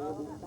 Number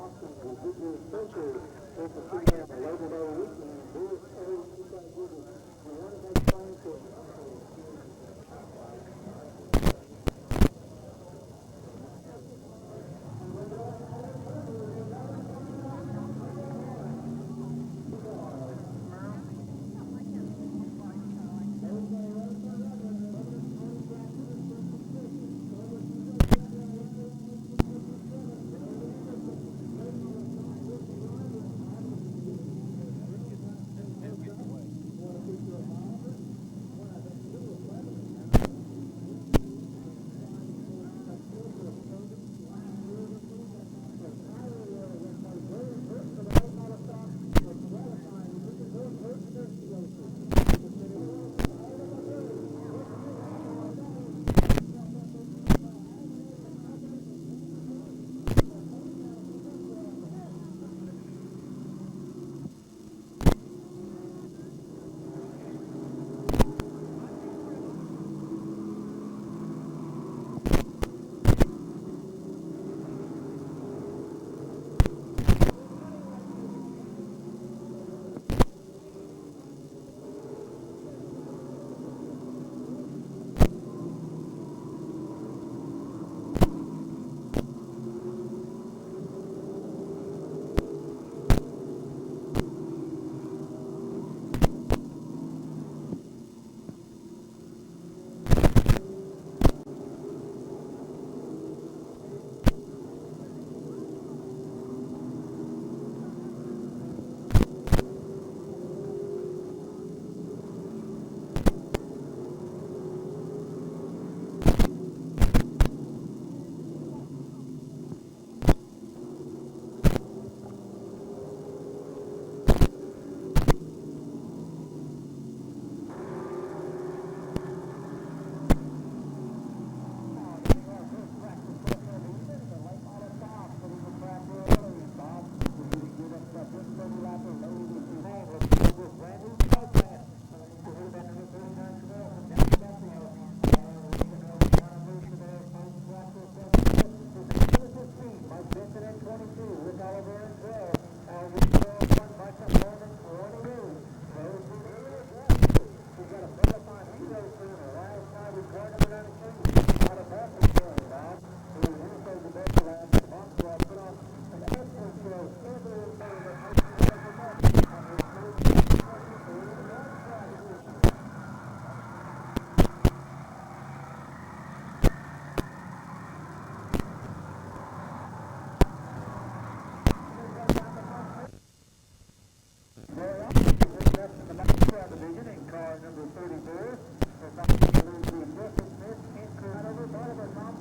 34,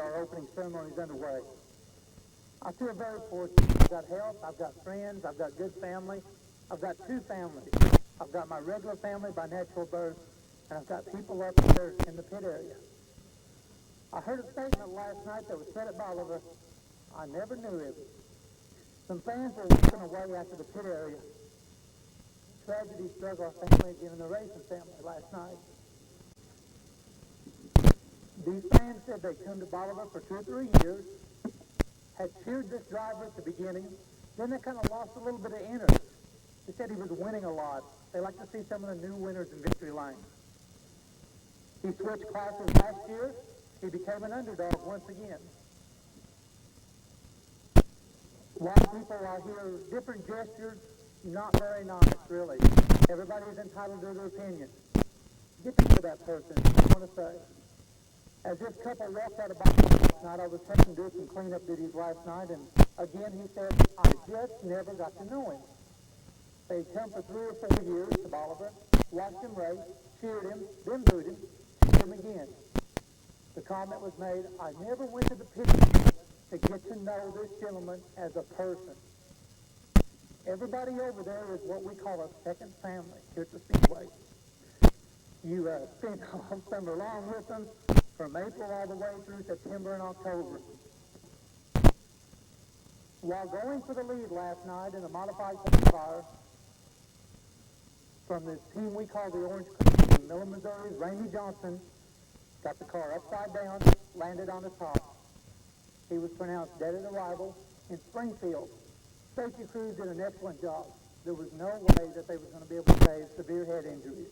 Our opening ceremony is underway. I feel very fortunate. I've got health, I've got friends, I've got good family. I've got two families. I've got my regular family by natural birth, and I've got people up here in the pit area. I heard a statement last night that was said at Bolivar. I never knew it. Some fans were walking away after the pit area. Tragedy struck our family again in the racing family last night. These fans said they'd come to Bolivar for 2 or 3 years, had cheered this driver at the beginning, then they kind of lost a little bit of interest. They said he was winning a lot. They like to see some of the new winners in victory lane. He switched classes last year. He became an underdog once again. A lot of people out here, different gestures, not very nice, really. Everybody is entitled to their opinion. Get to know that person, I want to say. As this couple walked out of Bolivar last night, I was taking to do some cleanup duties last night, and again he said, I just never got to know him. They'd come for 3 or 4 years to Bolivar, watched him race, cheered him, then booed him, cheered him again. The comment was made, I never went to the pit to get to know this gentleman as a person. Everybody over there is what we call a second family here at the Speedway. You spend all summer long with them, from April all the way through September and October. While going for the lead last night in a modified qualifier from this team we call the Orange Crew in Miller, Missouri, Rainey Johnson got the car upside down, landed on the top. He was pronounced dead at arrival in Springfield. Safety crews did an excellent job. There was no way that they were going to be able to save severe head injuries.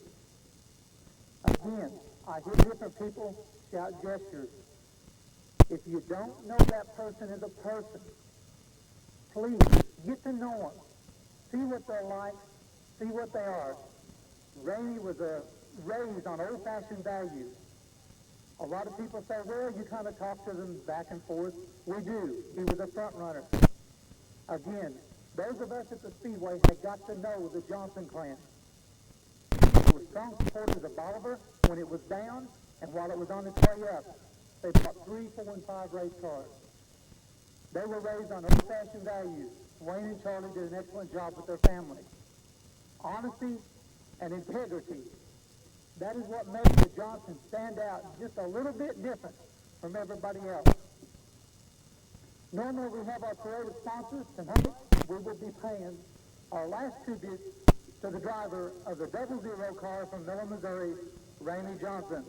Again, I hear different people shout gestures. If you don't know that person as a person, please get to know them. See what they're like. See what they are. Rainey was raised on old-fashioned values. A lot of people say, well, you kind of talk to them back and forth. We do. He was a front runner. Again, those of us at the Speedway had got to know the Johnson clan. They were strong supporters of Bolivar when it was down, and while it was on its way up. They bought 3, 4, and 5 race cars. They were raised on old-fashioned values. Wayne and Charlie did an excellent job with their family. Honesty and integrity. That is what made the Johnsons stand out just a little bit different from everybody else. Normally we have our parade of sponsors. Tonight we will be paying our last tribute to the driver of the 00 car from Miller, Missouri, Rainey Johnson.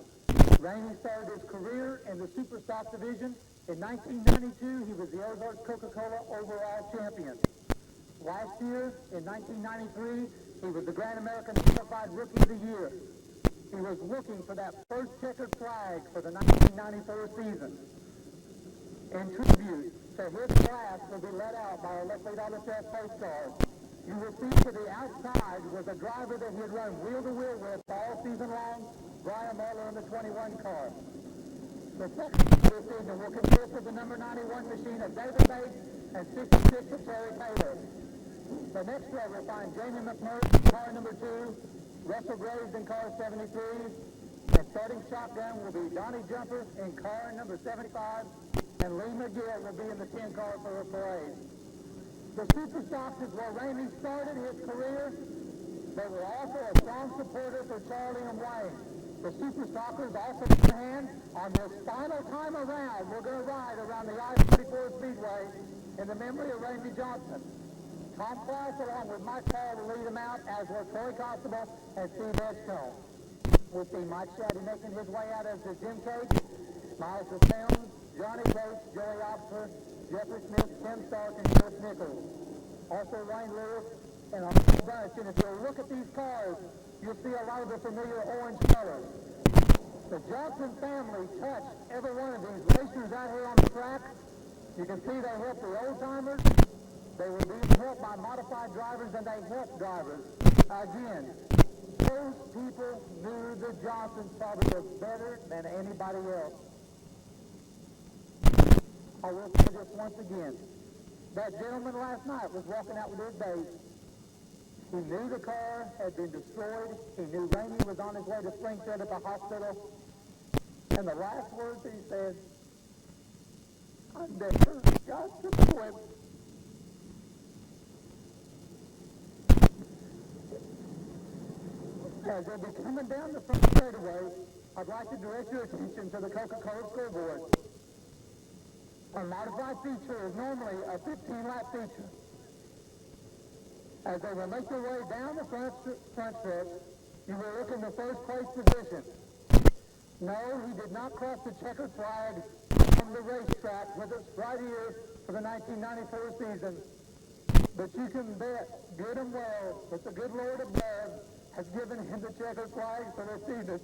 Rainey started his career in the Super Stock division. In 1992, he was the Ozarks Coca-Cola overall champion. Last year, in 1993, he was the Grand American Certified Rookie of the Year. He was looking for that first checkered flag for the 1994 season. In tribute to his class will be let out by a Lefty Autotest postcard. You will see to the outside was a driver that he had run wheel-to-wheel with all season long, Brian Muller in the 21 car. The second this season will consist of the number 91 machine of David Bates and 66 of Terry Taylor. The next row will find Jamie McMurray in car number 2, Russell Graves in car 73, and starting shotgun will be Donnie Jumper in car number 75, and Lee McGill will be in the 10 car for the parade. The Super Stocks is where Ramey started his career. They were also a strong supporter for Charlie and Wayne. The Super Stockers also in hand on this final time around. We're going to ride around the I-44 Speedway in the memory of Ramey Johnson. Tom Price along with Mike Paul will lead them out, as will Troy Constable and Steve Edgecombe. We'll see Mike Shaddy making his way out as the Jim Cage, Miles Sims, Johnny Bates, Joey Officer, Jeffrey Smith, Tim Stark, and Chris Nichols. Also Wayne Lewis and a whole bunch. And if you look at these cars, you'll see a lot of the familiar orange colors. The Johnson family touched every one of these racers out here on the track. You can see they helped the old-timers. They were being helped by modified drivers, and they helped drivers. Again, those people knew the Johnsons probably was better than anybody else. I will say this once again. That gentleman last night was walking out with his babe. He knew the car had been destroyed. He knew Ramey was on his way to Springfield at the hospital. And the last words he said, I never got to quit. As they'll be coming down the front straightaway, I'd like to direct your attention to the Coca-Cola scoreboard. A modified feature is normally a 15-lap feature. As they will make their way down the front stretch, you will look in the first place position. No, he did not cross the checkered flag from the racetrack with us right here for the 1994 season. But you can bet, good and well, that the good Lord above has given him the checkered flag for this season.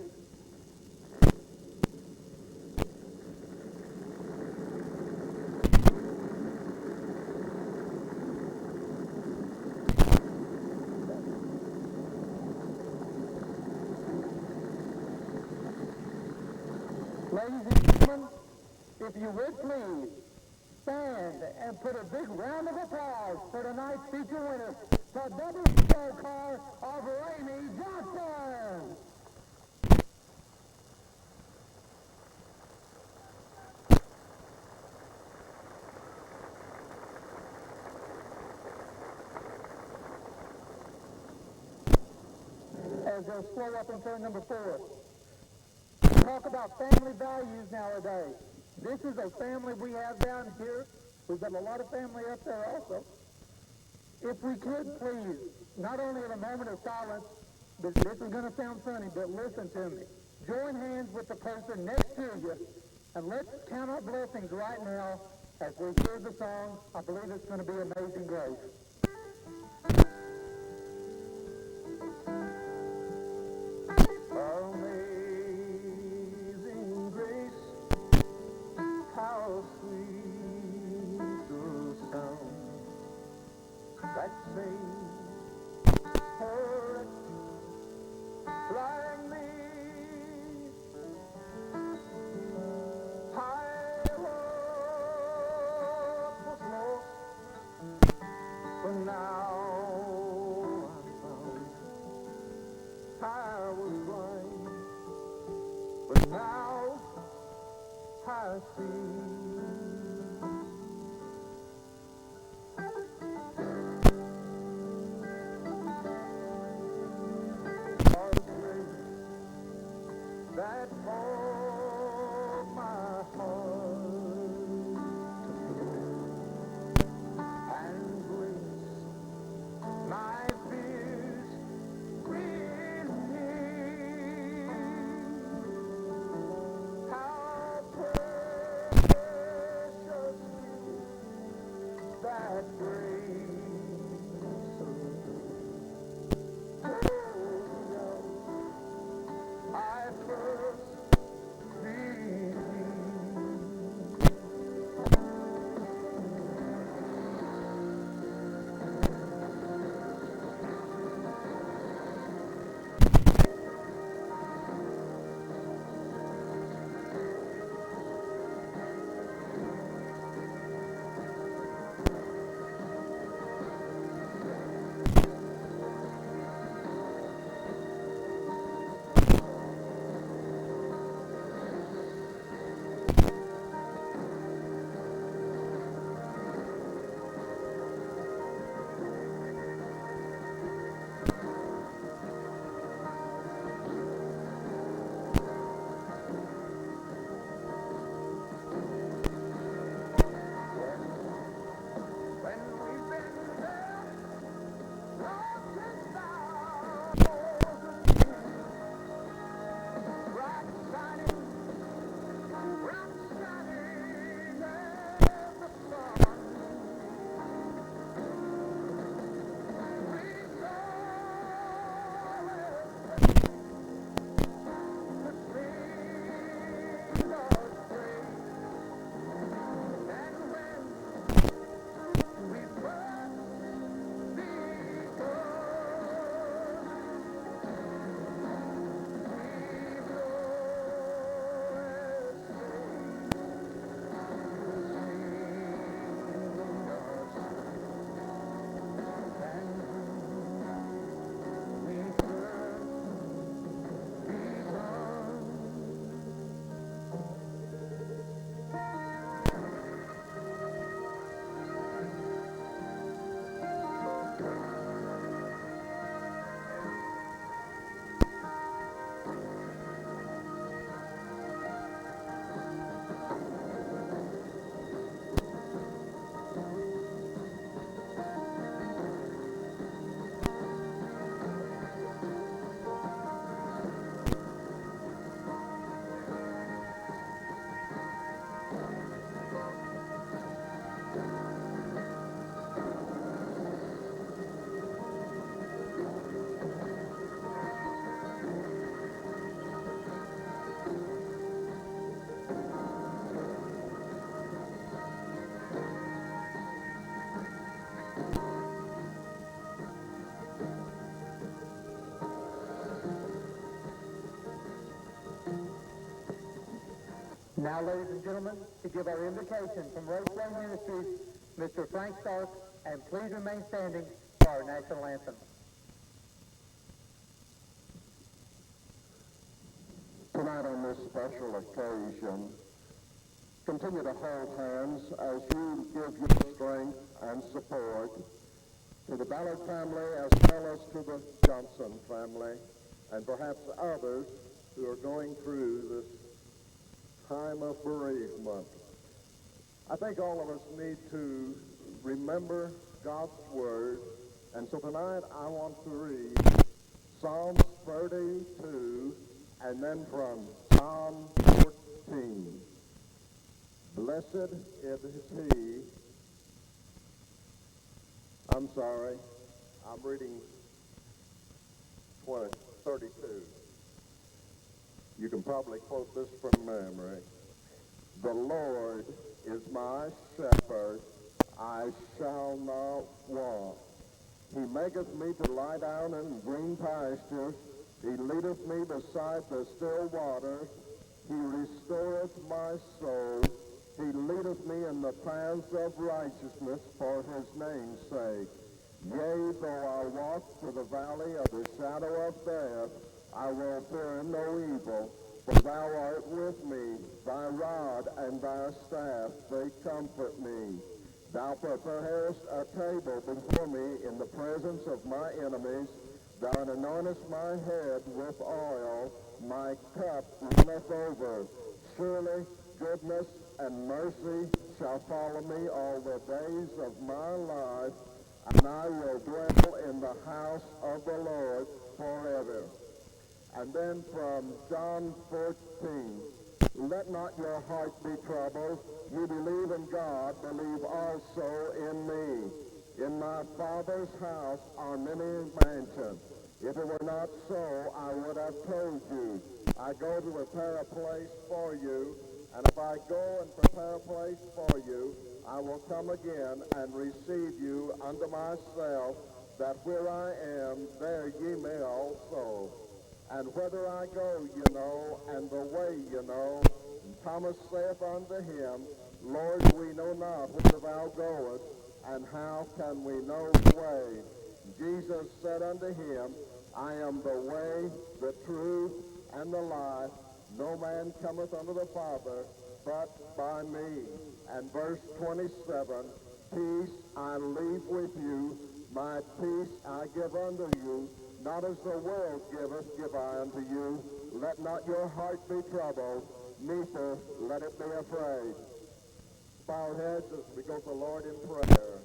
Ladies and gentlemen, if you would please stand and put a big round of applause for tonight's feature winner, the double car of Ramey Johnson. As they'll slow up in turn number 4. Talk about family values nowadays. This is a family we have down here. We've got a lot of family up there also. If we could please, not only in a moment of silence, but this is going to sound funny, but listen to me. Join hands with the person next to you, and let's count our blessings right now as we hear the song. I believe it's going to be Amazing Grace. Amazing grace, how sweet the sound that saved her like me. I was lost, but now I'm found. I was blind, but now I see. That called my heart, and grace my fears relieved. How precious Now, ladies and gentlemen, to give our invocation from Raceway Ministries, Mr. Frank Stark, and please remain standing for our national anthem. Tonight on this special occasion, continue to hold hands as you give your strength and support to the Ballard family as well as to the Johnson family and perhaps others who are going through this time of bereavement. I think all of us need to remember God's word, and so tonight I want to read Psalms 32 and then from Psalm 14. Blessed is he. I'm sorry, I'm reading 32. You can probably quote this from memory. The Lord is my shepherd, I shall not want. He maketh me to lie down in green pastures. He leadeth me beside the still waters. He restoreth my soul. He leadeth me in the paths of righteousness for his name's sake. Yea, though I walk through the valley of the shadow of death, I will fear no evil, for thou art with me. Thy rod and thy staff, they comfort me. Thou preparest a table before me in the presence of my enemies. Thou anointest my head with oil, my cup runneth over. Surely goodness and mercy shall follow me all the days of my life, and I will dwell in the house of the Lord forever. And then from John 14, let not your heart be troubled. You believe in God, believe also in me. In my Father's house are many mansions. If it were not so, I would have told you. I go to prepare a place for you, and if I go and prepare a place for you, I will come again and receive you unto myself, that where I am, there ye may also. And whither I go, you know, and the way you know. And Thomas saith unto him, Lord, we know not whither thou goest, and how can we know the way? Jesus said unto him, I am the way, the truth, and the life. No man cometh unto the Father but by me. And verse 27, peace I leave with you, my peace I give unto you. Not as the world giveth, give I unto you. Let not your heart be troubled, neither let it be afraid. Bow our heads as we go to the Lord in prayer.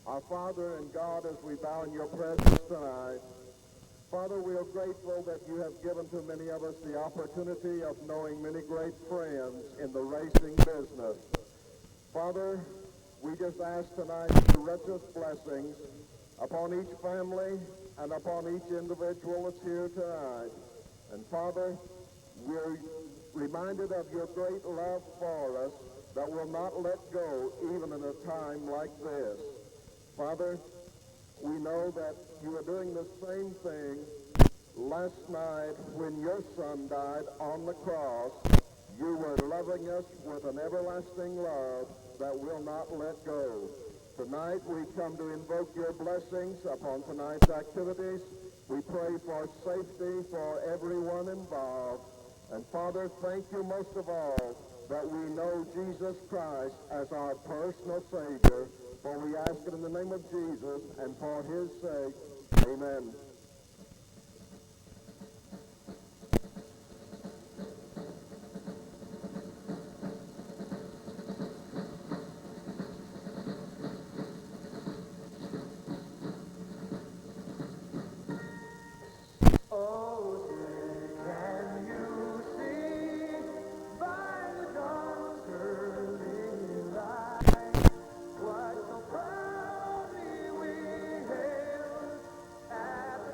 Our Father and God, as we bow in your presence tonight, Father, we are grateful that you have given to many of us the opportunity of knowing many great friends in the racing business. Father, we just ask tonight your richest blessings upon each family and upon each individual that's here tonight. And Father, we're reminded of your great love for us that will not let go even in a time like this. Father, we know that you are doing the same thing last night when your son died on the cross. You were loving us with an everlasting love that will not let go. Tonight we come to invoke your blessings upon tonight's activities. We pray for safety for everyone involved. And Father, thank you most of all that we know Jesus Christ as our personal Savior. For we ask it in the name of Jesus and for his sake. Amen. What so proudly we hailed at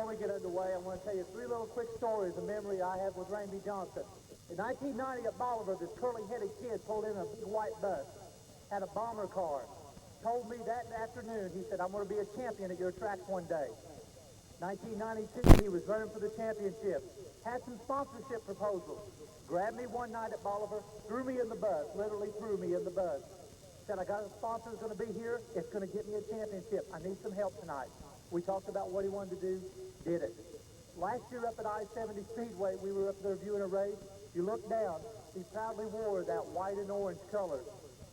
before we get underway, I want to tell you 3 little quick stories of memory I have with Randy Johnson. In 1990 at Bolivar, this curly-headed kid pulled in a big white bus, had a bomber car. Told me that afternoon, he said, I'm going to be a champion at your track one day. 1992, he was running for the championship. Had some sponsorship proposals. Grabbed me one night at Bolivar, threw me in the bus, literally threw me in the bus. Said, I got a sponsor that's going to be here. It's going to get me a championship. I need some help tonight. We talked about what he wanted to do, did it. Last year up at I-70 Speedway, we were up there viewing a race. You look down, he proudly wore that white and orange color.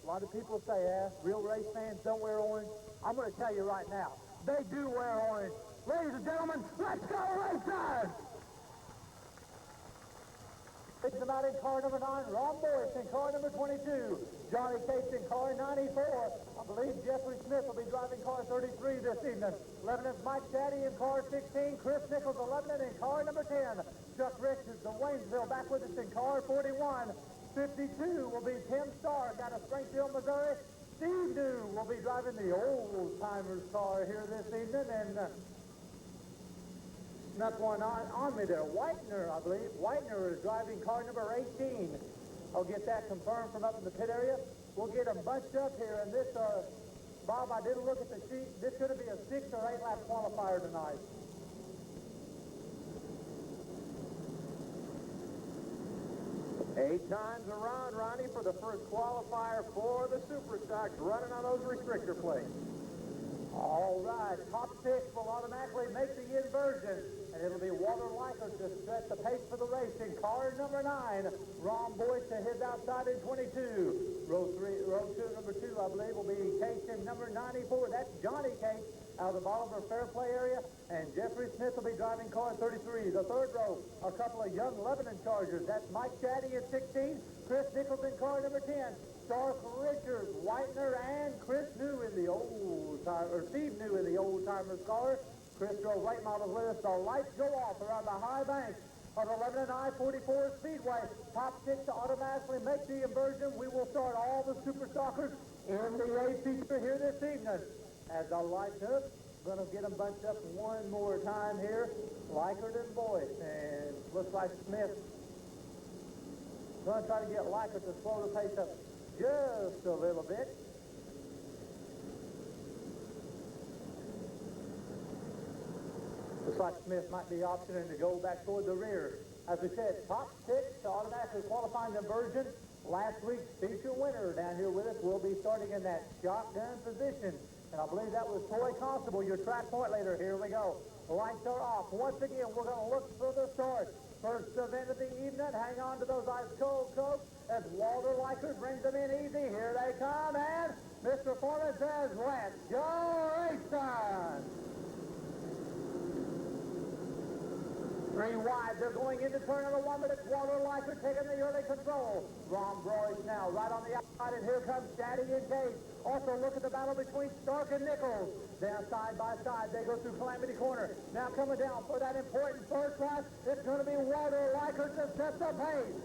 A lot of people say, real race fans don't wear orange. I'm going to tell you right now, they do wear orange. Ladies and gentlemen, let's go racing! It's about in car number 9, Ron Boyce in car number 22, Johnny Cates in car 94. I believe Jeffrey Smith will be driving car 33 this evening. Lebanon's Mike Shaddy in car 16, Chris Nichols of Lebanon in car number 10, Chuck Richards of Waynesville back with us in car 41. 52 will be Tim Starr down of Springfield, Missouri. Steve New will be driving the old-timers car here this evening, and snuck one on me there. Whitener, I believe. Whitener is driving car number 18. I'll get that confirmed from up in the pit area. We'll get them bunched up here, and this, Bob, I didn't look at the sheet. This is going to be a 6 or 8 lap qualifier tonight. 8 times around, Ronnie, for the first qualifier for the Super Stocks running on those restrictor plates. All right, top 6 will automatically make the inversion, and it'll be Walter Likert to set the pace for the race in car number 9. Ron Boyce to his outside in 22. Row 2, number 2, I believe, will be Cates in number 94. That's Johnny Cates out of the Bolivar Fairplay area, and Jeffrey Smith will be driving car 33. The third row, a couple of young Lebanon Chargers. That's Mike Shaddy at 16, Chris Nichols in car number 10. Stark Richards, Whitener, and Chris New in the Steve New in the old-timers car. Chris drove late models with us. The lights go off around the high bank of the Lebanon I-44 Speedway. Top 6 to automatically make the inversion. We will start all the Super Stalkers in the A feature here this evening. As the lights up, going to get them bunched up one more time here. Likert and Boyce, and looks like Smith going to try to get Likert to slow the pace up just a little bit. Looks like Smith might be optioning to go back toward the rear. As we said, top 6 to automatically qualifying the Virgin. Last week's feature winner down here with us will be starting in that shotgun position. And I believe that was Troy Constable, your track point leader. Here we go. The lights are off. Once again, we're going to look for the start. First event of the evening. Hang on to those ice cold coats as Walter Likert brings them in easy. Here they come, and Mr. Foreman says, let's go racing. 3 wide. They're going into turn number 1, but it's Walter Likert taking the early control. Ron Boyce now right on the outside, and here comes Shaddy and Cates. Also look at the battle between Stark and Nichols. Down side by side, they go through Calamity Corner. Now coming down for that important first lap, it's going to be Walter Likert to set the pace.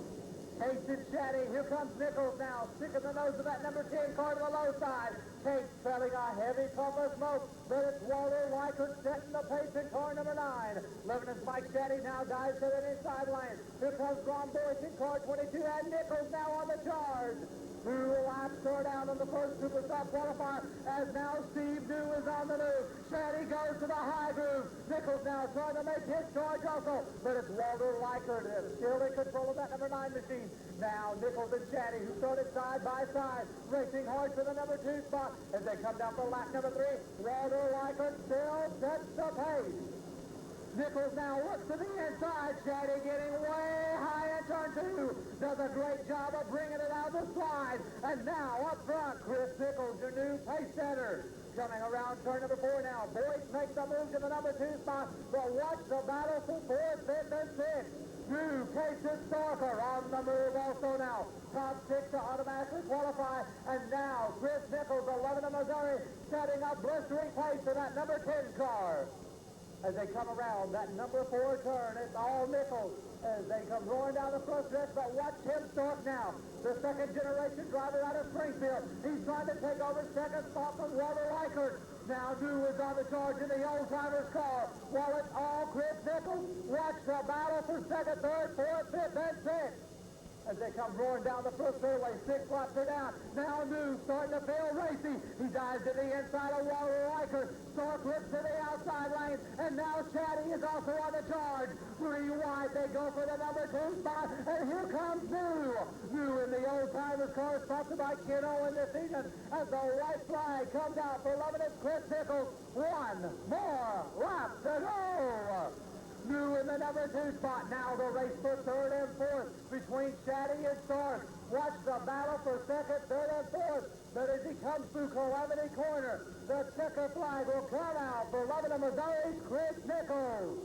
Cates and Shaddy. Here comes Nichols now, sticking the nose of that number 10 car to the low side. Cates trailing a heavy puff of smoke, but it's Walter Likert setting the pace in car number 9. Lebanon's Mike Shaddy now dives to the inside lane. Here comes Ron Boyce in car 22, and Nichols now on the charge. 2 laps are down on the first Superstock qualifier, as now Steve New is on the move. Shaddy goes to the high groove. Nichols now trying to make his charge also, but it's Walter Likert still in control of that number 9 machine. Now Nichols and Shaddy, who started side by side, racing hard for the number 2 spot as they come down for lap number 3. Walter Likert still sets the pace. Nichols now looks to the inside. Shaddy getting way high in turn 2. Does a great job of bringing it out of the slide. And now up front, Chris Nichols, your new pace setter. Coming around turn number 4 now. Boyce makes the move to the number 2 spot. But watch the battle for 4th, 5th, and 6th. Drew, Cates, and Stalker on the move also now. Top 6 to automatically qualify. And now Chris Nichols of Lebanon, Missouri, setting up blistering pace for that number 10 car. as they come around that number 4 turn. It's all Nichols as they come roaring down the front stretch, but watch him start now. The second generation driver out of Springfield. He's trying to take over second spot from Walter Reichert. Now New is on the charge in the old timer's car. While it's all Chris Nichols. Watch the battle for second, third, fourth, fifth, and sixth. As they come roaring down the first fairway, 6 laps are down. Now New starting to feel racy. He dives to the inside of Walter Reichert. Stark looks to the outside lane, and now Chatty is also on the charge. 3 wide, they go for the number 2 spot, and here comes New. New in the old-timers car, sponsored by Ken Owen this evening, as the white flag comes out for Lebanon Chris Nichols. 1 more lap to go. New in the number 2 spot. Now the race for third and fourth between Chatty and Stark. Watch the battle for second, third, and fourth. But as he comes through Calamity Corner, the checker flag will come out for Lebanon, Missouri's Chris Nichols.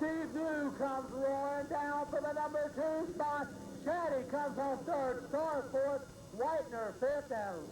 Steve New comes roaring down for the number 2 spot. Chatty comes on third, Stark fourth, Whitener fifth, and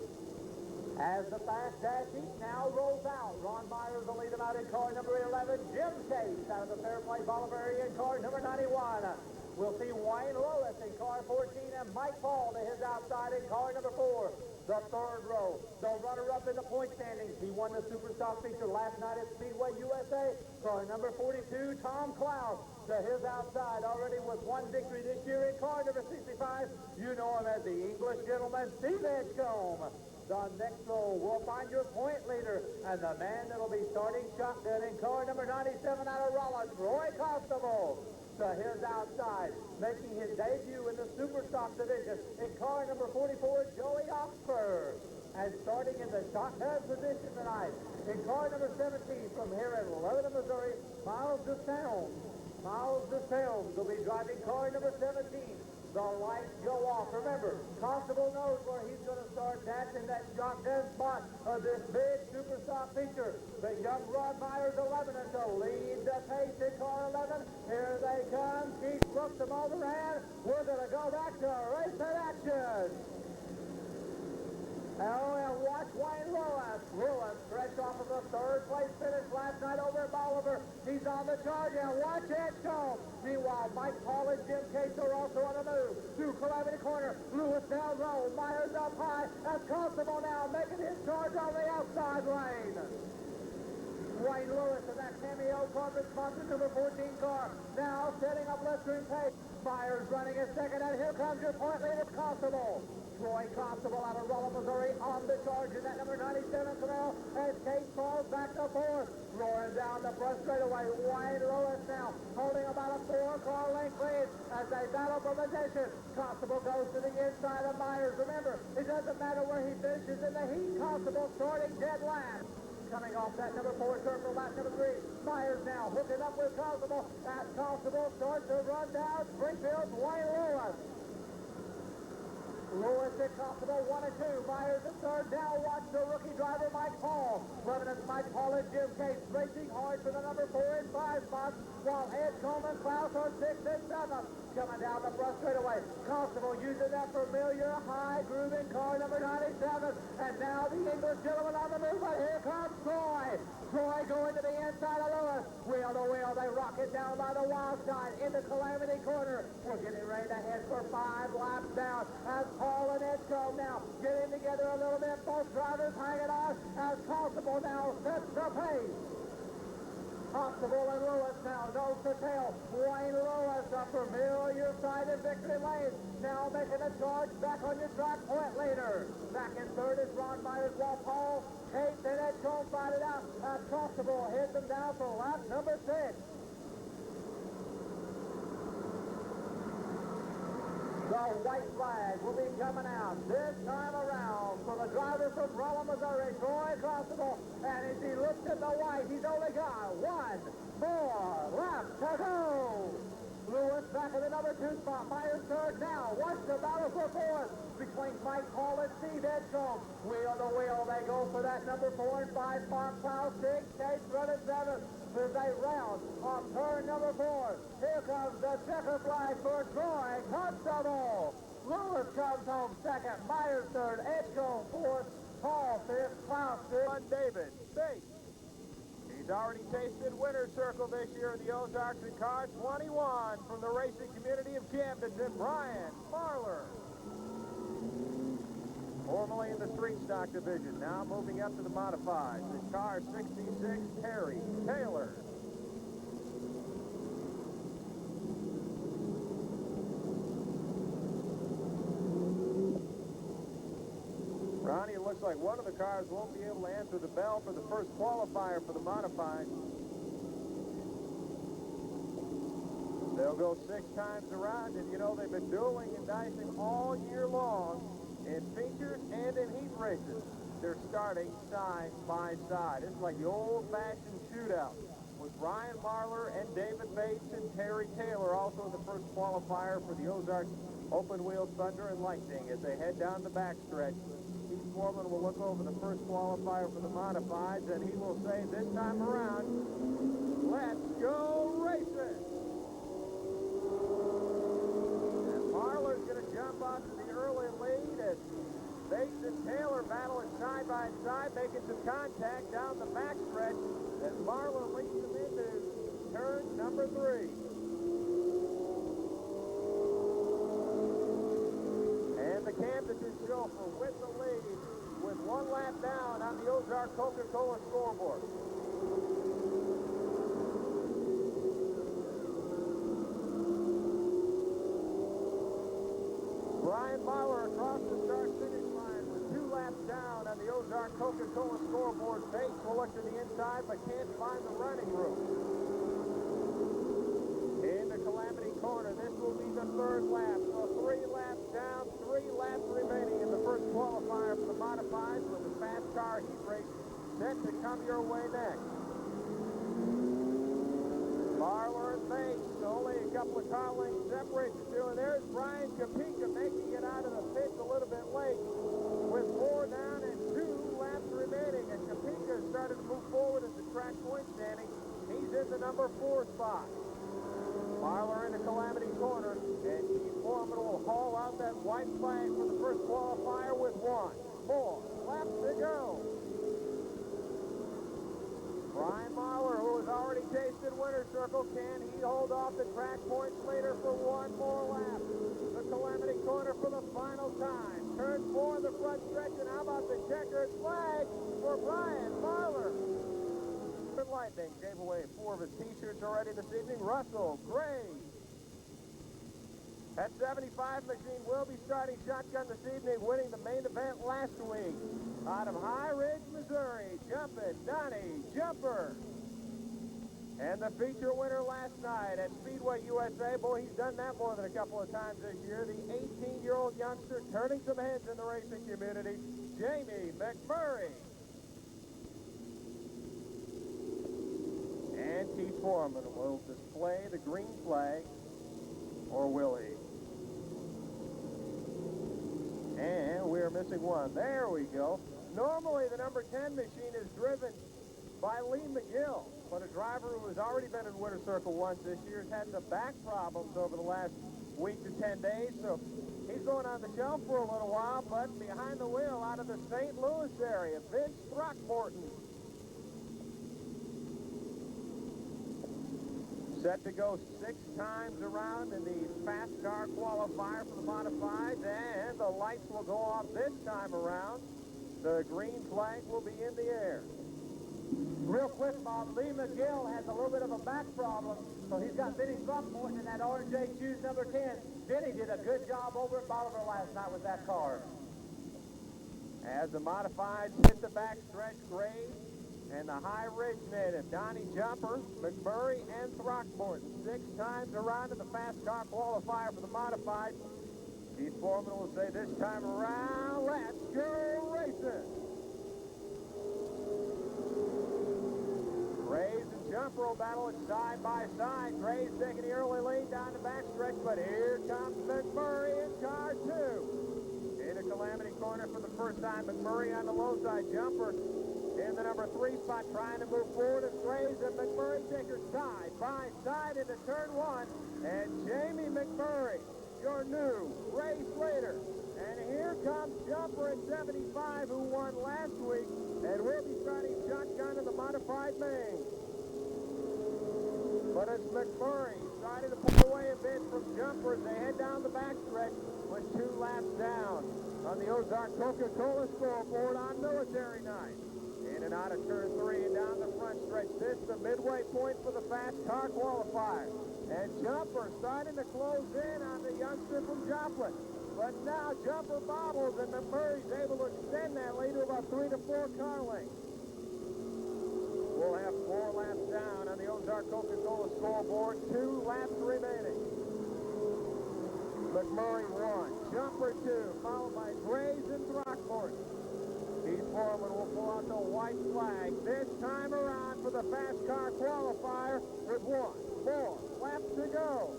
as the fast dash heat now rolls out, Ron Myers will lead him out in car number 11. Jim Case out of the Fairplay Bolivar area in car number 91. We'll see Wayne Lewis in car 14 and Mike Paul to his outside in car number 4. The third row, the runner-up in the point standings. He won the Superstock feature last night at Speedway USA. Car number 42, Tom Klaus to his outside. Already with 1 victory this year in car number 65. You know him as the English gentleman, Steve Edgecombe. The next row will find your point leader, and the man that'll be starting shotgun in car number 97 out of Rollins, Roy Constable, to his outside, making his debut in the Superstock division in car number 44, Joey Oxford. And starting in the shotgun position tonight, in car number 17 from here in Lebanon, Missouri, Miles DeSalms. Miles DeSalms will be driving car number 17. The lights go off. Remember, Constable knows where he's going to start. That's in that shotgun spot of this big Superstock feature. The young Ron Myers 11 to lead the pace in car 11. Here they come. Keith Brooks them over, and we're going to go back to race in action. Oh, and watch Wayne Lewis. Lewis, fresh off of a third place finish last night over at Bolivar. He's on the charge, and watch Edgecombe. Meanwhile, Mike Paul and Jim Case are also on the move. Through Calamity Corner, Lewis down low, Myers up high, and Constable now making his charge on the outside lane. Wayne Lewis in that cameo corporate sponsor number 14 car. Now setting up left-stream pace. Myers running in second, and here comes your point leader, Constable. Troy Constable out of Rolla, Missouri on the charge in that number 97 Camaro as Case falls back to fourth. Roaring down the front straightaway, Wayne Lewis now holding about a 4-car length lead as they battle for position. Constable goes to the inside of Myers. Remember, it doesn't matter where he finishes in the heat. Constable starting dead last. Coming off that number 4 turn for lap number 3. Myers now hooking up with Constable as Constable starts to run down Springfield's Wayne Lewis. Lewis at Constable 1 and 2. Myers at third. Now watch the rookie driver Mike Paul. Lebanon's Mike Paul and Jim Case racing hard for the number 4 and 5 spots, while Edgecombe and Klaus are 6 and 7. Coming down the front straightaway. Constable using that familiar high grooving car number 97. And now the English gentleman on the move. But here comes Troy. Troy going to the inside of Lewis. Wheel to wheel. They rock it down by the wild side into Calamity Corner. We're getting ready to head for 5 laps down as Paul and Edgecombe now getting together a little bit. Both drivers hanging on as Constable now sets the pace. Constable and Lewis now nose to tail. Wayne Lewis, a familiar sight in victory lane. Now making a charge back on your track point leader. Back in third is Ron Myers, while Paul, Case, and Edgecombe fight it out. As Constable hits them down for lap number 6. The white flag will be coming out this time around for the driver from Rolla, Missouri, Troy Constable. And as he looks at the white, he's only got 1 more lap to go. Lewis back in the number 2 spot. Myers third now. Watch the battle for fourth between Mike Paul and Steve Edgecombe. Wheel to wheel, they go for that number 4 and 5 spot. Klaus 6, Case running 7. As they round on turn number 4. Here comes the checker flag for Troy Constable. Lewis comes home second. Myers third. Edgecombe fourth. Paul fifth. Klaus fifth. David Bates. He's He's already tasted winner's circle this year in the Ozarks in car 21 from the racing community of Camdenton, Brian Marler. Formerly in the street stock division, now moving up to the modifieds. In car 66, Terry Taylor. Ronnie, it looks like one of the cars won't be able to answer the bell for the first qualifier for the modified. They'll go 6 times around, and you know they've been dueling and dicing all year long in features and in heat races. They're starting side by side. It's like the old-fashioned shootout with Brian Marler and David Bates and Terry Taylor, also the first qualifier for the Ozarks Open Wheel Thunder and Lightning as they head down the backstretch. Keith Foreman will look over the first qualifier for the modifieds, and he will say this time around, let's go racing. And Marler's going to jump onto the early lead as Bates and Taylor battling side by side, making some contact down the backstretch as Marler leads them into turn number 3. And the Camdenton chauffeur with the lead with 1 lap down on the Ozark Coca-Cola scoreboard. Brian Marler across the start-finish line with 2 laps down on the Ozark Coca-Cola scoreboard. Bates will look to the inside but can't find the running room. In the Calamity corner, this will be the 3rd lap. So 3 laps down, 3 laps remaining in the first qualifier for the modifieds with the fast car heat race set to come your way next. Marler and Bates, only a couple of car lengths separate the two, and there's Brian Kapika making it out of the pits a little bit late with 4 down and 2 laps remaining, and Kapika started to move forward at the track point standing. He's in the number 4 spot. Marler in the Calamity corner, and Keith Foreman will haul out that white flag for the first qualifier with 1 more lap to go. Brian Marler, who has already tasted winner's circle, can he hold off the track points later for 1 more lap? The Calamity corner for the final time. Turn 4 in the front stretch, and how about the checkered flag for Brian Marler? Lightning gave away 4 of his t-shirts already this evening. Russell Gray. That 75 machine will be starting shotgun this evening, winning the main event last week. Out of High Ridge, Missouri, jumping Donnie Jumper. And the feature winner last night at Speedway USA, boy, he's done that more than a couple of times this year. The 18-year-old youngster turning some heads in the racing community, Jamie McMurray. And Keith Foreman will display the green flag, or will he? And we're missing 1. There we go. Normally, the number 10 machine is driven by Lee McGill, but a driver who has already been in Winter Circle once this year has had some back problems over the last week to 10 days, so he's going on the shelf for a little while, but behind the wheel out of the St. Louis area, Vince Throckmorton. Set to go 6 times around in the fast car qualifier for the modifieds, and the lights will go off this time around. The green flag will be in the air. Real quick, Bob, Lee McGill has a little bit of a back problem, so he's got Vinny Throckmorton in that RJ shoes number 10. Vinny did a good job over at Bolivar last night with that car. As the modifieds hit the backstretch, Graves and the High Ridge native, Donnie Jumper, McMurray, and Throckmorton. 6 times around in the fast car qualifier for the modified. Keith Foreman will say this time around, let's go racing. Graves and Jumper will battle it side by side. Graves taking the early lead down the backstretch, but here comes McMurray in car 2. In the Calamity corner for the first time, McMurray on the low side. Jumper in the number 3 spot, trying to move forward, and Graves and McMurray take her side by side into turn 1, and Jamie McMurray your new race leader. And here comes Jumper at 75, who won last week, and will be starting shotgun in the modified main. But it's McMurray starting to pull away a bit from Jumper as they head down the backstretch with 2 laps down on the Ozark Coca-Cola scoreboard on military night. In and out of turn 3 and down the front stretch. This is the midway point for the fast car qualifier. And Jumper starting to close in on the youngster from Joplin. But now Jumper bobbles and McMurray's able to extend that lead to about 3 to 4 car lengths. We'll have 4 laps down on the Ozark Coca-Cola scoreboard. 2 laps remaining. McMurray 1, Jumper 2, followed by Graves and Throckmorton. Keith Foreman will pull out the white flag this time around for the fast car qualifier with 1 more lap to go.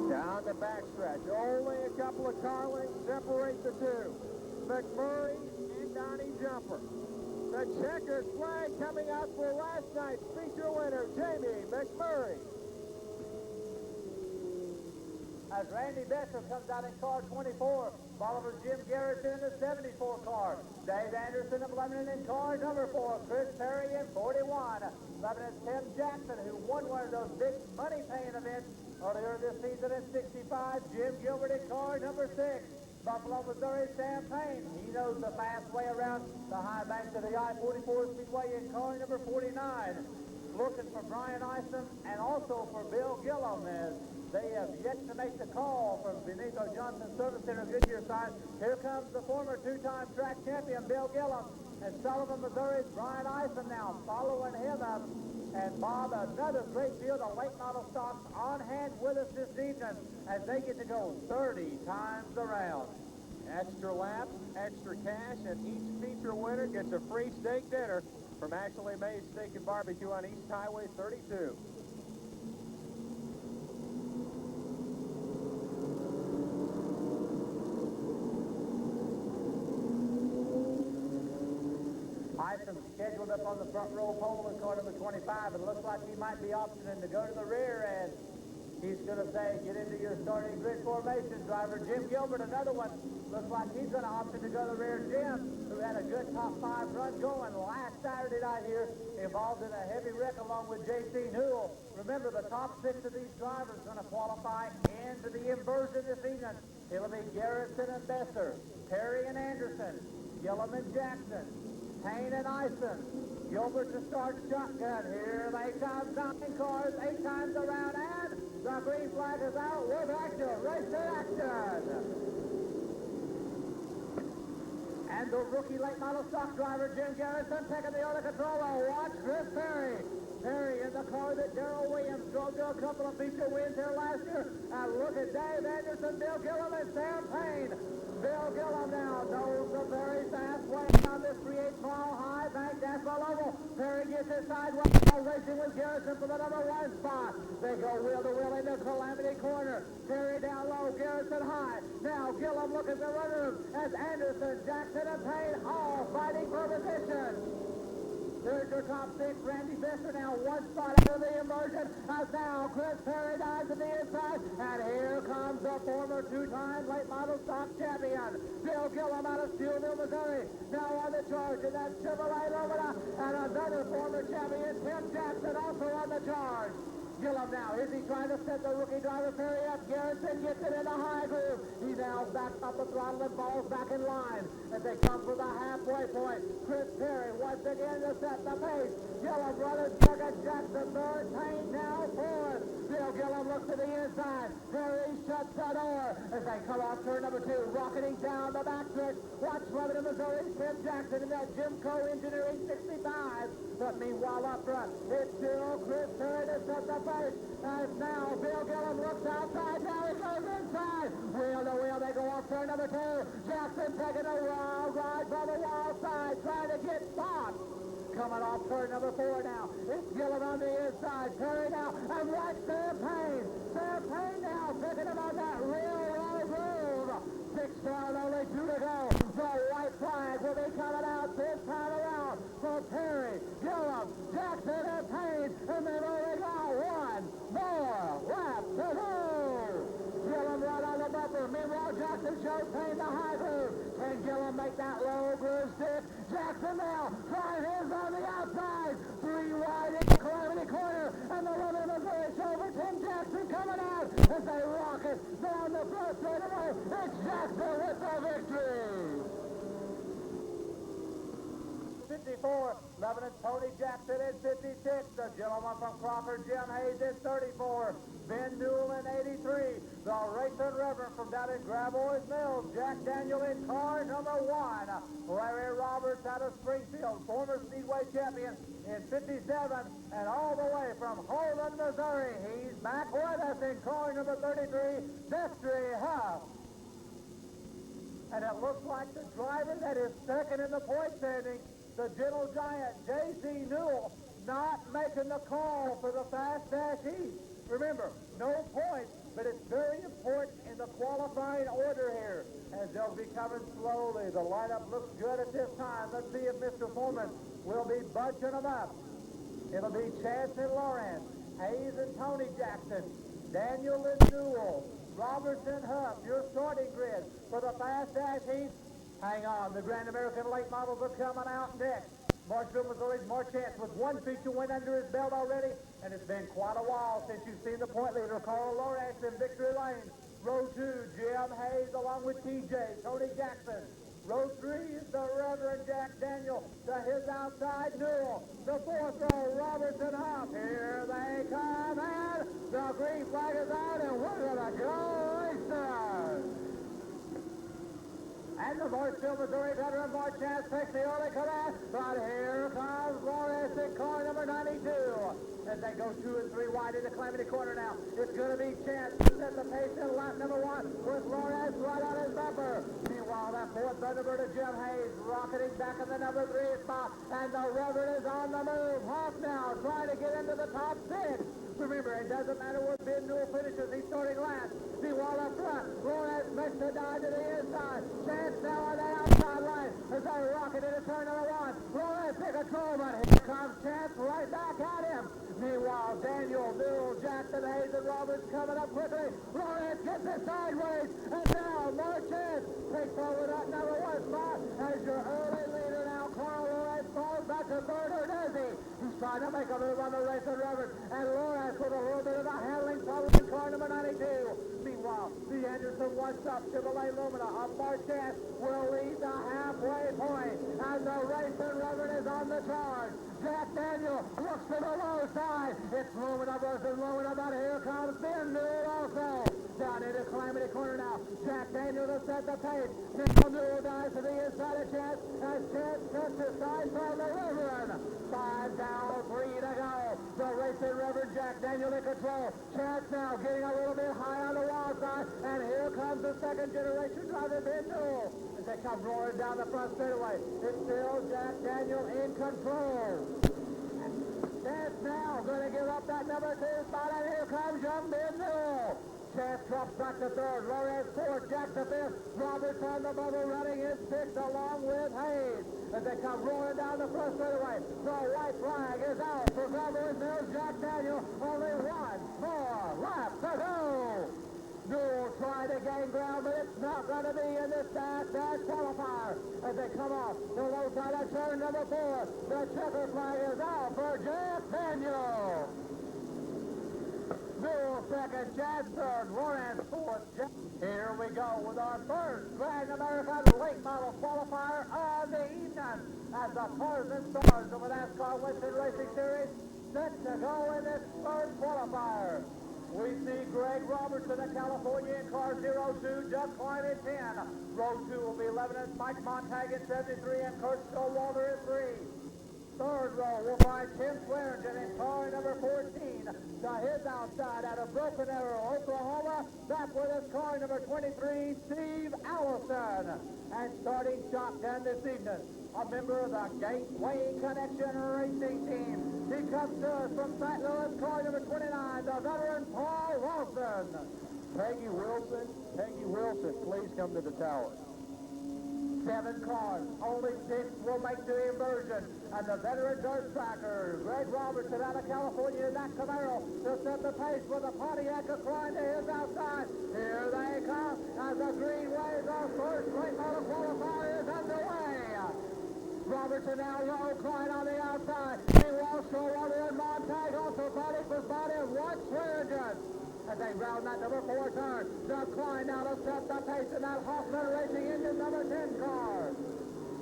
Down the backstretch, only a couple of car lengths separate the two. McMurray and Donnie Jumper. The checkered flag coming out for last night's feature winner, Jamie McMurray. As Randy Besser comes out in car 24, Bolivar Jim Garrison in the 74 car. Dave Anderson of Lebanon in car number 4. Chris Perry in 41. Lebanon's Tim Jackson, who won one of those big money-paying events earlier this season in 65. Jim Gilbert in car number 6. Buffalo, Missouri, Sam Payne. He knows the fast way around the high banks of the I-44 Speedway in car number 49. Looking for Brian Isom and also for Bill Gillum as they have yet to make the call from Benito Johnson Service Center Goodyear side. Here comes the former 2-time track champion Bill Gillum, and Sullivan, Missouri's Brian Isom now following him up. And Bob, another great field of late model stocks on hand with us this evening as they get to go 30 times around. Extra laps, extra cash, and each feature winner gets a free steak dinner from Ashley May's Steak and Barbecue on East Highway 32. Isom scheduled up on the front row pole in car number 25. It looks like he might be optioning to go to the rear, and he's going to say, get into your starting grid formation, driver. Jim Gilbert, another one. Looks like he's going to option to go to the rear. Jim, who had a good top 5 run going last Saturday night here, involved in a heavy wreck along with J.C. Newell. Remember, the top 6 of these drivers going to qualify into the inversion this evening. It'll be Garrison and Besser, Perry and Anderson, Gillum and Jackson, Payne and Isom. Gilbert to start shotgun. Here they come, 9 cars, 8 times around, and the green flag is out with action. Race to action. And the rookie late model stock driver, Jim Garrison, taking the auto controller. Watch Chris Perry. Perry in the car that Darrell Williams drove to a couple of feature wins here last year. And look at Dave Anderson, Bill Gillum, and Sam Payne. Bill Gillum now knows the very fast way on this 3/8-mile high bank asphalt oval. Perry gets his sideways, racing with Garrison for the number 1 spot. They go wheel to wheel into Calamity Corner. Perry down low, Garrison high. Now Gillum looking to run room as Anderson, Jackson, and Payne all fighting for position. There's your top 6. Randy Besser now 1 spot out of the immersion. As now Chris Perry dives to the inside. And here comes the former 2-time late model stock champion, Bill Gillum out of Steelville, Missouri. Now on the charge in that Chevrolet Lumina. And another former champion, Tim Jackson, also on the charge. Gillum now, is he trying to set the rookie driver Perry up? Garrison gets it in the high groove. He now backs up the throttle and falls back in line as they come for the halfway point. Chris Perry once again to set the pace. Gillum running second, Jackson third, Payne now fourth. Bill Gillum looks to the inside. Perry shuts the door as they come off turn number 2, rocketing down the backstretch. Watch Lebanon, Missouri, Tim Jackson in that Jimco Engineering 65. But meanwhile up front, it's still Chris Perry to set the pace. As now Bill Gillum looks outside, now he goes inside. Wheel to wheel, they go off turn number 2. Jackson taking a wild ride by the wild side, trying to get stopped. Coming off turn number 4 now. It's Gillum on the inside. Perry now, and watch Sam Payne. Sam Payne now picking him on that real groove. 6 down, only 2 to go. The white flag will be coming out this time around for Perry, Gillum, Jackson, and Payne. And they've only got 1 more the show train to high groove. Can Gillum make that low groove stick? Jackson now trying his on the outside. 3 wide in the Calamity corner. And the Lebanon Midway Show for Tim Jackson coming out as they rocket down the front straightaway. It's Jackson with the victory. 54, Lebanon Tony Jackson in 56, the gentleman from Crawford, Jim Hayes in 34, Ben Newell in 83, the Racing Reverend from down in Grabois Mills, Jack Daniel in car number 1, Larry Roberts out of Springfield, former Speedway champion in 57, and all the way from Holden, Missouri, he's back with us in car number 33, Destry Huff. And it looks like the driver that is second in the point standing, the gentle giant, J.C. Newell, not making the call for the fast dash heat. Remember, no points, but it's very important in the qualifying order here, as they'll be coming slowly. The lineup looks good at this time. Let's see if Mr. Foreman will be bunching them up. It'll be Chance and Lawrence, Hayes and Tony Jackson, Daniel and Newell, Robertson, Huff, your starting grid for the fast dash heat. Hang on, the Grand American late models are coming out next. Marshall, Missouri's Marchance with 1 feature win under his belt already, and it's been quite a while since you've seen the point leader, Carl Lawrence, in victory lane. Row 2, Jim Hayes along with TJ, Tony Jackson. Row 3 is the Reverend Jack Daniel. To his outside, Newell. The 4th row, Robertson Huff. Here they come, and the green flag is out, and we're going to go racing. And the Marshall, Missouri veteran Marchance takes the early command, but here comes Lawrence in car number 92. As they go 2 and 3 wide in the Calamity corner now, it's going to be Chance to set the pace in lap number 1 with Lawrence right on his bumper. Meanwhile, that 4th Thunderbird of Jim Hayes rocketing back in the number 3 spot, and the Reverend is on the move. Huff now trying to get into the top 6. Remember, it doesn't matter where Ben Newell finishes, he's starting last. Meanwhile, up front, Lawrence makes the dive to the inside. Chance now on that outside line as they rocket into turn number 1. Lawrence in control, but here comes Chance right back at him. Meanwhile, Daniel, Newell, Jackson, Hayes, and Roberts coming up quickly. Lawrence gets it sideways, and now Marchance takes over that number 1 spot as your early leader now. Carl Lawrence falls back to 3rd, or does he? He's trying to make a move on the Racing Reverend, and Lawrence with a little bit of a handling problem in car number 92. Meanwhile, the Anderson one-stop Chevrolet Lumina of Marchance will lead the halfway point as the Racing Reverend is on the charge. Jack Daniel looks to the low side. It's Lumina versus Lumina, but here comes Ben Newell also. Down into Calamity corner now. Jack Daniel to set the pace. Now Newell dives to the inside of Chance as Chance cuts his side from the Reverend. 5 down, 3 to go. The Racing Reverend Jack Daniel in control. Chance now getting a little bit high on the wall side, and here comes the second generation driver, Ben Newell. As they come roaring down the front straightaway, it's still Jack Daniel in control. Chance now going to give up that number 2 spot, and here comes young Ben Newell. Chance drops back to 3rd, Lawrence 4th, Jack to 5th, Roberts on the bubble running in 6th along with Hayes. As they come roaring down the front straightaway, the white flag is out for Grabois Mills, Jack Daniel. Only 1 more lap to go. Newell trying to gain ground, but it's not going to be in this dash qualifier. As they come off the low side of turn number 4, the checker flag is out for Jack Daniel. Newell second, Chad third, Lawrence fourth. Here we go with our first Grand American late model qualifier of the evening as the cars and stars of the NASCAR Western Racing Series set to go in this first qualifier. We see Greg Robertson of California in car 02, Doug Klein in 10. Row 2 will be Lebanon, Mike Montag in 73, and Kurt Stowalter in 3. 3rd row will find Tim Swearingen in car number 14. To his outside out of Broken Arrow, Oklahoma, back with his car number 23, Steve Allison. And starting shotgun this evening, a member of the Gateway Connection Racing Team. He comes to us from St. Louis, car number 29, the veteran Paul Wilson. Peggy Wilson, please come to the tower. 7 cars. Only 6 will make the inversion. And the veteran dirt tracker, Greg Robertson out of California in that Camaro to set the pace with a Pontiac Klein to his outside. Here they come as the green wave of first late model qualifier is underway. Robertson now low, Klein on the outside. He walks Showalter and Montag also body for body of one Swearingen. As they round that number 4 turn, the Klein now to set the pace in that Hoffman Racing Engine number 10 car.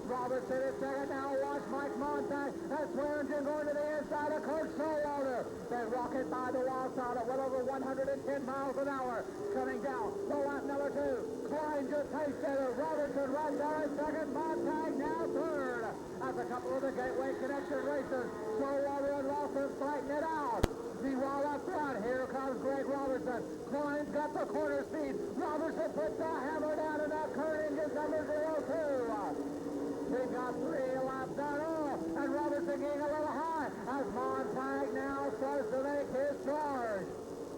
Robertson is second now. Watch Mike Montag and Swearingen going to the inside of Coach Showalter. They rocket by the wild side at well over 110 miles an hour. Coming down to lap number 2. Klein just pace setter. Robertson right there in second. Montag now third. As a couple of the Gateway Connection racers, Showalter and Lawson fighting it out. Meanwhile up front, here comes Greg Robertson. Klein's got the corner speed. Robertson puts the hammer down in that curve engine number 02. He got 3 laps done off, and Robertson getting a little high as Montag now starts to make his charge.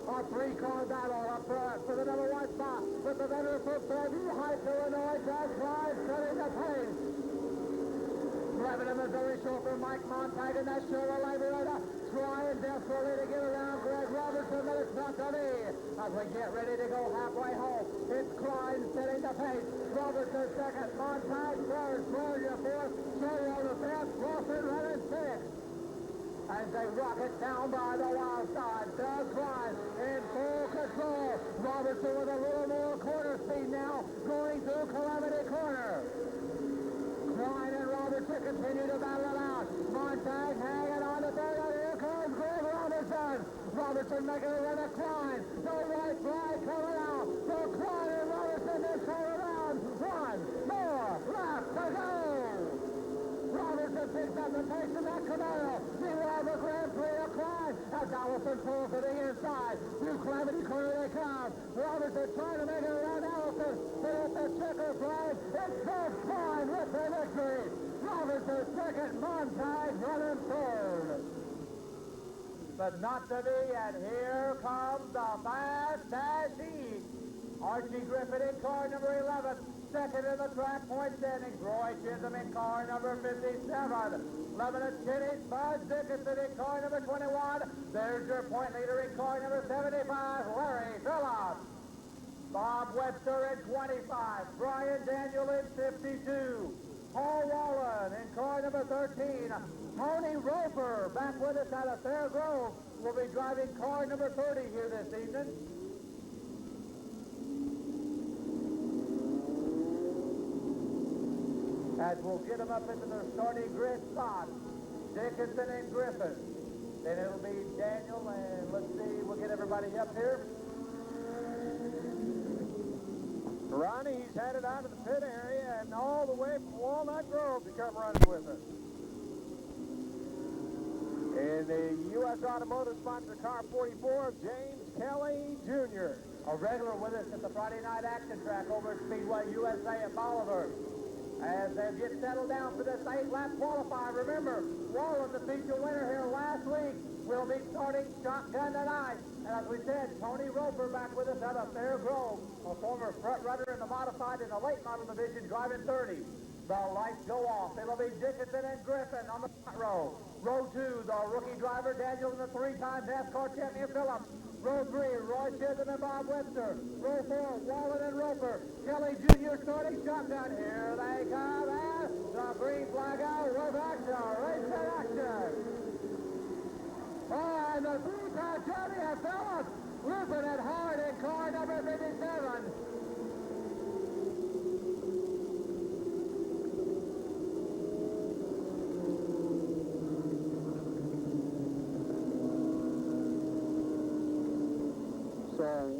A 3-car battle up front for the number 1 spot, with the veteran from Fairview Heights, Illinois, Doug Klein setting the pace. Lebanon, Missouri chauffeur Mike Montag in that Chevrolet Beretta trying desperately to get around Greg Robertson, but it's not to be. As we get ready to go halfway home, it's Klein setting the pace. Robertson second, Montag third, Swearingen fourth, Showalter fifth, Lawson running sixth. As they rocket down by the wild side, Doug Klein in full control. Robertson with a little more corner speed now, going through Calamity Corner. Klein and Robertson continue to battle it out. Montag hanging on to third, and here comes Greg Robertson. Robertson making a run at Klein. The white flag coming out. So Klein and Robertson then turn around. 1 more lap to go. Robertson picks up the pace of that Camaro. Meanwhile, the Grand Prix of Klein as Allison pulls to the inside. Through Calamity Corner they come. Robertson trying to make it around Allison, but at the checker flag, it's Doug Klein with the victory. Robertson second, Montag running third. But not to be, and here comes the fast as heat. Archie Griffin in car number 11. Second in the track point standing. Roy Chisholm in car number 57. Lebanon Kinney, Bud Dickinson in car number 21. There's your point leader in car number 75, Larry Phillips. Bob Webster in 25. Brian Daniel in 52. Paul Wallen in car number 13. Tony Roper, back with us out of Fair Grove, will be driving car number 30 here this evening. As we'll get them up into their starting grid spot, Dickinson and Griffin. Then it'll be Daniel, and let's see, we'll get everybody up here. Ronnie, he's headed out of the pit area and all the way from Walnut Grove to come running with us. In the U.S. Automotive sponsor car 44, James Kelly Jr. A regular with us at the Friday night action track over at Speedway USA at Bolivar. As they get settled down for this 8-lap qualifier, remember, Wallen, the feature winner here last week, will be starting shotgun tonight. And as we said, Tony Roper back with us out of Fair Grove, a former front runner in the modified in the late model division, driving 30. The lights go off. It'll be Dickinson and Griffin on the front row. Row 2, the rookie driver, Daniel, and the 3-time NASCAR champion, Phillips. Row 3, Roy Chisholm and Bob Webster. Row 4, Wallen and Roper. Kelly Jr. starting shotgun. Here they come, and the green flag out with action. Race to action. And the 3-time champion, Phillips, ripping it hard in car number 57.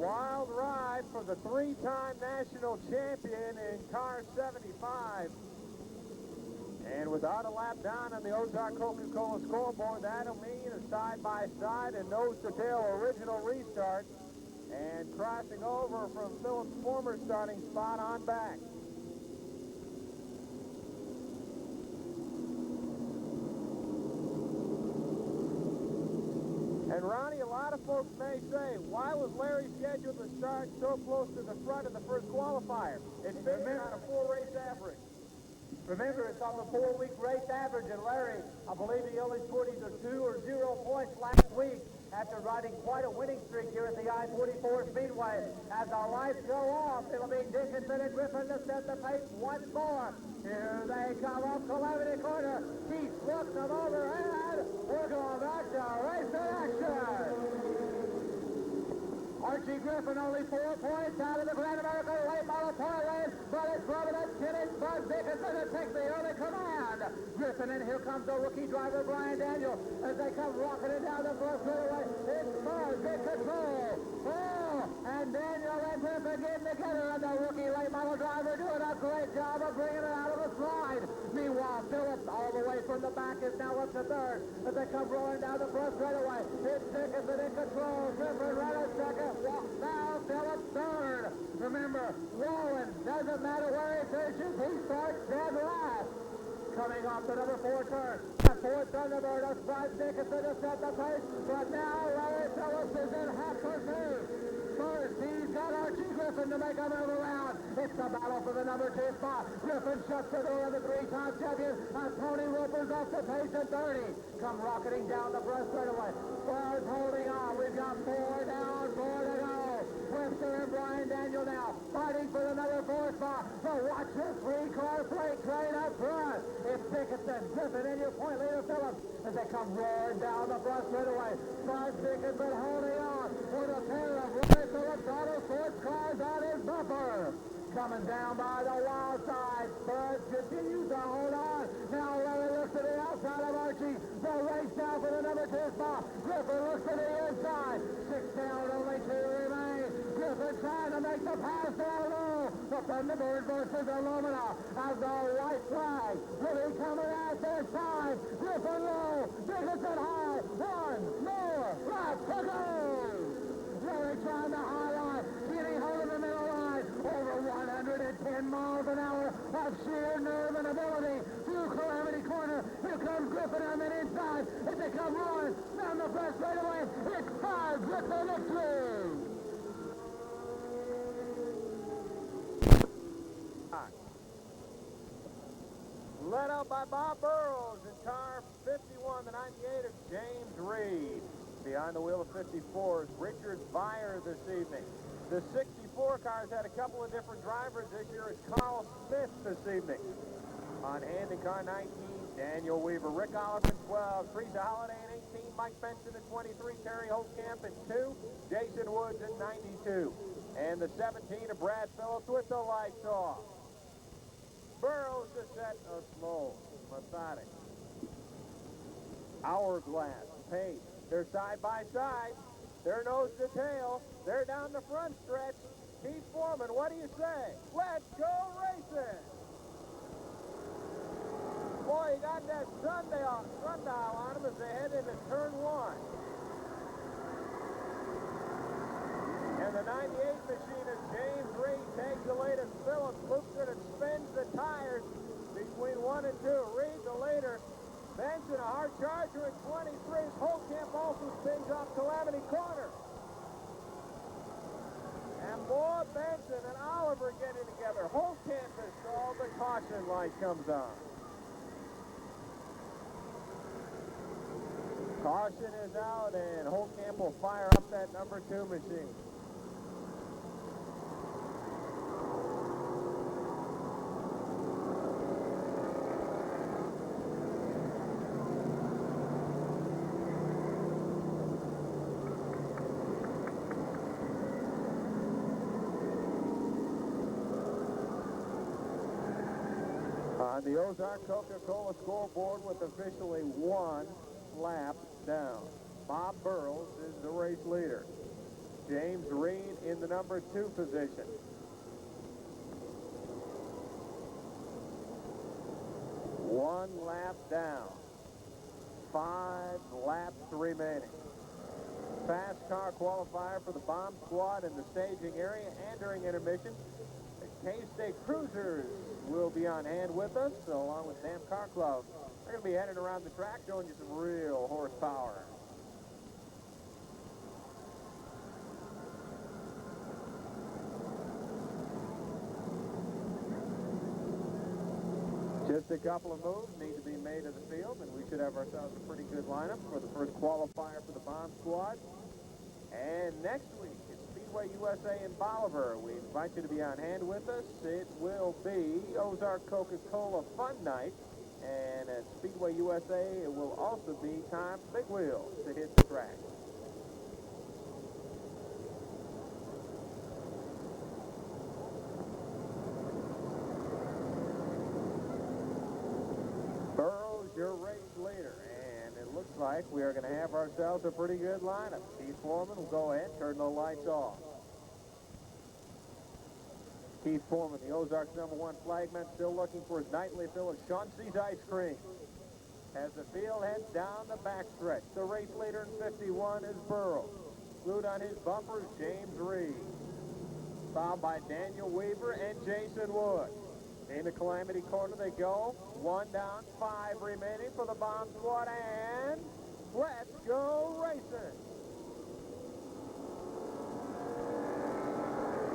Wild ride for the 3-time national champion in car 75. And without a lap down on the Ozark Coca-Cola scoreboard, that'll mean a side-by-side and nose-to-tail original restart. And crossing over from Phillips' former starting spot on back. And Ronnie, a lot of folks may say, why was Larry scheduled to start so close to the front of the first qualifier? It's based on a 4-race average. Remember, it's on the 4-week race average, and Larry, I believe he only scored either 2 or 0 points last week after riding quite a winning streak here at the I-44 Speedway. As the lights go off, it'll be Dickinson and Griffin to set the pace once more. Here they come up Calamity Corner. Keith looks them over, and we're going back to race action. Archie Griffin only 4 points out of the Grand American late model parlay, but it's Robert Kinney, Bud Dickinson that takes the early command. Griffin, and here comes the rookie driver, Brian Daniel, as they come rocketing down the first straightaway. It's Bud in control. And Daniel and Griffin getting together, and the rookie late model driver doing a great job of bringing it out of the slide. Meanwhile, Phillips all the way from the back is now up to third as they come rolling down the first straightaway. It's Dickinson in control. Griffin right at second. Walks down, Phillips third. Remember, Wallen, doesn't matter where he finishes, he starts dead last. Coming off the number 4 turn. The 4th Thunderbird of Bud Dickinson to set the pace, but now Larry Phillips is in half pursuit. First, he's got Archie Griffin to make a move around. It's the battle for the number 2 spot. Griffin shuts the door of the 3-time champion, and Tony Roper's off the pace at 30. Come rocketing down the front straightaway. Bird's holding on. We've got 4 down, 4 to go. Webster and Brian Daniel now fighting for the number 4 spot. So watch this 3-car freight train up front. It's Dickinson, Griffin, and your point leader Phillips as they come roaring down the front straightaway. Bud Dickinson holding on with a pair of Larry Phillips auto sports cars on his bumper. Coming down by the wild side. Bud continues to hold on. Now Larry looks to the outside of Archie. The race down for the number 2 spot. Griffin looks to the inside. 6 down, only 2 remain. Griffin trying to make the pass down low. The Thunderbird versus Illumina as the white flag. Really coming out their side. Griffin low. Dickinson high. 1 more lap to go. Larry trying to highlight. Kenny holding the middle line. Over 110 miles an hour of sheer nerve and ability through Calamity Corner. Here comes Griffin on the inside. As they come rolling down the front straightaway, it's 5 Griffin victory. Led out by Bob Burrows in car 51, the 98 of James Reed. Behind the wheel of 54 is Richard Vire this evening. The 64 cars had a couple of different drivers this year. It's Carl Smith this evening. On hand in car 19, Daniel Weaver. Rick Oliver in 12, Teresa Holliday in 18, Mike Benson in 23, Terry Holtkamp in 2, Jason Woods in 92. And the 17 of Brad Phillips with the lights off. Burrows to set a slow, methodic hourglass pace. They're side by side. They're nose to tail. They're down the front stretch. Keith Foreman, what do you say? Let's go racing! Boy, you got that sundial on them as they head into turn 1. And the 98 machinist James Reed takes the latest Phillips, loops it and spins the tires between 1 and 2. Reed the leader. Benson, a hard charger at 23. Holtkamp also spins off Calamity Corner. And boy, Benson and Oliver getting together. Holtkamp is stalled. The caution light comes on. Caution is out, and Holtkamp will fire up that number 2 machine. On the Ozark Coca-Cola scoreboard with officially 1 lap down. Bob Burrows is the race leader. James Reed in the number 2 position. One lap down. 5 laps remaining. Fast car qualifier for the bomb squad in the staging area and during intermission. The K-State Cruisers will be on hand with us, along with Sam Car Club. They're going to be heading around the track, showing you some real horsepower. Just a couple of moves need to be made of the field, and we should have ourselves a pretty good lineup for the first qualifier for the Bomb Squad. And next week, it's Speedway USA in Bolivar. We invite you to be on hand with us. It will be Ozark Coca-Cola Fun Night. And at Speedway USA, it will also be time for Big Wheels to hit the track. Burroughs, your race leader. And it looks like we are going to have ourselves a pretty good lineup. Keith Foreman will go ahead and turn the lights off. Keith Foreman, the Ozarks #1 flagman, still looking for his nightly fill of Chauncey's ice cream. As the field heads down the backstretch, the race leader in 51 is Burroughs. Glued on his bumper is James Reed, followed by Daniel Weaver and Jason Wood. In the Calamity Corner they go. 1 down, 5 remaining for the Bomb Squad, and let's go racing.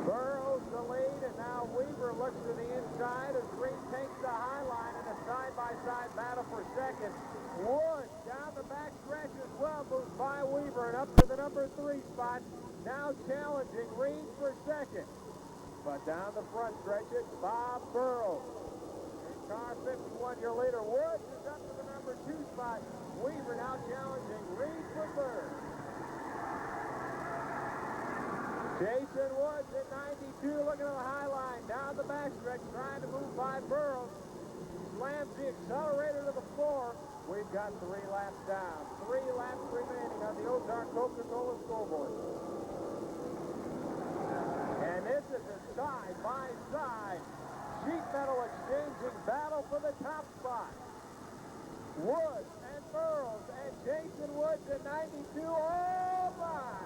Burroughs the lead, and now Weaver looks to the inside as Reed takes the high line in a side-by-side battle for second. Wood down the back stretch as well, moves by Weaver and up to the #3 spot. Now challenging Reed for second. But down the front stretch, it's Bob Burroughs. In car 51, your leader, Woods, is up to the #2 spot. Weaver now challenging Reed for third. Jason Woods at 92, looking at the high line, down the backstretch, trying to move by Burroughs. Slams the accelerator to the floor. We've got 3 laps down. 3 laps remaining on the Ozark Coca-Cola scoreboard. And this is a side-by-side sheet metal exchanging battle for the top spot. Woods and Burroughs and Jason Woods at 92. Oh, my!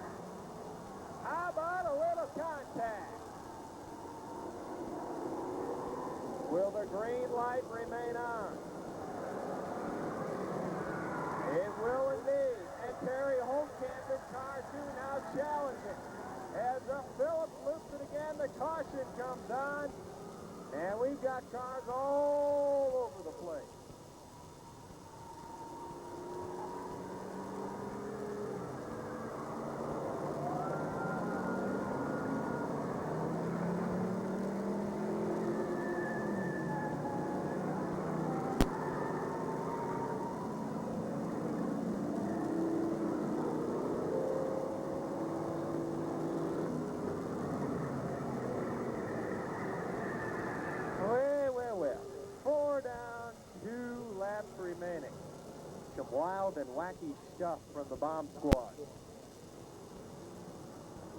How about a little contact? Will the green light remain on? It will indeed. And Terry Holtkamp in car 2 now challenging. As Phillips loops it again, the caution comes on. And we've got cars all over the place. Remaining. Some wild and wacky stuff from the Bomb Squad.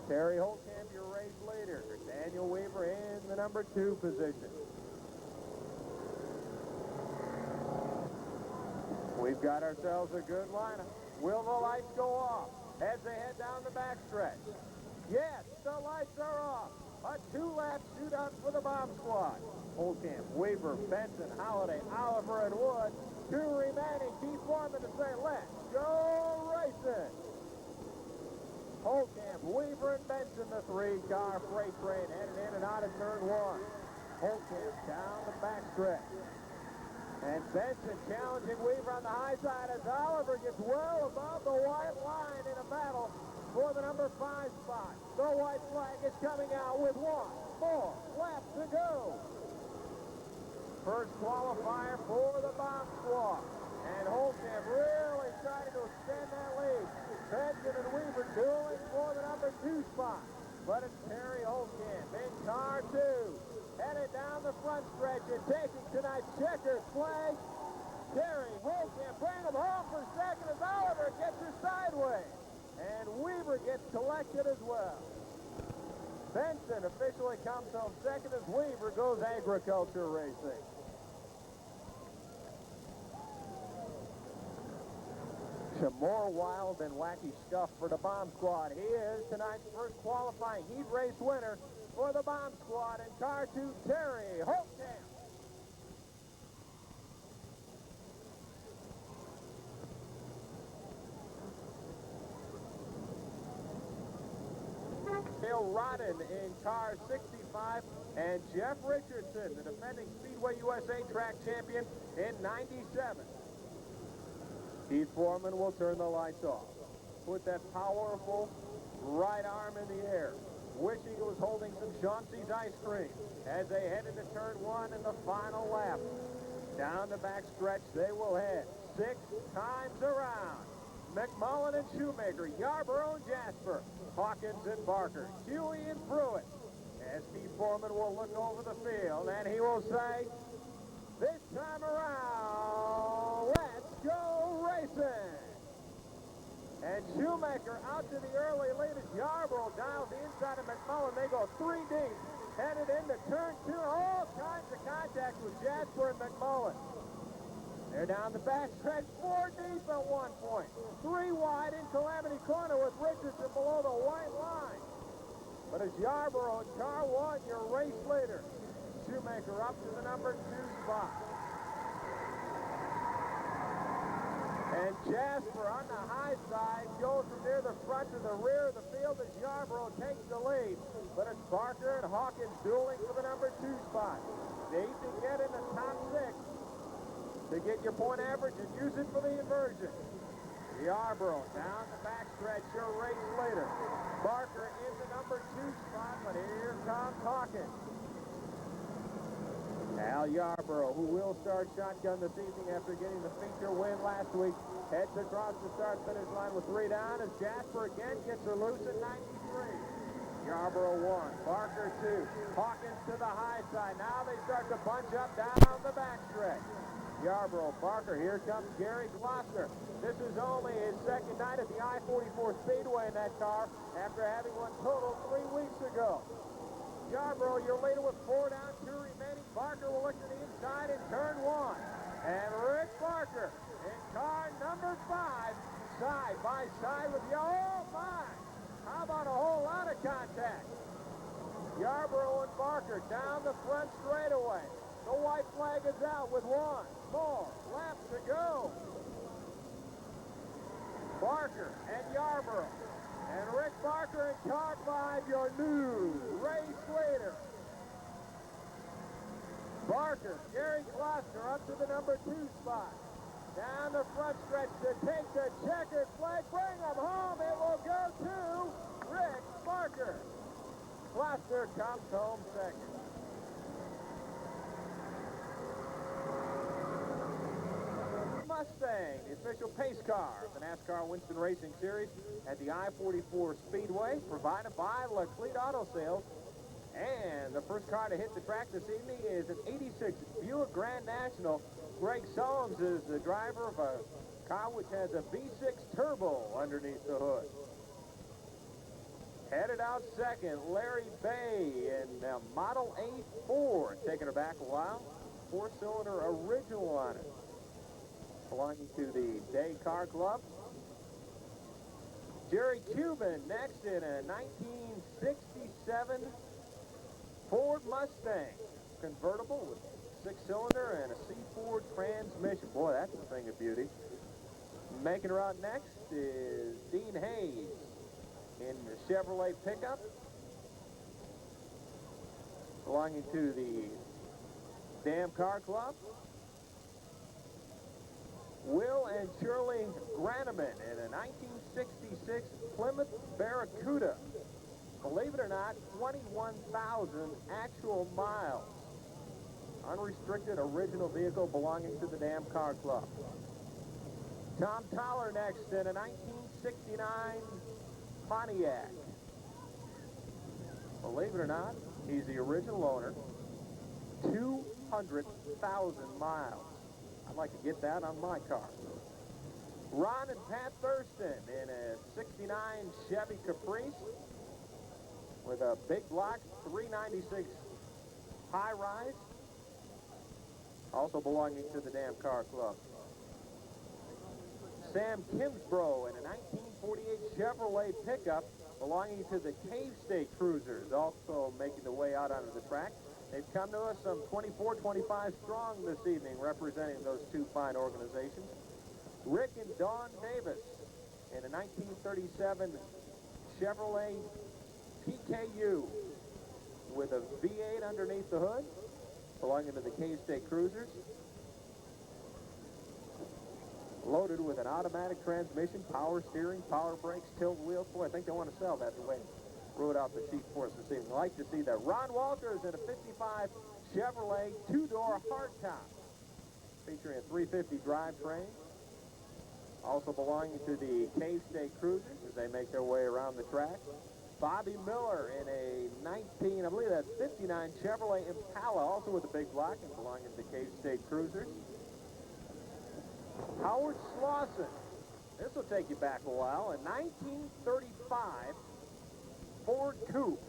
Terry Holtkamp, your race leader. Daniel Weaver in the #2 position. We've got ourselves a good lineup. Will the lights go off as they head down the backstretch? Yes, the lights are off. A 2-lap shootout for the Bomb Squad. Holtkamp, Weaver, Benson, Holliday, Oliver, and Wood. 2 remaining. Keith Foreman to say, let's go racing. Holtkamp, Weaver, and Benson, the 3-car freight train headed in and out of turn 1. Holtkamp down the backstretch. And Benson challenging Weaver on the high side as Oliver gets well above the white line in a battle for the #5 spot. The white flag is coming out with 1 more lap to go. First qualifier for the Bomb Squad. And Holtkamp really trying to extend that lead. Benson and Weaver dueling for the #2 spot. But it's Terry Holtkamp in car 2. Headed down the front stretch and taking tonight's checkered flag. Terry Holtkamp bring him home for second as Oliver gets her sideways. And Weaver gets collected as well. Benson officially comes home second as Weaver goes agriculture racing. Some more wild and wacky stuff for the Bomb Squad. He is tonight's first qualifying heat race winner for the Bomb Squad in car 2, Terry Holtkamp. Cale Rodden in car 65, and Jeff Richardson, the defending Speedway USA track champion in 97. Keith Foreman will turn the lights off. Put that powerful right arm in the air, wishing it was holding some Chauncey's ice cream as they head into turn 1 in the final lap. Down the back stretch they will head 6 times around. McMullen and Shoemaker, Yarborough and Jasper, Hawkins and Barker, Huey and Pruitt. As Keith Foreman will look over the field and he will say, this time around, let's go racing. And Shoemaker out to the early lead as Yarborough dials the inside of McMullen. They go 3 deep, headed into turn 2. All kinds of contact with Jasper and McMullen. They're down the back stretch, 4 deep at one point. 3 wide in Calamity Corner with Richardson below the white line. But as Yarborough in car 1, your race leader. Shoemaker up to the number 2 spot. And Jasper on the high side goes from near the front to the rear of the field as Yarborough takes the lead. But it's Barker and Hawkins dueling for the number 2 spot. They to get in the top 6 to get your point average and use it for the inversion. Yarborough down the backstretch, your race leader. Barker in the number 2 spot, but here comes Hawkins. Al Yarborough, who will start shotgun this evening after getting the feature win last week, heads across the start-finish line with 3 down as Jasper again gets her loose at 93. Yarborough 1, Barker 2, Hawkins to the high side. Now they start to bunch up down the backstretch. Yarborough, Barker, here comes Gary Gloucester. This is only his second night at the I-44 Speedway in that car after having won total 3 weeks ago. Yarborough, your leader with 4 down, 2 remaining. Barker will look to the inside in turn 1. And Rick Barker in car number 5, side by side with oh my! How about a whole lot of contact? Yarborough and Barker down the front straightaway. The white flag is out with 1 more lap to go. Barker and Yarborough. And Rick Barker in car 5, your new race leader. Barker, Gary Gloucester up to the number 2 spot. Down the front stretch to take the checkered flag. Bring them home. It will go to Rick Barker. Gloucester comes home second. Mustang, the official pace car of the NASCAR Winston Racing Series at the I-44 Speedway, provided by LeClede Auto Sales. And the first car to hit the track this evening is an 86 Buick Grand National. Greg Solms is the driver of a car which has a V6 turbo underneath the hood. Headed out second, Larry Bay in Model A Ford, taking her back a while. 4-cylinder original on it, belonging to the Day Car Club. Jerry Cuban next in a 1967 Ford Mustang, convertible with 6-cylinder and a C-Ford transmission. Boy, that's a thing of beauty. Making her out next is Dean Hayes in the Chevrolet pickup, belonging to the Dam Car Club. Will and Shirley Graneman in a 1966 Plymouth Barracuda. Believe it or not, 21,000 actual miles. Unrestricted original vehicle belonging to the Dam Car Club. Tom Toller next in a 1969 Pontiac. Believe it or not, he's the original owner. 200,000 miles. I'd like to get that on my car. Ron and Pat Thurston in a 69 Chevy Caprice with a big block 396 high-rise, also belonging to the Dam Car Club. Sam Kimbrough in a 1948 Chevrolet pickup belonging to the Cave State Cruisers, also making the way out onto the track. They've come to us some 24, 25 strong this evening, representing those two fine organizations. Rick and Dawn Davis in a 1937 Chevrolet PKU with a V8 underneath the hood, belonging to the K-State Cruisers. Loaded with an automatic transmission, power steering, power brakes, tilt wheels. Boy, I think they want to sell that the way wrote out the sheet for us this evening. I'd like to see that. Ron Walters in a 55 Chevrolet two-door hardtop, featuring a 350 drivetrain. Also belonging to the K-State Cruisers as they make their way around the track. Bobby Miller in a 19, I believe that's 59 Chevrolet Impala, also with a big block and belonging to the K-State Cruisers. Howard Slauson, this will take you back a while, a 1935 Ford Coupe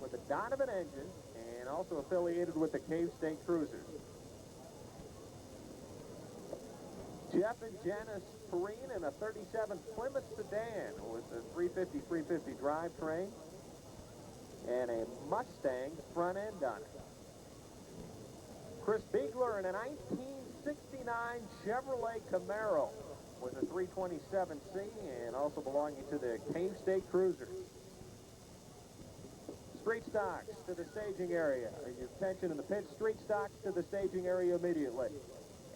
with a Donovan engine and also affiliated with the K-State Cruisers. Jeff and Janice Perrine in a 37 Plymouth sedan with a 350 drivetrain and a Mustang front end on it. Chris Biegler in a 1969 Chevrolet Camaro with a 327C and also belonging to the K-State Cruisers. Street stocks to the staging area. Your attention in the pit. Street stocks to the staging area immediately.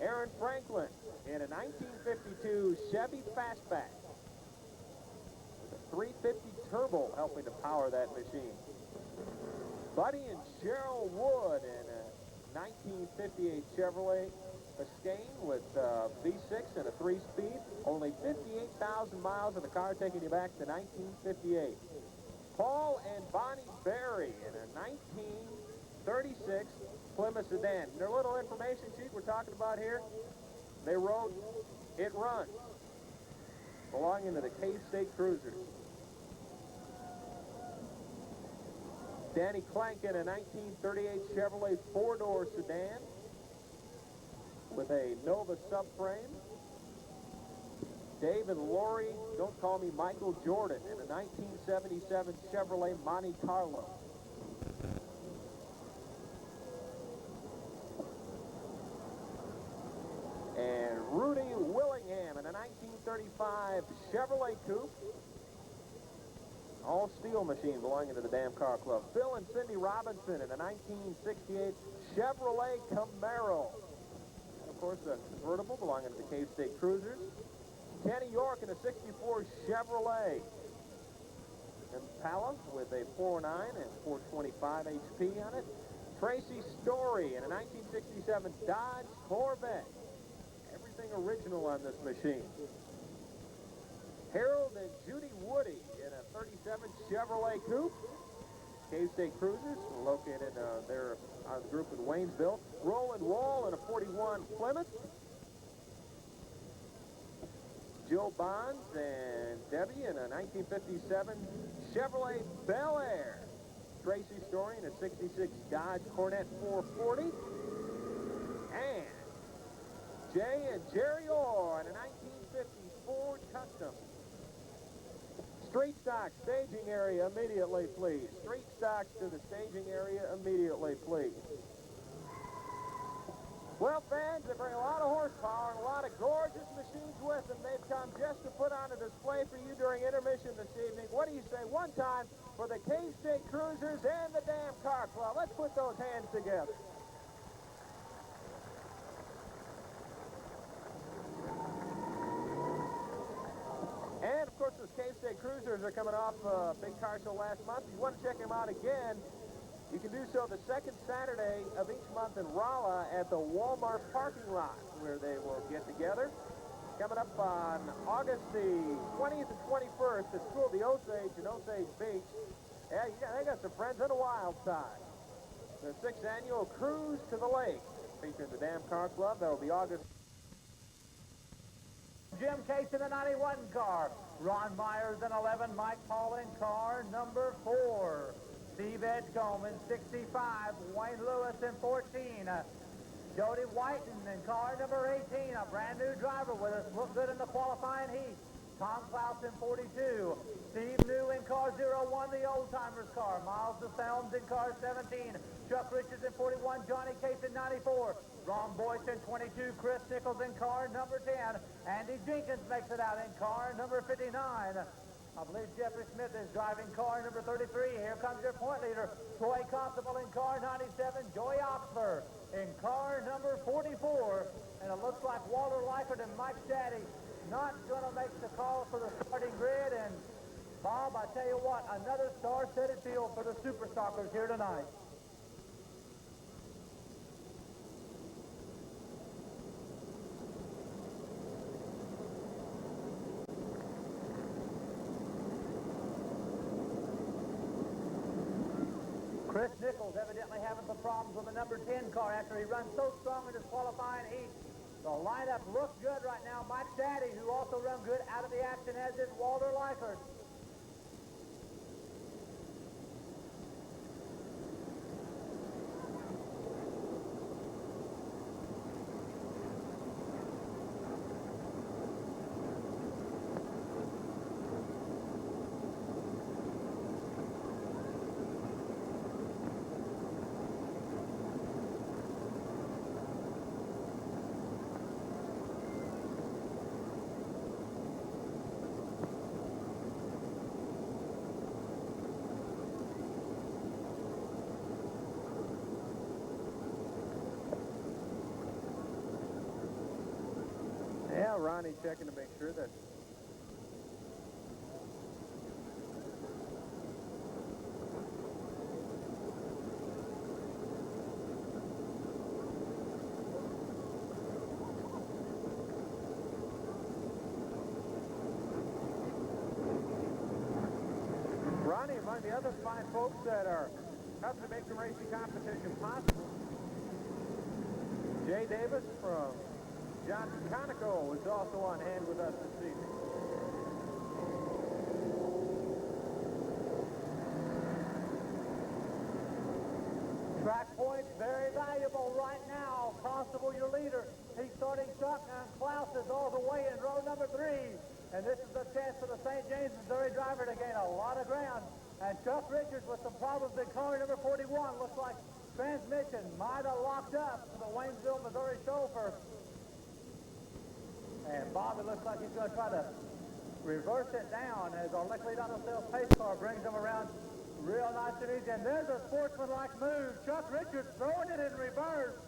Aaron Franklin in a 1952 Chevy Fastback with a 350 turbo helping to power that machine. Buddy and Cheryl Wood in a 1958 Chevrolet Escape with V6 and a 3-speed. Only 58,000 miles of the car, taking you back to 1958. Paul and Bonnie Berry in a 1936 Plymouth sedan. Their little information sheet we're talking about here, they wrote, "It runs," belonging to the K-State Cruisers. Danny Clank in a 1938 Chevrolet four-door sedan with a Nova subframe. Dave and Lori, don't call me Michael Jordan, in a 1977 Chevrolet Monte Carlo. And Rudy Willingham in a 1935 Chevrolet Coupe. All steel machine belonging to the Dam Car Club. Phil and Cindy Robinson in a 1968 Chevrolet Camaro. And of course, a convertible belonging to the K-State Cruisers. Kenny York in a 64 Chevrolet Impala with a 4.9 and 425 HP on it. Tracy Story in a 1967 Dodge Corvette. Everything original on this machine. Harold and Judy Woody in a 37 Chevrolet Coupe. K-State Cruisers located there on the group in Waynesville. Roland Wall in a 41 Plymouth. Joe Bonds and Debbie in a 1957 Chevrolet Bel Air. Tracy Story in a 66 Dodge Corvette 440. And Jay and Jerry Orr in a 1950 Ford Custom. Street stock, staging area immediately, please. Street stocks to the staging area immediately, please. Well, fans, they bring a lot of horsepower and a lot of gorgeous machines with them. They've come just to put on a display for you during intermission this evening. What do you say? One time for the K-State Cruisers and the Dam Car Club. Let's put those hands together. And, of course, those K-State Cruisers are coming off a big car show last month. If you want to check them out again, you can do so the second Saturday of each month in Rolla at the Walmart parking lot, where they will get together. Coming up on August the 20th and 21st, at School of the Osage in Osage Beach. Yeah, they got some friends on the wild side. The 6th annual Cruise to the Lake, featuring the Dam Car Club. That will be August. Jim Case in the 91 car. Ron Myers in 11. Mike Paul in car number 4. Steve Edgecombe in 65. Wayne Lewis in 14. Jody Whiten in car number 18. A brand new driver with us. Looked good in the qualifying heat. Tom Klaus in 42. Steve New in car 01, the old-timers car. Miles DeSelms in car 17. Chuck Richards in 41. Johnny Case in 94. Ron Boyce in 22. Chris Nichols in car number 10. Andy Jenkins makes it out in car number 59. I believe Jeffrey Smith is driving car number 33. Here comes your point leader, Troy Constable in car 97, Joey Oxford in car number 44. And it looks like Walter Likert and Mike Shaddy not going to make the call for the starting grid. And Bob, I tell you what, another star-studded field for the Super Stalkers here tonight. Chris Nichols evidently having some problems with the number 10 car after he runs so strong in his qualifying heat. The lineup looks good right now. Mike Shaddy, who also run good out of the action, as is Walter Likert. Yeah, Ronnie checking to make sure that Ronnie, among the other fine folks that are helping to make the racing competition possible, Jay Davis from Johnson Conoco is also on hand with us this evening. Track points very valuable right now. Constable, your leader. He's starting shotgun. Klaus is all the way in row number 3. And this is a chance for the St. James, Missouri driver to gain a lot of ground. And Chuck Richards with some problems in car number 41. Looks like transmission might have locked up for the Waynesville, Missouri chauffeur. And Bob, it looks like he's going to try to reverse it down as our Liquid Auto Sales pace car brings him around real nice and easy. And there's a sportsmanlike move. Chuck Richards throwing it in reverse.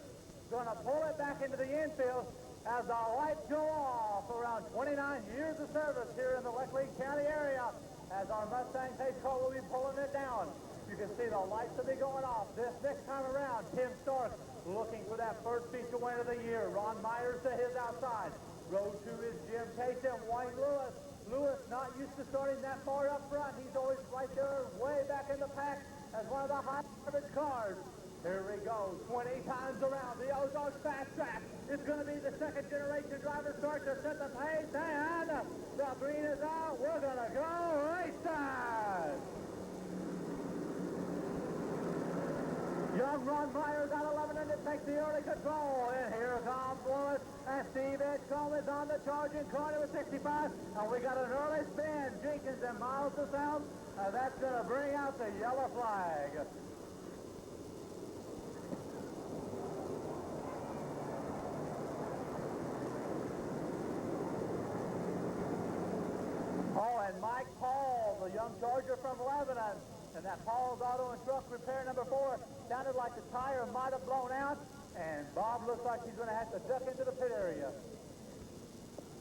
Going to pull it back into the infield as the lights go off. Around 29 years of service here in the Lake County area as our Mustang pace car will be pulling it down. You can see the lights will be going off. This next time around, Tim Stark looking for that first feature win of the year. Ron Myers to his outside. Row 2 is Jim Case and Wayne Lewis. Lewis not used to starting that far up front. He's always right there way back in the pack as one of the high average cars. Here we go, 20 times around the Ozarks fast track. It's going to be the second generation driver start to set the pace, and the green is out. We're going to go race time. Young Ron Myers out 11 and it takes the early control. And here comes Lewis, and Steve Edgecombe is on the charging car number 65. And we got an early spin. Jenkins and Miles to sound. That's going to bring out the yellow flag. Oh, and Mike Paul, the young Charger from Lebanon. And that Paul's Auto and Truck Repair number 4 sounded like the tire might have blown out. And Bob looks like he's going to have to duck into the pit area.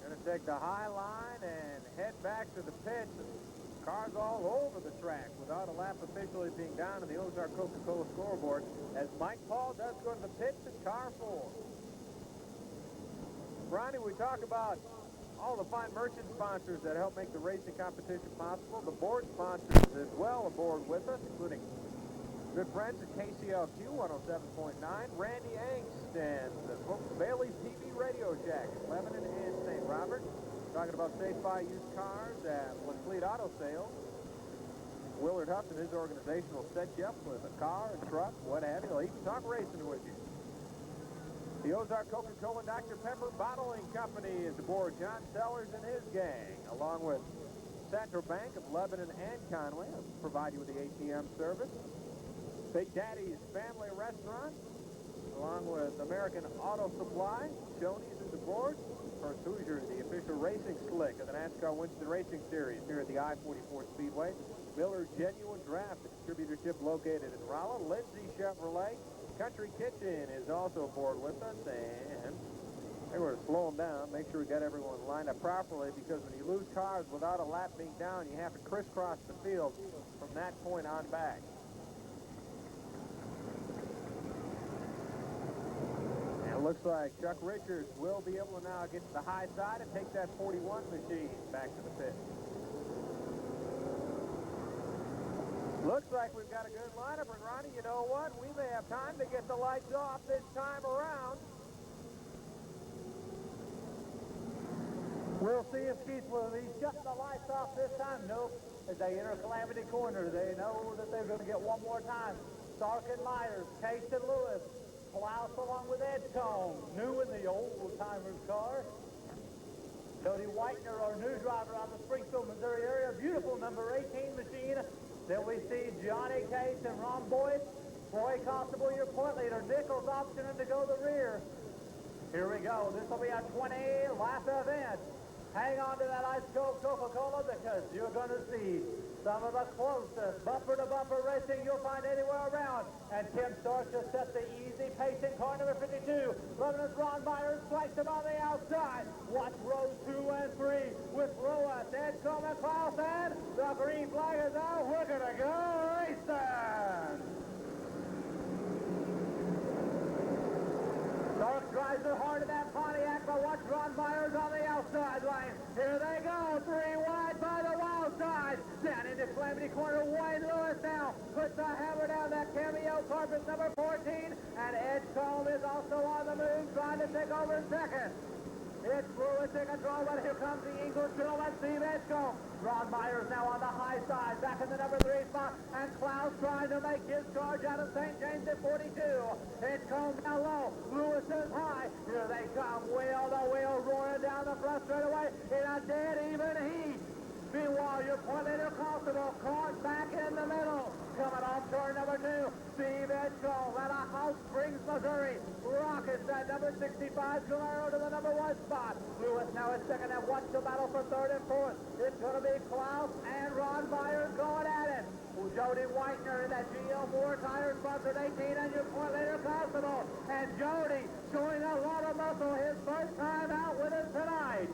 Going to take the high line and head back to the pit. Cars all over the track without a lap officially being down on the Ozark Coca-Cola scoreboard as Mike Paul does go to the pit to car 4. Ronnie, we talk about all the fine merchant sponsors that help make the racing competition possible. The board sponsors as well aboard with us, including good friends at KCLQ 107.9, Randy Angst, and the folks at Bailey's TV Radio Shack in Lebanon and St. Robert. Talking about Safe Buy used cars at Fleet Auto Sales. Willard Huff and his organization will set you up with a car, a truck, what have you. They'll even talk racing with you. The Ozark Coca-Cola and Dr. Pepper Bottling Company is aboard. John Sellers and his gang, along with Central Bank of Lebanon and Conway, will provide you with the ATM service. Big Daddy's Family Restaurant, along with American Auto Supply. Shoney's is aboard. first Hoosier, the official racing slick of the NASCAR Winston Racing Series here at the I-44 Speedway. Miller Genuine Draft, the distributorship located in Rolla. Lindsay Chevrolet. Country Kitchen is also aboard with us, and we're going to slow them down, make sure we got everyone lined up properly, because when you lose cars without a lap being down, you have to crisscross the field from that point on back. And it looks like Chuck Richards will be able to now get to the high side and take that 41 machine back to the pit. Looks like we've got a good lineup, and Ronnie, you know what? We may have time to get the lights off this time around. We'll see if Keith will be shutting the lights off this time. Nope. As they enter Calamity Corner, they know that they're going to get one more time. Stark and Myers, Case and Lewis, Klaus along with Edgecombe, new in the old-timers car. Jody Whitener, our new driver out of the Springfield, Missouri area. Beautiful number 18 machine. Then we see Johnny Case and Ron Boyd. Troy Constable, your point leader. Nichols optioning to go the rear. Here we go. This will be a 20-lap event. Hang on to that ice cold Coca-Cola, because you're going to see some of the closest bumper-to-bumper racing you'll find anywhere around. And Tim Stark just set the easy pace in car number 52. Lebanon's Ron Myers strikes him on the outside. Watch rows 2 and 3 with Lewis, Edgecombe, and Klaus, and the green flag is out. We're going to go racing. Stark drives it hard in that Pontiac, but watch Ron Myers on the outside lane. Here they go, 3 wide by the wild side. Down into Calamity Corner, Wayne Lewis now puts the hammer down that cameo carpet number 14, and Edgecombe is also on the move, trying to take over in second. It's Lewis in control, but here comes the English gentleman, Steve Edgecombe. Ron Myers now on the high side, back in the number 3 spot, and Klaus trying to make his charge out of St. James at 42. Edgecombe now low, Lewis is high. Here they come, wheel to wheel, roaring down the front straightaway in a dead even heat. Meanwhile, your point leader Constable caught back in the middle. Coming off turn number 2, Steve Edgecombe out of House Springs, Missouri. Rockets that number 65 Camaro to the number 1 spot. Lewis now is second, and watch the battle for third and fourth. It's going to be Klaus and Ron Myers going at it. Jody Whitener in that GL Moore tire sponsored 18, and your point leader Constable. And Jody showing a lot of muscle, his first time out with us tonight.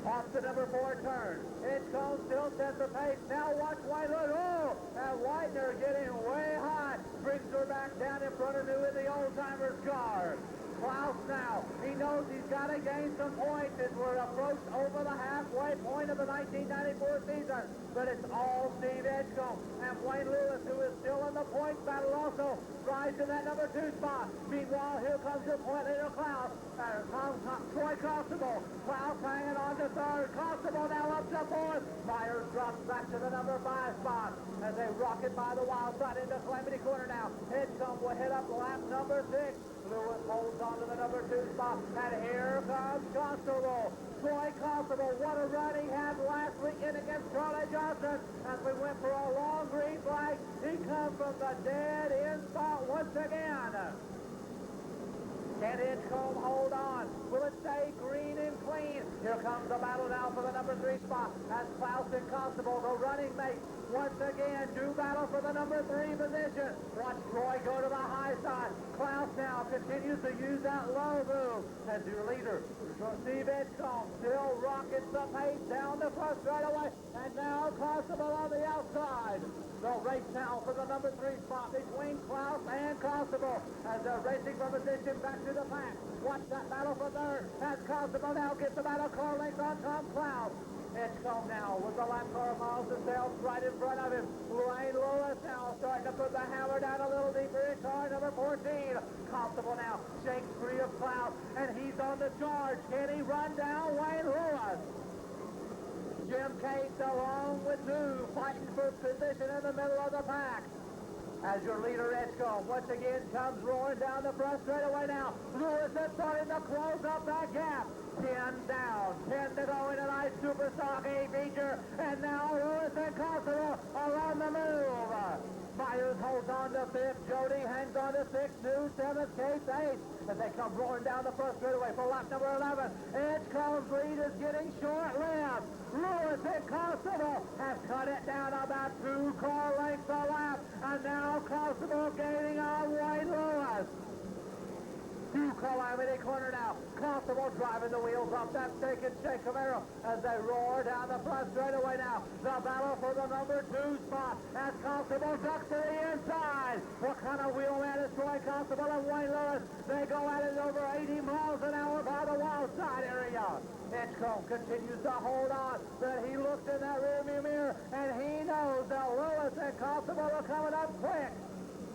Off the number 4 turn. Edgecombe still sets the pace. Now watch Whitener. Oh, and Whitener getting way high. Brings her back down in front of new in the old-timers car. Klaus now, he knows he's got to gain some points as we're approached over the halfway point of the 1994 season. But it's all Steve Edgecombe. And Wayne Lewis, who is still in the points battle, also drives in that number 2 spot. Meanwhile, here comes your point leader, Klaus. Troy Constable. Klaus hanging on to third. Constable now up to fourth. Myers drops back to the number 5 spot as they rocket by the wild side into Calamity Corner now. Edgecombe will hit up lap number 6. Lewis holds on to the number 2 spot, and here comes Constable. Troy Constable, what a run he had last weekend against Charlie Johnson as we went for a long green flag. He comes from the dead end spot once again. Can Edgecombe hold on? Will it stay green and clean? Here comes the battle now for the number 3 spot as Klaus and Constable, the running mates, once again do battle for the number 3 position. Watch Troy go to the high side. Klaus now continues to use that low move as your leader. Steve Edgecombe still rockets the pace down the front straightaway, and now Constable on the outside. The race now for the number 3 spot between Klaus and Constable as they're racing from position back to the pack. Watch that battle for third as Constable now gets about a car length on Tom Klaus. Edgecombe now with the lap car miles himself right in front of him. Wayne Lewis now starting to put the hammer down a little deeper in car number 14. Constable now shakes free of Klaus, and he's on the charge. Can he run down Wayne Lewis? Jim Cates along with New fighting for position in the middle of the pack. As your leader Edgecombe once again comes roaring down the front straightaway now. Lewis is starting to close up that gap. 10 down, 10 to go in a nice super stock A feature, and now Lewis and Constable are on the move. Myers holds on to 5th. Jody hangs on to 6th. New 7th. Case 8th. As they come roaring down the front straightaway for lap number 11. Edgecomb's lead is getting short-lived. Lewis and Constable has cut it down about 2 car lengths a lap. And now Constable gaining on Wayne Lewis. To Calamity Corner now. Constable driving the wheels off that Steak and Shake Camaro as they roar down the front straightaway now. The battle for the number 2 spot as Constable ducks to the inside. What kind of wheelman is Troy Constable and Wayne Lewis? They go at it over 80 miles an hour by the wild side area. Edgecombe continues to hold on, but he looks in that rearview mirror and he knows that Lewis and Constable are coming up quick.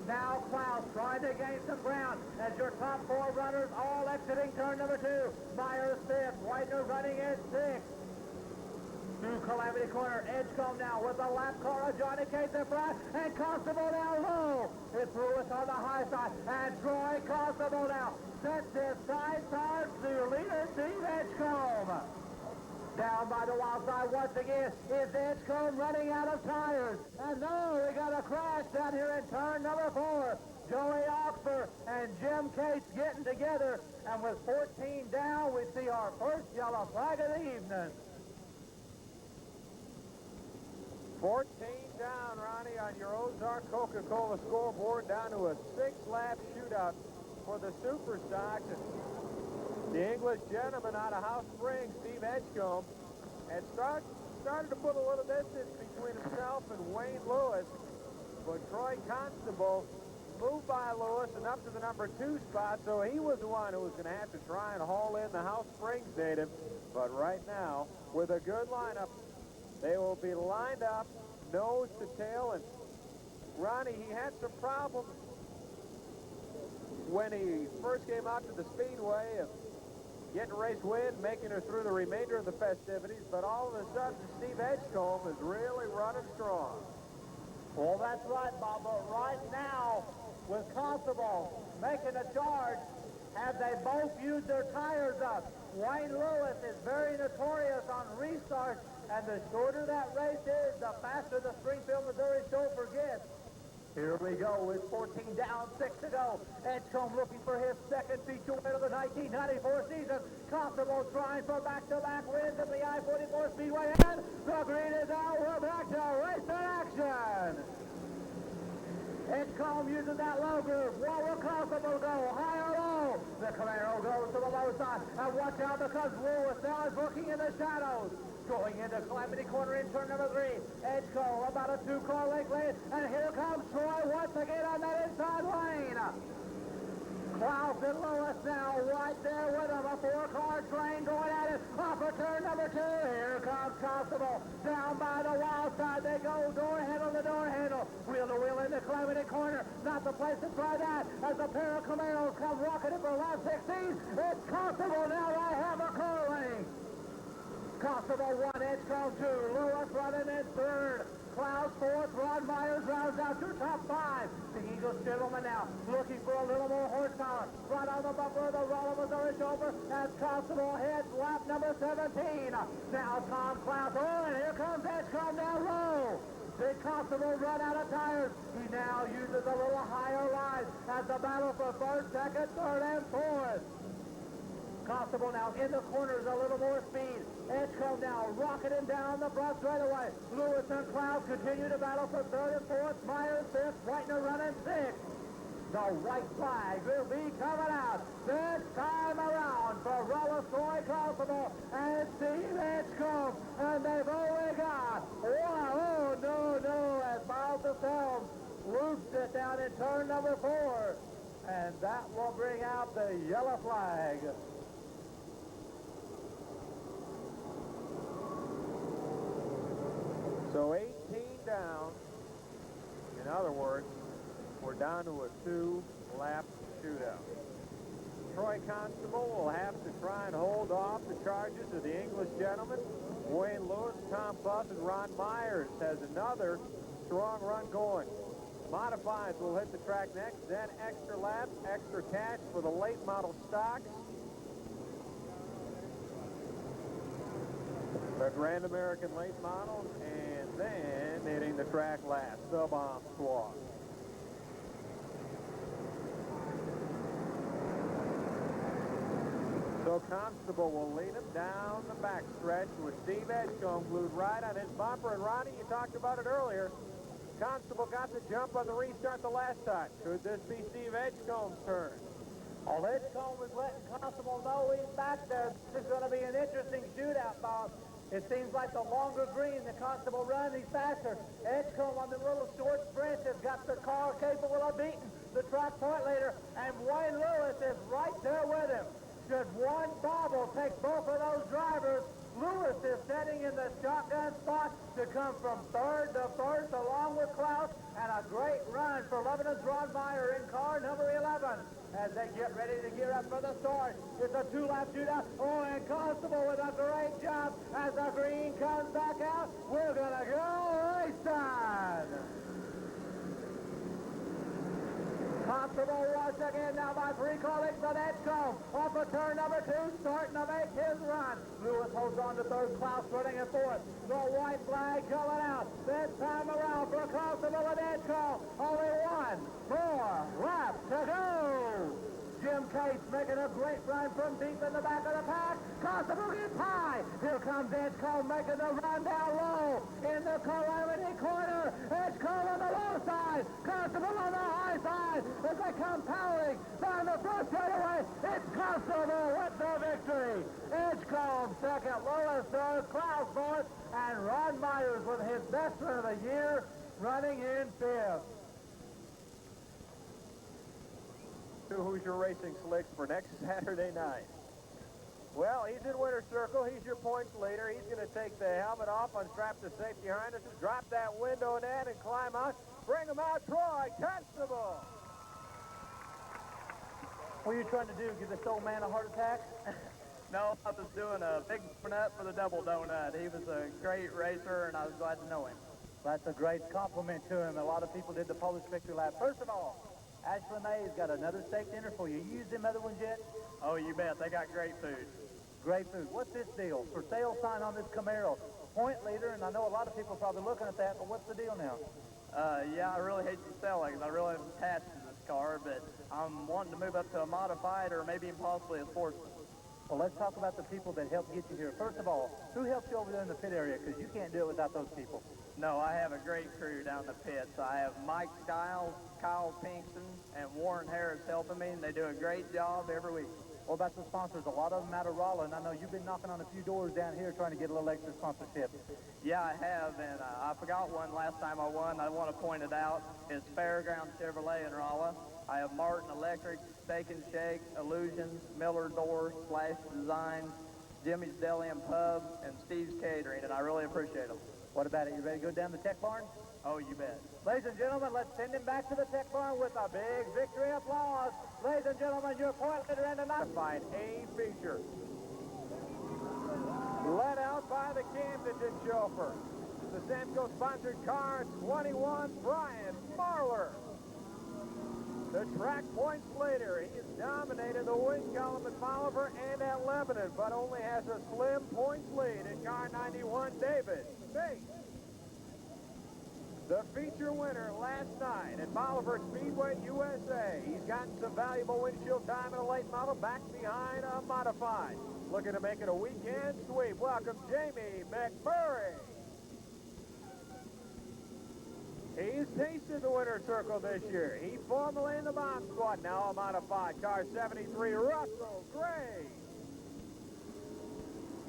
Now Klaus trying to gain some ground as your top 4 runners all exiting turn number 2. Myers 5th, Whitener running in 6th. Through Calamity Corner, Edgecombe now with the lap car of Johnny Cates in front, and Constable down low. It's Lewis on the high side, and Troy Constable now sets his side tires to leader Steve Edgecombe. Down by the wild side once again is Edgecombe running out of tires. And no, we got a crash down here in turn number 4. Joey Oxford and Jim Cates getting together. And with 14 down, we see our first yellow flag of the evening. 14 down, Ronnie, on your Ozark Coca-Cola scoreboard, down to a 6-lap shootout for the Super Stocks. The English gentleman out of House Springs, Steve Edgecombe, had started to put a little distance between himself and Wayne Lewis, but Troy Constable moved by Lewis and up to the number 2 spot, so he was the one who was going to have to try and haul in the House Springs native. But right now, with a good lineup, they will be lined up, nose to tail, and Ronnie, he had some problems when he first came out to the Speedway of getting race win, making her through the remainder of the festivities, but all of a sudden, Steve Edgecombe is really running strong. Well, that's right, Bob, but right now, with Constable making a charge, as they both use their tires up, Wayne Lewis is very notorious on restarts, and the shorter that race is, the faster the Springfield, Missouri chauffeur gets. Here we go with 14 down, 6 to go. Edgecombe looking for his second feature win of the 1994 season. Constable trying for back-to-back wins at the I-44 Speedway, and the green is out. We're back to race in action. Edgecombe using that low groove. What will Constable go? High or low? The Camaro goes to the low side. And watch out because Lewis now is looking in the shadows. Going into Calamity Corner in turn number 3. Edgecombe about a 2-car length lead. And here comes Troy once again on that inside lane. Klaus and Lewis now right there with him. A 4-car train going at it. Off for turn number 2. Here comes Constable. Down by the wild side they go. Door handle to door handle. Wheel to wheel into Calamity Corner. Not the place to try that. As a pair of Camaros come rocketing for lap 16. It's Constable now right half a car length. Constable 1, Edgecombe 2, Lewis running in 3rd, Klaus 4th, Ron Myers rounds out to top 5. The Eagles gentleman now looking for a little more horsepower. Right on the bumper of the Roller Missouri chauffeur as Constable heads lap number 17. Now Tom Klaus, oh, and here comes Edgecombe down low. Did Constable run out of tires? He now uses a little higher line as the battle for 1st, 2nd, 3rd, and 4th. Constable now in the corners, a little more speed. Edgecombe now rocketing down the front straightaway. Lewis and Klaus continue to battle for 3rd and 4th. Myers 5th, Whitener running 6th. The white flag will be coming out this time around for Rollis Troy Constable and Steve Edgecombe. And they've only got one. Oh, no, as Bob DeFelm loops it down in turn number 4. And that will bring out the yellow flag. So 18 down. In other words, we're down to a 2-lap shootout. Troy Constable will have to try and hold off the charges of the English gentleman. Wayne Lewis, Tom Buss, and Ron Myers has another strong run going. Modifieds will hit the track next, then extra laps, extra cash for the late model stocks. The Grand American late models, and then hitting the track last, the Bomb Squad. So Constable will lead him down the backstretch with Steve Edgecombe glued right on his bumper. And Ronnie, you talked about it earlier. Constable got the jump on the restart the last time. Could this be Steve Edgecombe's turn? Well, Edgecombe was letting Constable know he's back there. This is going to be an interesting shootout, Bob. It seems like the longer green the Constable runs, he's faster. Edgecombe on the little short sprint has got the car capable of beating the track point leader, and Wayne Lewis is right there with him. Should one bobble take both of those drivers, Lewis is sitting in the shotgun spot to come from third to first along with Klaus, and a great run for Lebanon's Ron Meyer in car number 11 as they get ready to gear up for the start. It's a two-lap shootout. Oh, and Constable with a great job as the green comes back out. We're going to go race time. Constable once again now by 3 colleagues of Edgecombe. Off of turn number 2, starting to make his run. Lewis holds on to third, Klaus running in fourth. The white flag coming out. This time around for Constable of Edgecombe. Only 1 more lap to go. Jim Case making a great run from deep in the back of the pack. Constable gets high. Here comes Edgecombe making the run down low in the calamity corner. Edgecombe on the low side. Constable on the high side as they come powering down the front straightaway. It's Constable with the victory. Edgecombe second, Lewis third, Klaus fourth, and Ron Myers with his best run of the year running in fifth. Hoosier Racing slicks for next Saturday night. Well, he's in winner's circle. He's your points leader. He's going to take the helmet off, unstrap the safety harnesses, drop that window net, and climb out. Bring him out, Troy Constable. What are you trying to do, give this old man a heart attack? No, I was doing a big donut for the double donut. He was a great racer, and I was glad to know him. That's a great compliment to him. A lot of people did the Polish victory lap. First of all, Ashley May's got another steak dinner for you. You used them other ones yet? Oh, you bet. They got great food. Great food. What's this deal? For sale sign on this Camaro. Point leader, and I know a lot of people are probably looking at that, but what's the deal now? Yeah, I really hate to sell it because I really am attached to this car, but I'm wanting to move up to a modified or maybe possibly a sportsman. Well, let's talk about the people that helped get you here. First of all, who helped you over there in the pit area? Because you can't do it without those people. No, I have a great crew down in the pits. I have Mike Stiles, Kyle Pinkston, and Warren Harris helping me, and they do a great job every week. What about the sponsors? A lot of them out of Raleigh, and I know you've been knocking on a few doors down here trying to get a little extra sponsorship. Yeah, I have, and I forgot one last time I won. I want to point it out. It's Fairground Chevrolet in Raleigh. I have Martin Electric, Steak and Shake, Illusions, Miller Doors, Flash Designs, Jimmy's Deli and Pub, and Steve's Catering, and I really appreciate them. What about it? You ready to go down the tech barn? Oh, you bet. Ladies and gentlemen, let's send him back to the tech barn with a big victory applause. Ladies and gentlemen, your point leader in the night. Modified A feature. Led out by the Camden chauffeur. The Samco-sponsored car, 21, Brian Marler. The track points later. He has dominated the wing column at Bolivar and at Lebanon, but only has a slim points lead in car 91, David Bates. The feature winner last night at Bolivar Speedway, USA. He's gotten some valuable windshield time in a late model back behind a modified. Looking to make it a weekend sweep. Welcome, Jamie McMurray. He's tasted the winner's circle this year. He formerly in the bomb squad, now a modified. Car 73, Russell Gray.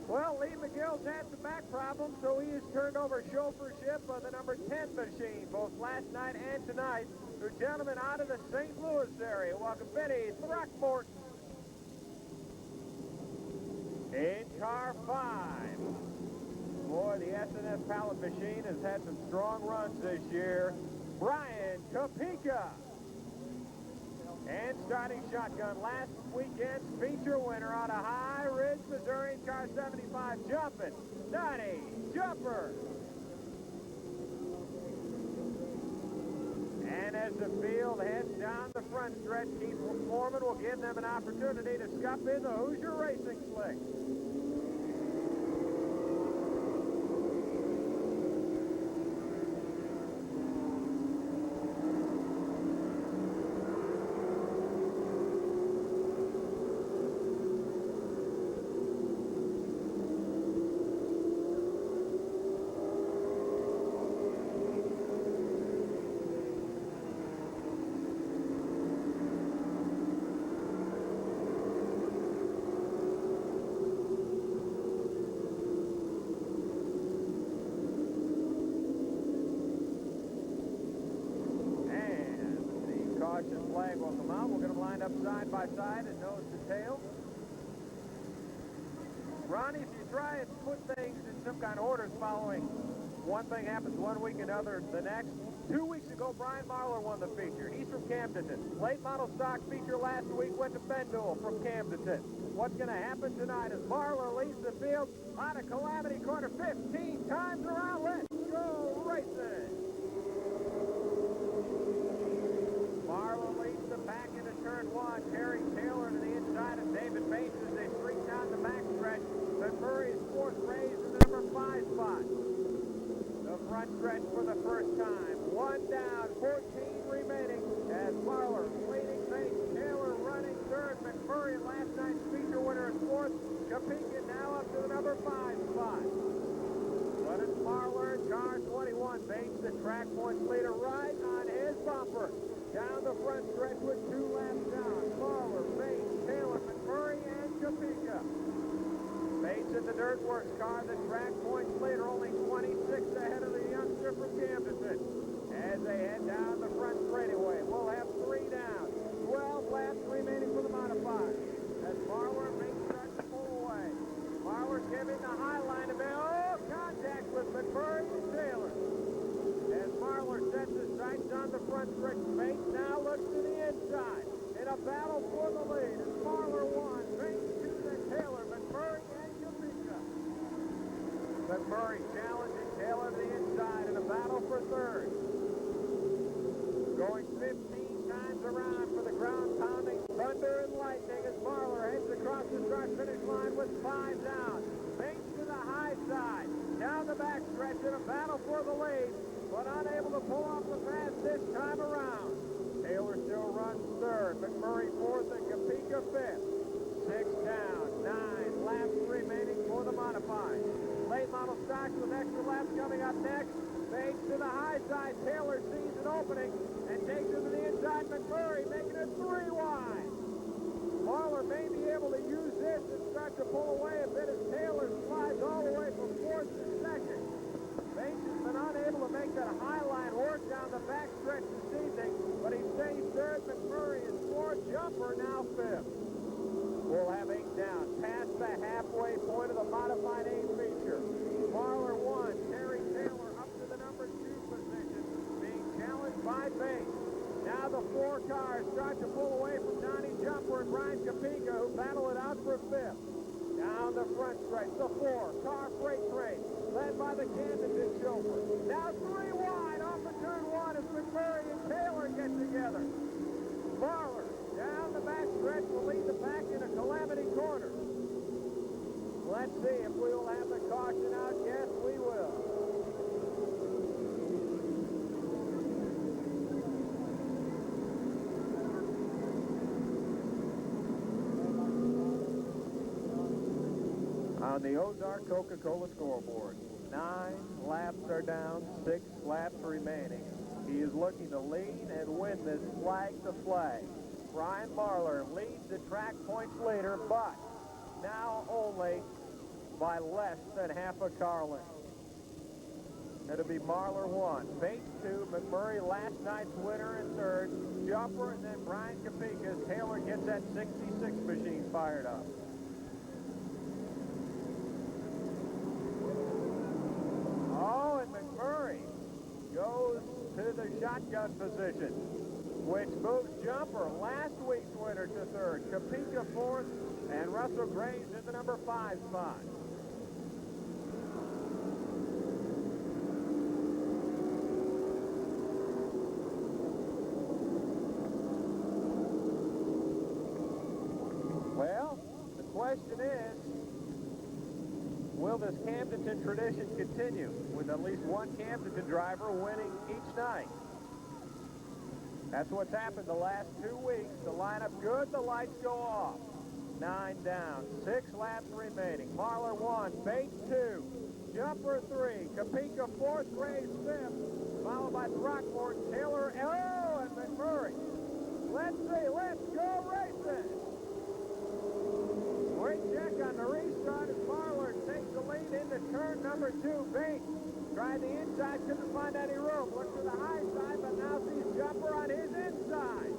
Well, Lee McGill's had some back problems, so he has turned over chauffeurship of the number 10 machine, both last night and tonight, to gentlemen out of the St. Louis area. Welcome, Benny Throckmorton. In car 5. Boy, the S&S pallet machine has had some strong runs this year. Brian Topeka. And starting shotgun last weekend's feature winner out of High Ridge, Missouri, car 75, jumping, Donnie Jumper. And as the field heads down the front stretch, Keith Foreman will give them an opportunity to scuff in the Hoosier Racing Slick. Caution flag will come out. We'll get them lined up side by side and nose to tail. Ronnie, if you try and put things in some kind of orders following, one thing happens one week, another the next. 2 weeks ago, Brian Marler won the feature. He's from Camdenton. Late model stock feature last week went to Bendel from Camdenton. What's going to happen tonight as Marler leads the field out of Calamity Corner 15 times around. Let's go racing. Marler leads the pack into turn one. Terry Taylor to the inside of David Bates as they streak down the backstretch. McMurray's fourth raise in the number 5 spot. The front stretch for the first time. One down, 14 remaining as Marler leading Bates. Taylor running third. McMurray, last night's feature winner, is fourth. Kapika now up to the number 5 spot. But it's Marler in car 21. Bates, the track points leader, right on his bumper. Down the front stretch with 2 laps down. Marler, Bates, Taylor, McMurray, and Kapika. Bates in the Dirt Works car, the track points leader, only 26 ahead of the youngster from Camdenton. As they head down the front straightaway, we'll have 3 down. 12 laps remaining for the modified. As Marler and Bates start to pull away. Marler giving the high line of contact with McMurray and Taylor. As Marler sets his sights on the front stretch, Bates now looks to the inside. In a battle for the lead, it's Marler 1, Bates 2, then Taylor, McMurray, and Kapika. McMurray challenging Taylor to the inside in a battle for third. Going 15 times around for the ground-pounding thunder and lightning as Marler heads across the start-finish line with 5 down. Bates to the high side, down the backstretch in a battle for the lead, but unable to pull off the pass this time around. Taylor still runs third, McMurray fourth, and Kapika fifth. 6 down, 9 laps remaining for the modified. Late model stocks with extra laps coming up next. Bates to the high side. Taylor sees an opening and takes it to the inside. McMurray making it 3 wide. Marler may be able to use this and start to pull away a bit as Taylor slides all the way from fourth to second. Bates has been unable to make that high line work down the backstretch this evening, but he stays third. McMurray is fourth. Jumper now fifth. We'll have 8 down, past the halfway point of the modified A feature. Marler 1, Terry Taylor up to the number 2 position, being challenged by Bates. Now the 4 cars start to pull away from Donnie Jumper and Brian Kapika, who battle it out for fifth. Down the front stretch, the 4-car freight train, led by the Camdenton chauffeur. Now 3 wide off of turn 1 as McMurray and Taylor get together. Marler down the back stretch will lead the pack in a Calamity Corner. Let's see if we will have the caution out. Yes, we will. On the Ozark Coca-Cola scoreboard, 9 laps are down, 6 laps remaining. He is looking to lead and win this flag to flag. Brian Marler leads the track points leader, but now only by less than half a car length. It'll be Marler 1, Bates 2, McMurray last night's winner in third, Jumper, and then Brian Kapika as Taylor gets that 66 machine fired up. Oh, and McMurray goes to the shotgun position, which moves Jumper, last week's winner, to third. Kapika fourth, and Russell Graves in the number 5 spot. Well, the question is, will this Camdenton tradition continue with at least one Camdenton driver winning each night? That's what's happened the last 2 weeks. The lineup good, the lights go off. 9 down, 6 laps remaining. Marler 1, Bates 2, Jumper 3, Kapika 4th, Graves 5th, followed by Throckmorton, Taylor, and McMurray. Let's see, let's go racing! Great check on the restart as Marler takes the lead into turn number 2. Bates tried the inside, couldn't find any room. Looked to the high side, but now sees Jumper on his inside.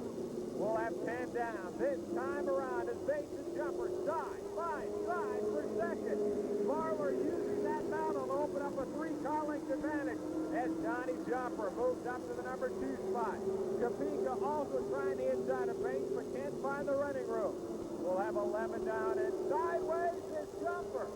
We'll have 10 down. This time around, as Bates and Jumper side by side for second. Marler using that now to open up a 3-car length advantage as Donnie Jumper moves up to the number 2 spot. Kapika also trying the inside of Bates, but can't find the running room. We'll have 11 down, and sideways is Jumper.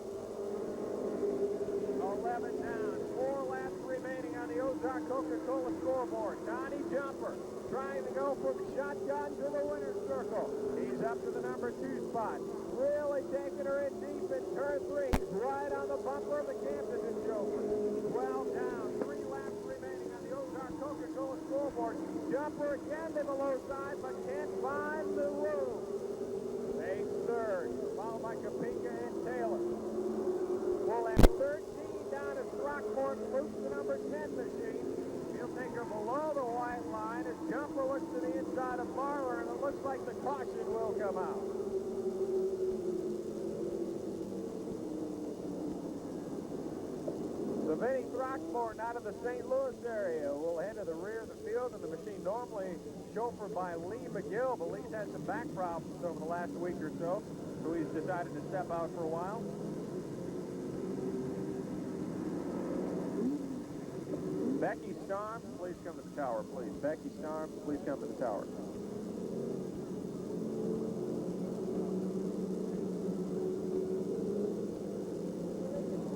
11 down, 4 laps remaining on the Ozark Coca-Cola scoreboard. Donnie Jumper trying to go from shotgun to the winner's circle. He's up to the number 2 spot. Really taking her in deep in turn 3. He's right on the bumper of the Camden chauffeur. 12 down, 3 laps remaining on the Ozark Coca-Cola scoreboard. Jumper again to the low side, but can't find the room. Bates third, followed by Kapika and Taylor. We'll have 13 down as Throckmorton loops the number 10 machine. He'll take her below the white line as Jumper looks to the inside of Marler, and it looks like the caution will come out. So Vinnie Throckmorton out of the St. Louis area will head to the rear of the field, and the machine normally chauffeured by Lee McGill, but Lee's had some back problems over the last week or so, so he's decided to step out for a while. Becky Starms, please come to the tower, please. Becky Starms, please come to the tower.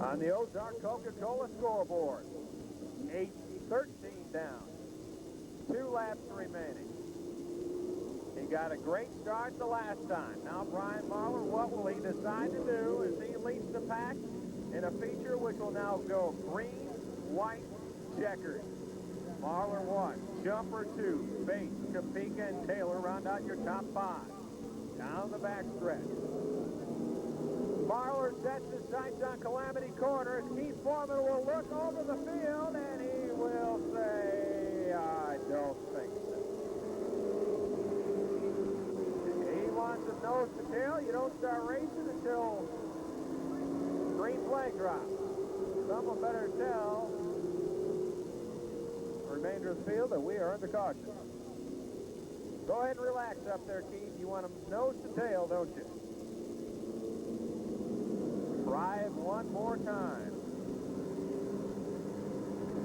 On the Ozark Coca-Cola scoreboard, 8:13 down, 2 laps remaining. He got a great start the last time. Now Brian Marler, what will he decide to do as he leads the pack in a feature which will now go green, white, checkered. Marler 1, Jumper 2, Bates, Kapika, and Taylor round out your top 5. Down the backstretch. Marler sets his sights on Calamity Corner. Keith Foreman will look over the field, and he will say, I don't think so. He wants a nose to tail. You don't start racing until green flag drops. Someone better tell the remainder of the field that we are under caution. Go ahead and relax up there, Keith. You want a nose to tail, don't you? Try it one more time.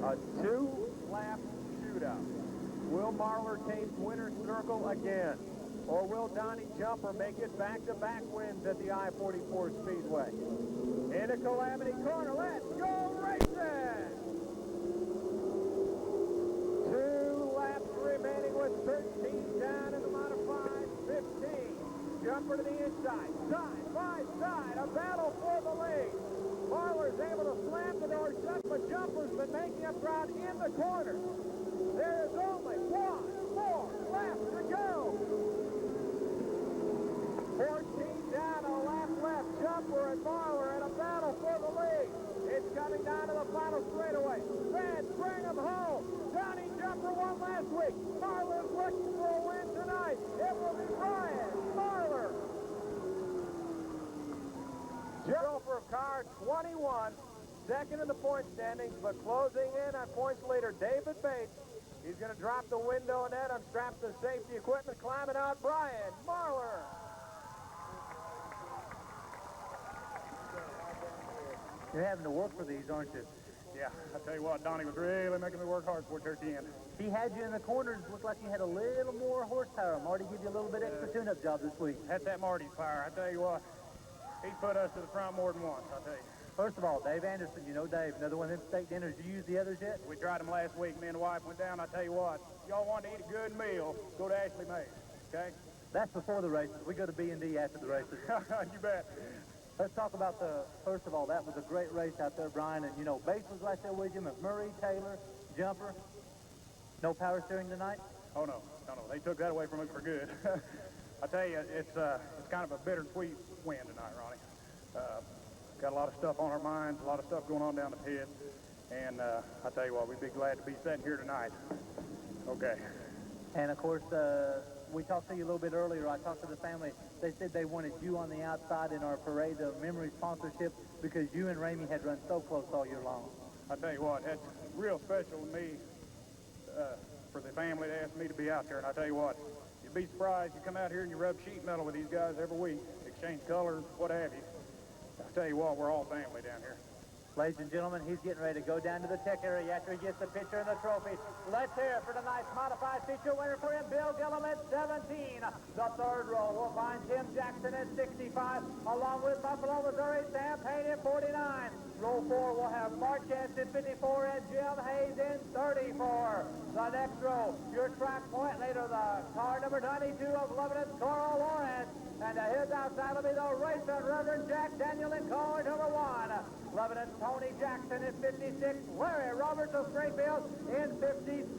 A 2-lap shootout. Will Marler taste winner's circle again? Or will Donnie Jumper make it back-to-back wins at the I-44 Speedway? In a Calamity Corner, let's go racing! 2 laps remaining with 13 down in the modified 15. Jumper to the inside, side by side, a battle for the lead. Marler's able to slam the door shut, but Jumper's been making up ground in the corner. There is only 1 more lap to go. 14 down, a lap left. Jumper and Marler in a battle for the lead. It's coming down to the final straightaway. Fans bring him home. Donnie Jumper won last week. Marler's looking for a win tonight. It will be Brian Marler. Chauffeur of car 21, second in the point standings, but closing in on points leader David Bates. He's going to drop the window net, unstrap the safety equipment, climbing out Brian Marler. You're having to work for these, aren't you? Yeah, I tell you what, Donnie was really making me work hard for it at the end. He had you in the corners. Looked like you had a little more horsepower. Marty give you a little bit extra tune-up job this week. That's that Marty's power. I tell you what, he put us to the front more than once, I tell you. First of all, Dave Anderson, you know Dave, another one of them steak dinners. You used the others yet? We tried them last week. Me and the wife went down. I tell you what, y'all want to eat a good meal, go to Ashley Mays, okay? That's before the races. We go to B&D after the races. You bet. Let's talk about first of all, that was a great race out there, Brian. And, you know, Bates was right there with you, McMurray, Taylor, Jumper. No power steering tonight? Oh, no. They took that away from us for good. I tell you, it's kind of a bittersweet win tonight, Ronnie. Got a lot of stuff on our minds, a lot of stuff going on down the pit. And I tell you what, we'd be glad to be sitting here tonight. Okay. And, of course, we talked to you a little bit earlier. I talked to the family. They said they wanted you on the outside in our Parade of Memory sponsorship because you and Ramey had run so close all year long. I tell you what, that's real special to me for the family to ask me to be out there. And I tell you what, you'd be surprised. You come out here and you rub sheet metal with these guys every week, exchange colors, what have you. I tell you what, we're all family down here. Ladies and gentlemen, he's getting ready to go down to the tech area after he gets the picture and the trophy. Let's hear it for tonight's modified feature winner for him, Bill Gillum at 17. The third row will find Tim Jackson at 65, along with Buffalo, Missouri, Sam Payne at 49. Row 4 will have Mark Chance at 54 and Jim Hayes in 34. The next row, your track point later, the car number 92 of Lebanon's Carl Lawrence. And to his outside will be the racing Reverend Jack Daniel in car number 1. Lebanon's Tony Jackson at 56. Larry Roberts of Springfield in 57.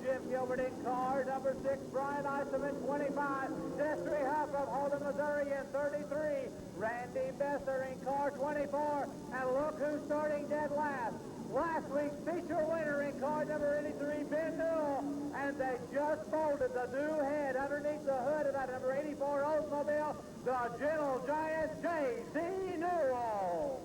Jim Gilbert in car number 6. Brian Isom in 25. Destry Huff of Holden, Missouri in 33. Randy Besser in car 24. And look who's starting dead last. Last week's feature winner in car number 83, Ben Newell. And they just bolted the new head underneath the hood of that number 84 Oldsmobile, the Gentle Giant J.C. Newell.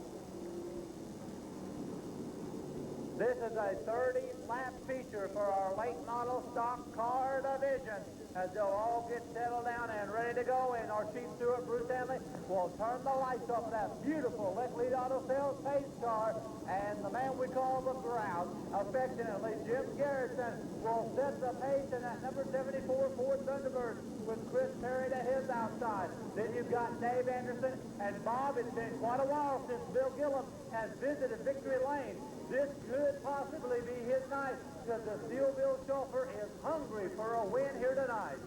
This is a 30-lap feature for our late model stock car division. As they'll all get settled down and ready to go, and our Chief Steward, Bruce Stanley, will turn the lights off of that beautiful Lick Auto Sales pace car, and the man we call the Grouse, affectionately Jim Garrison, will set the pace in that number 74 Ford Thunderbird with Chris Perry to his outside. Then you've got Dave Anderson and Bob. It's been quite a while since Bill Gillum has visited Victory Lane. This could possibly be his night, because the Steelville chauffeur is hungry for a win here tonight.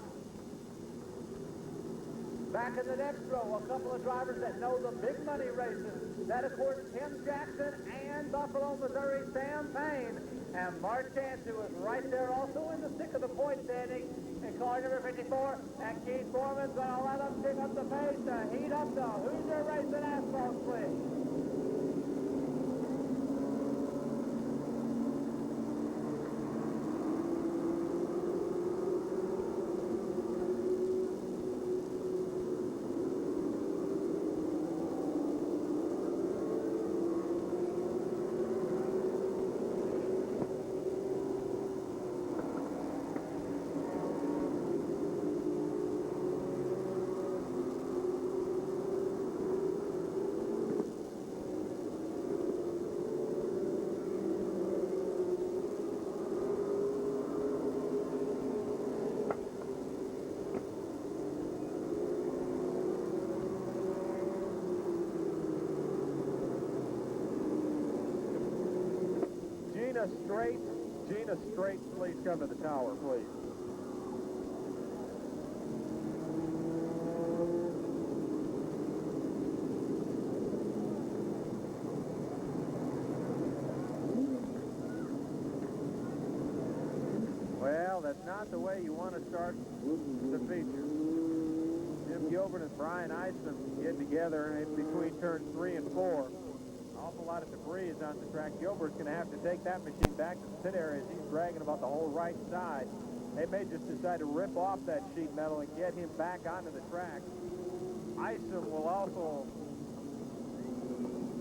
Back in the next row, a couple of drivers that know the big money races. That, of course, Tim Jackson and Buffalo, Missouri, Sam Payne. And Mark Chance, who is right there also in the thick of the point standing in car number 54. And Keith Foreman's going to let them pick up the pace to heat up the Hoosier Racing Asphalt Swing. Gina Straight, please come to the tower, please. Well, that's not the way you want to start the feature. Jim Gilbert and Brian Isom get together in between turns 3 and 4. Awful lot of debris is on the track. Gilbert's going to have to take that machine back to the pit area as he's dragging about the whole right side. They may just decide to rip off that sheet metal and get him back onto the track. Isom will also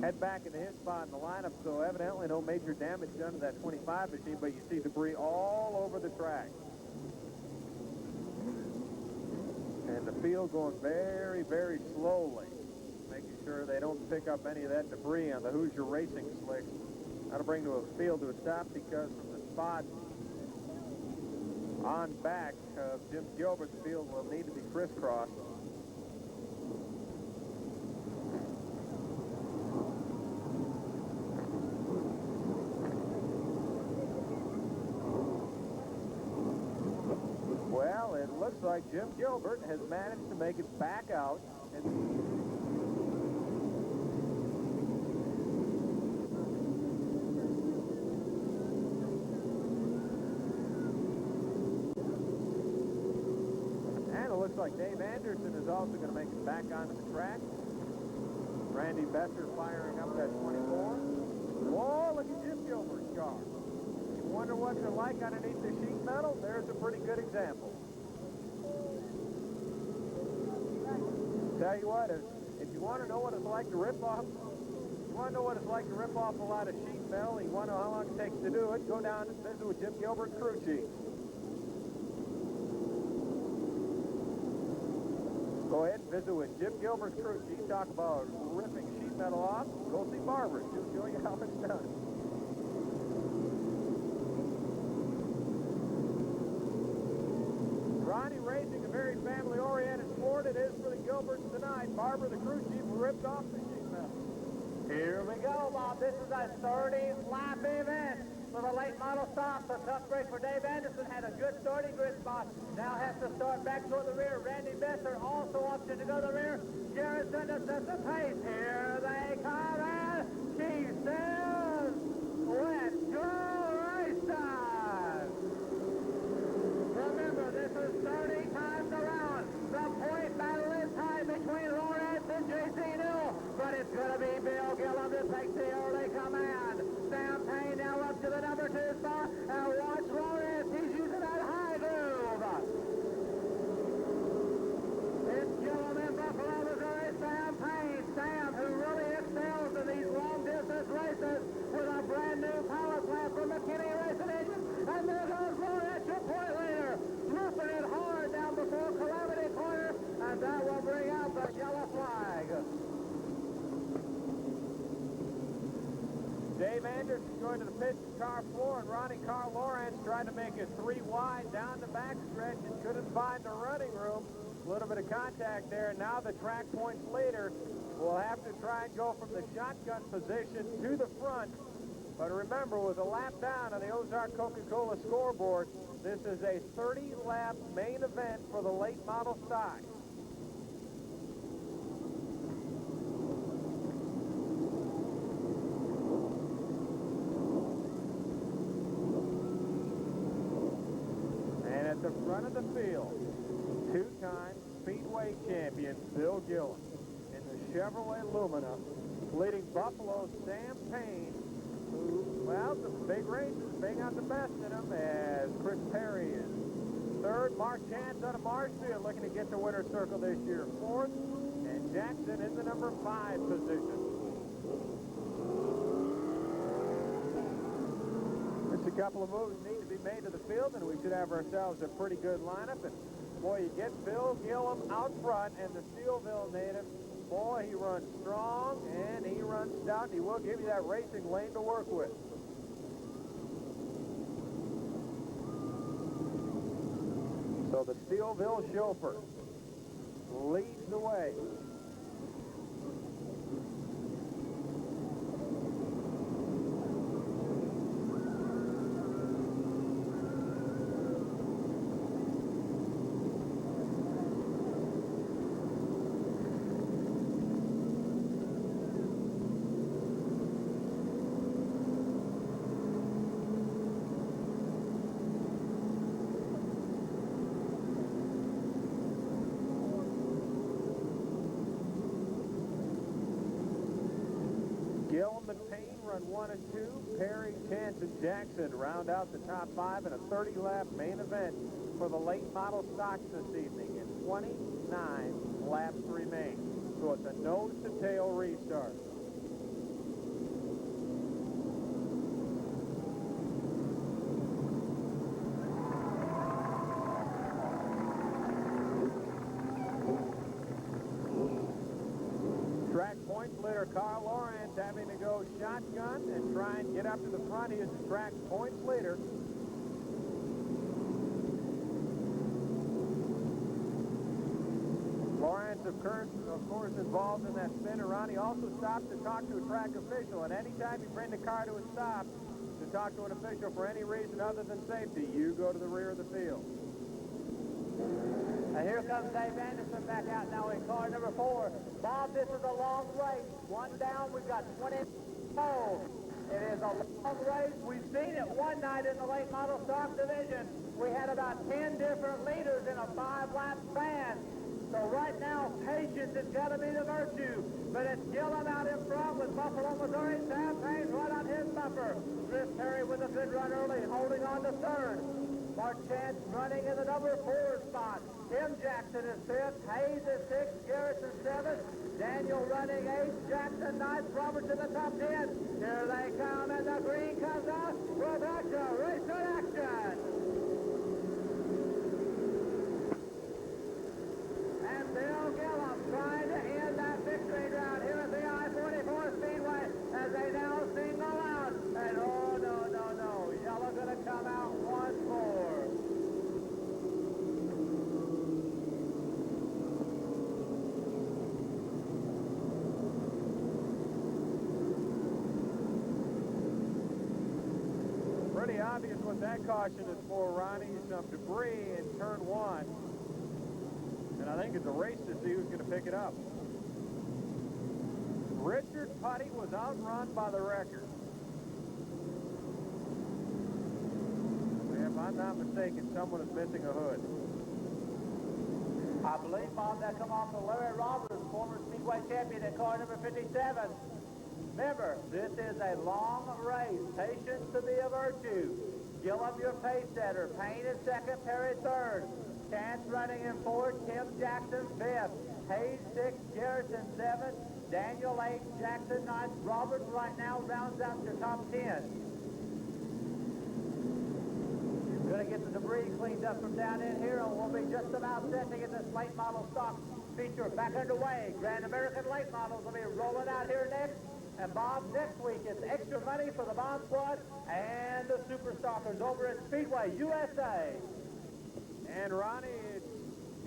head back into his spot in the lineup, so evidently no major damage done to that 25 machine, but you see debris all over the track. And the field going very, very slowly, making sure they don't pick up any of that debris on the Hoosier Racing slicks. That'll bring to a field to a stop, because from the spot on back of Jim Gilbert, the field will need to be crisscrossed. Well, it looks like Jim Gilbert has managed to make it back out. Like Dave Anderson is also going to make it back onto the track. Randy Besser firing up that 24. Whoa, look at Jim Gilbert's car. You wonder what they're like underneath the sheet metal? There's a pretty good example. Tell you what, if you want to know what it's like to rip off want to know what it's like to rip off a lot of sheet metal, you want to know how long it takes to do it, go down and visit with Jim Gilbert, crew chief. Go ahead and visit with Jim Gilbert's crew chief. Talk about ripping sheet metal off. Go see Barbara. She'll show you how it's done. Ronnie racing, a very family-oriented sport. It is for the Gilberts tonight. Barbara, the crew chief, ripped off the sheet metal. Here we go, Bob. This is a 30-lap event for the late model stock. The tough break for Dave Anderson had a good starting grid spot. Now has to start back toward the rear. Randy Besser also opted to go to the rear. Garrison to set the pace. Here they come, and she says, let's go race time. Remember, this is 30 times around. The point battle is tied between Lawrence and J.C. Newell, but it's going to be Bill Gillum to take the early command. Sam Payne now up to the number 2 spot, and watch Lawrence. He's using that high groove. It's Gillum in Buffalo, Missouri. Sam Payne. Sam, who really excels in these long-distance races with a brand-new power plant from McKinney Racing Engine. And there goes Lawrence, your point leader, looping it hard down before Calamity Corner, and that will bring out the yellow flag. Dave Anderson going to the pit car floor, and Ronnie Carl Lawrence trying to make it 3 wide down the backstretch and couldn't find the running room. A little bit of contact there. Now the track points leader will have to try and go from the shotgun position to the front. But remember, with a lap down on the Ozark Coca-Cola scoreboard, this is a 30-lap main event for the late model stock. At the front of the field, 2-time Speedway champion Bill Gillum in the Chevrolet Lumina, leading Buffalo's Sam Payne, who, well, the big races, big on the best in them, as Chris Perry is third. Mark Chance out of Marshfield looking to get the winner's circle this year, 4th, and Jackson in the number 5 position. Just a couple of moves need to be made to the field, and we should have ourselves a pretty good lineup. And boy, you get Bill Gillum out front, and the Steelville native, boy, he runs strong and he runs stout, and he will give you that racing lane to work with. So the Steelville chauffeur leads the way. Gillum and Payne run 1 and 2. Perry, Chance, and Jackson round out the top 5 in a 30-lap main event for the late model stocks this evening. And 29 laps remain. So it's a nose-to-tail restart. Track points leader Carl Lawrence having to go shotgun and try and get up to the front. He is the track points leader. Lawrence, of course, involved in that spin. Ronnie also stopped to talk to a track official. And anytime you bring the car to a stop to talk to an official for any reason other than safety, you go to the rear of the field. And here comes Dave Anderson back out now in car number 4. Bob, this is a long race. 1 down, we've got 20 more. It is a long race. We've seen it one night in the late model stock division. We had about 10 different leaders in a 5-lap span. So right now, patience has got to be the virtue. But it's Gillum out in front with Buffalo, Missouri. Sam Payne right on his bumper. Chris Perry with a good run early, holding on to third. Mark Chance running in the number 4 spot. Tim Jackson is 5th. Hayes is 6th. Garrison 7th. Daniel running 8th. Jackson 9th. Roberts in the top 10. Here they come, and the green comes out. We're back to race in action. And Bill Gillum trying to end that victory round here at the I-44 Speedway as they now single out. And oh, no, no, no. Yellow going to come out once more. Pretty obvious what that caution is for, Ronnie. Some debris in turn 1. And I think it's a race to see who's going to pick it up. Richard Putty was outrun by the wrecker. If I'm not mistaken, someone is missing a hood. I believe, Bob, that come off of Larry Roberts, former Speedway champion in car number 57. Remember, this is a long race. Patience to be a virtue. Gillum, your pace setter. Payne in 2nd, Perry 3rd. Chance running in 4th, Tim Jackson 5th. Hayes 6th, Garrison 7th. Daniel 8th, Jackson 9th. Roberts right now rounds out your top 10. Going to get the debris cleaned up from down in here, and we'll be just about set to get this late model stock feature back underway. Grand American late models will be rolling out here next. And Bob, next week it's extra money for the Bomb Squad and the Super Stalkers over at Speedway USA. And Ronnie, it's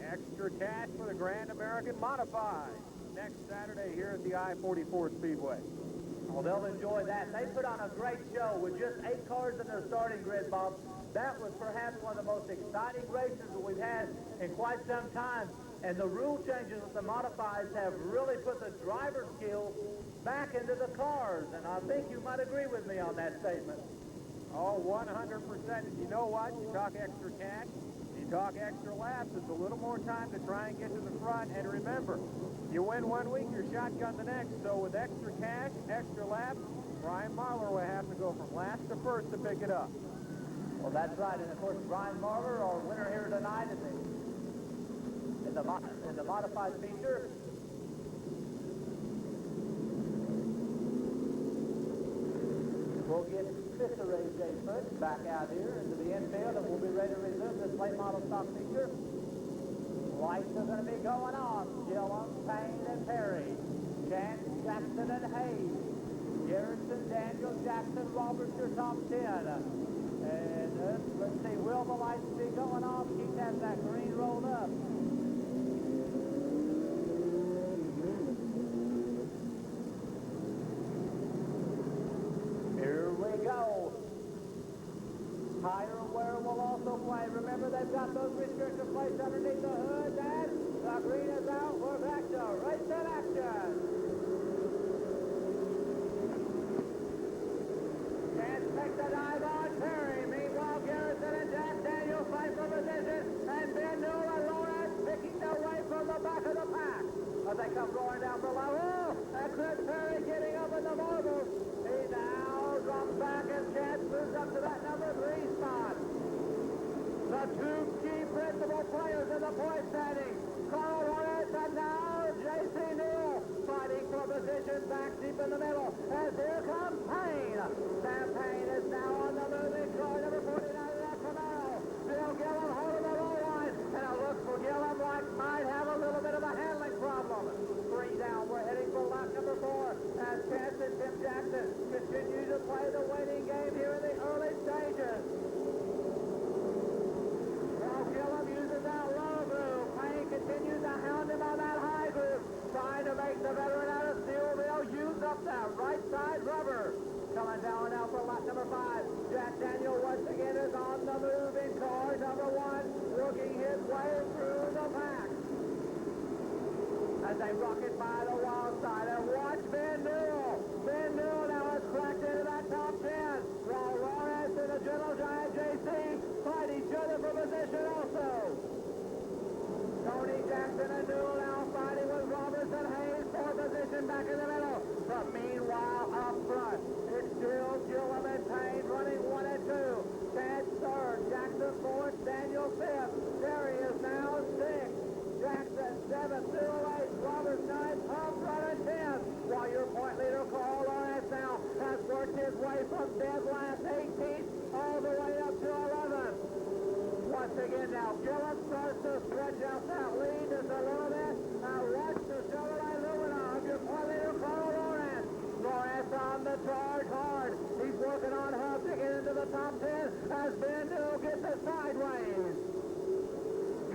extra cash for the Grand American Modifieds next Saturday here at the I-44 Speedway. Well, they'll enjoy that. They put on a great show with just 8 cars in their starting grid, Bob. That was perhaps one of the most exciting races that we've had in quite some time. And the rule changes with the Modifieds have really put the driver skills back into the cars. And I think you might agree with me on that statement. Oh, 100%. You know what? You talk extra cash, you talk extra laps. It's a little more time to try and get to the front. And remember, you win one week, you're shotgun the next. So with extra cash, extra laps, Brian Marler will have to go from last to first to pick it up. Well, that's right. And, of course, Brian Marler, our winner here tonight in the modified feature. We'll get Mr. Ray J. Foote back out here into the infield, and we'll be ready to resume this late model stock feature. Lights are going to be going on. Gillum, Payne, and Perry. Chance, Jackson, and Hayes. Garrison, Daniel, Jackson, Roberts, your top 10. And let's see, will the lights be going off? Keep that green rolled up. Here we go. Tire wear will also play. Remember, they've got those restrictor plates underneath the hood, Dad. The green is out. We're back to race in action. Chance takes the dive on Perry. Meanwhile, Garrison and Jack Daniels fight for position. And Ben Newell and Lawrence picking their way from the back of the pack. As they come roaring down below. Oh, that's Chris Perry getting up in the marbles. He now drops back and Chance moves up to that number 3 spot. The 2 key principal players in the point standing. Carl Lawrence and now J.C. Newell fighting for position back deep in the middle. As here comes Payne. Sam Payne is now on the moving car, number 49 of that Camaro. Bill Gillum holding the low line. And it looks for Gillum like might have a little bit of a handling problem. 3 down. We're heading for lap number 4 as Chance and Tim Jackson continue to play the waiting game here in the early stages. Well, Gillum uses that low groove. Payne continues to hound him on that high groove, trying to make the veteran out of steel wheel use up that right side rubber. Coming down now for lap number 5. Jack Daniel once again is on the move in car number 1, working his way through the pack. As they rocket by the wild side, and watch Ben Newell. Ben Newell now has cracked into that top 10. While Lawrence and the Gentle Giant JC fight each other for position also. Tony Jackson and Newell now fighting with Roberts and Hayes for position back in the middle. But meanwhile, up front, it's still Gillum and Payne running 1 and 2. Chance 3rd, Jackson 4th, Now Gillum starts to stretch out that lead just a little bit. Now watch the Chevrolet Lebanon. Just one leader, Carl Lawrence. Lawrence on the charge hard. He's working on Hub to get into the top 10 as Ben Newell gets it sideways.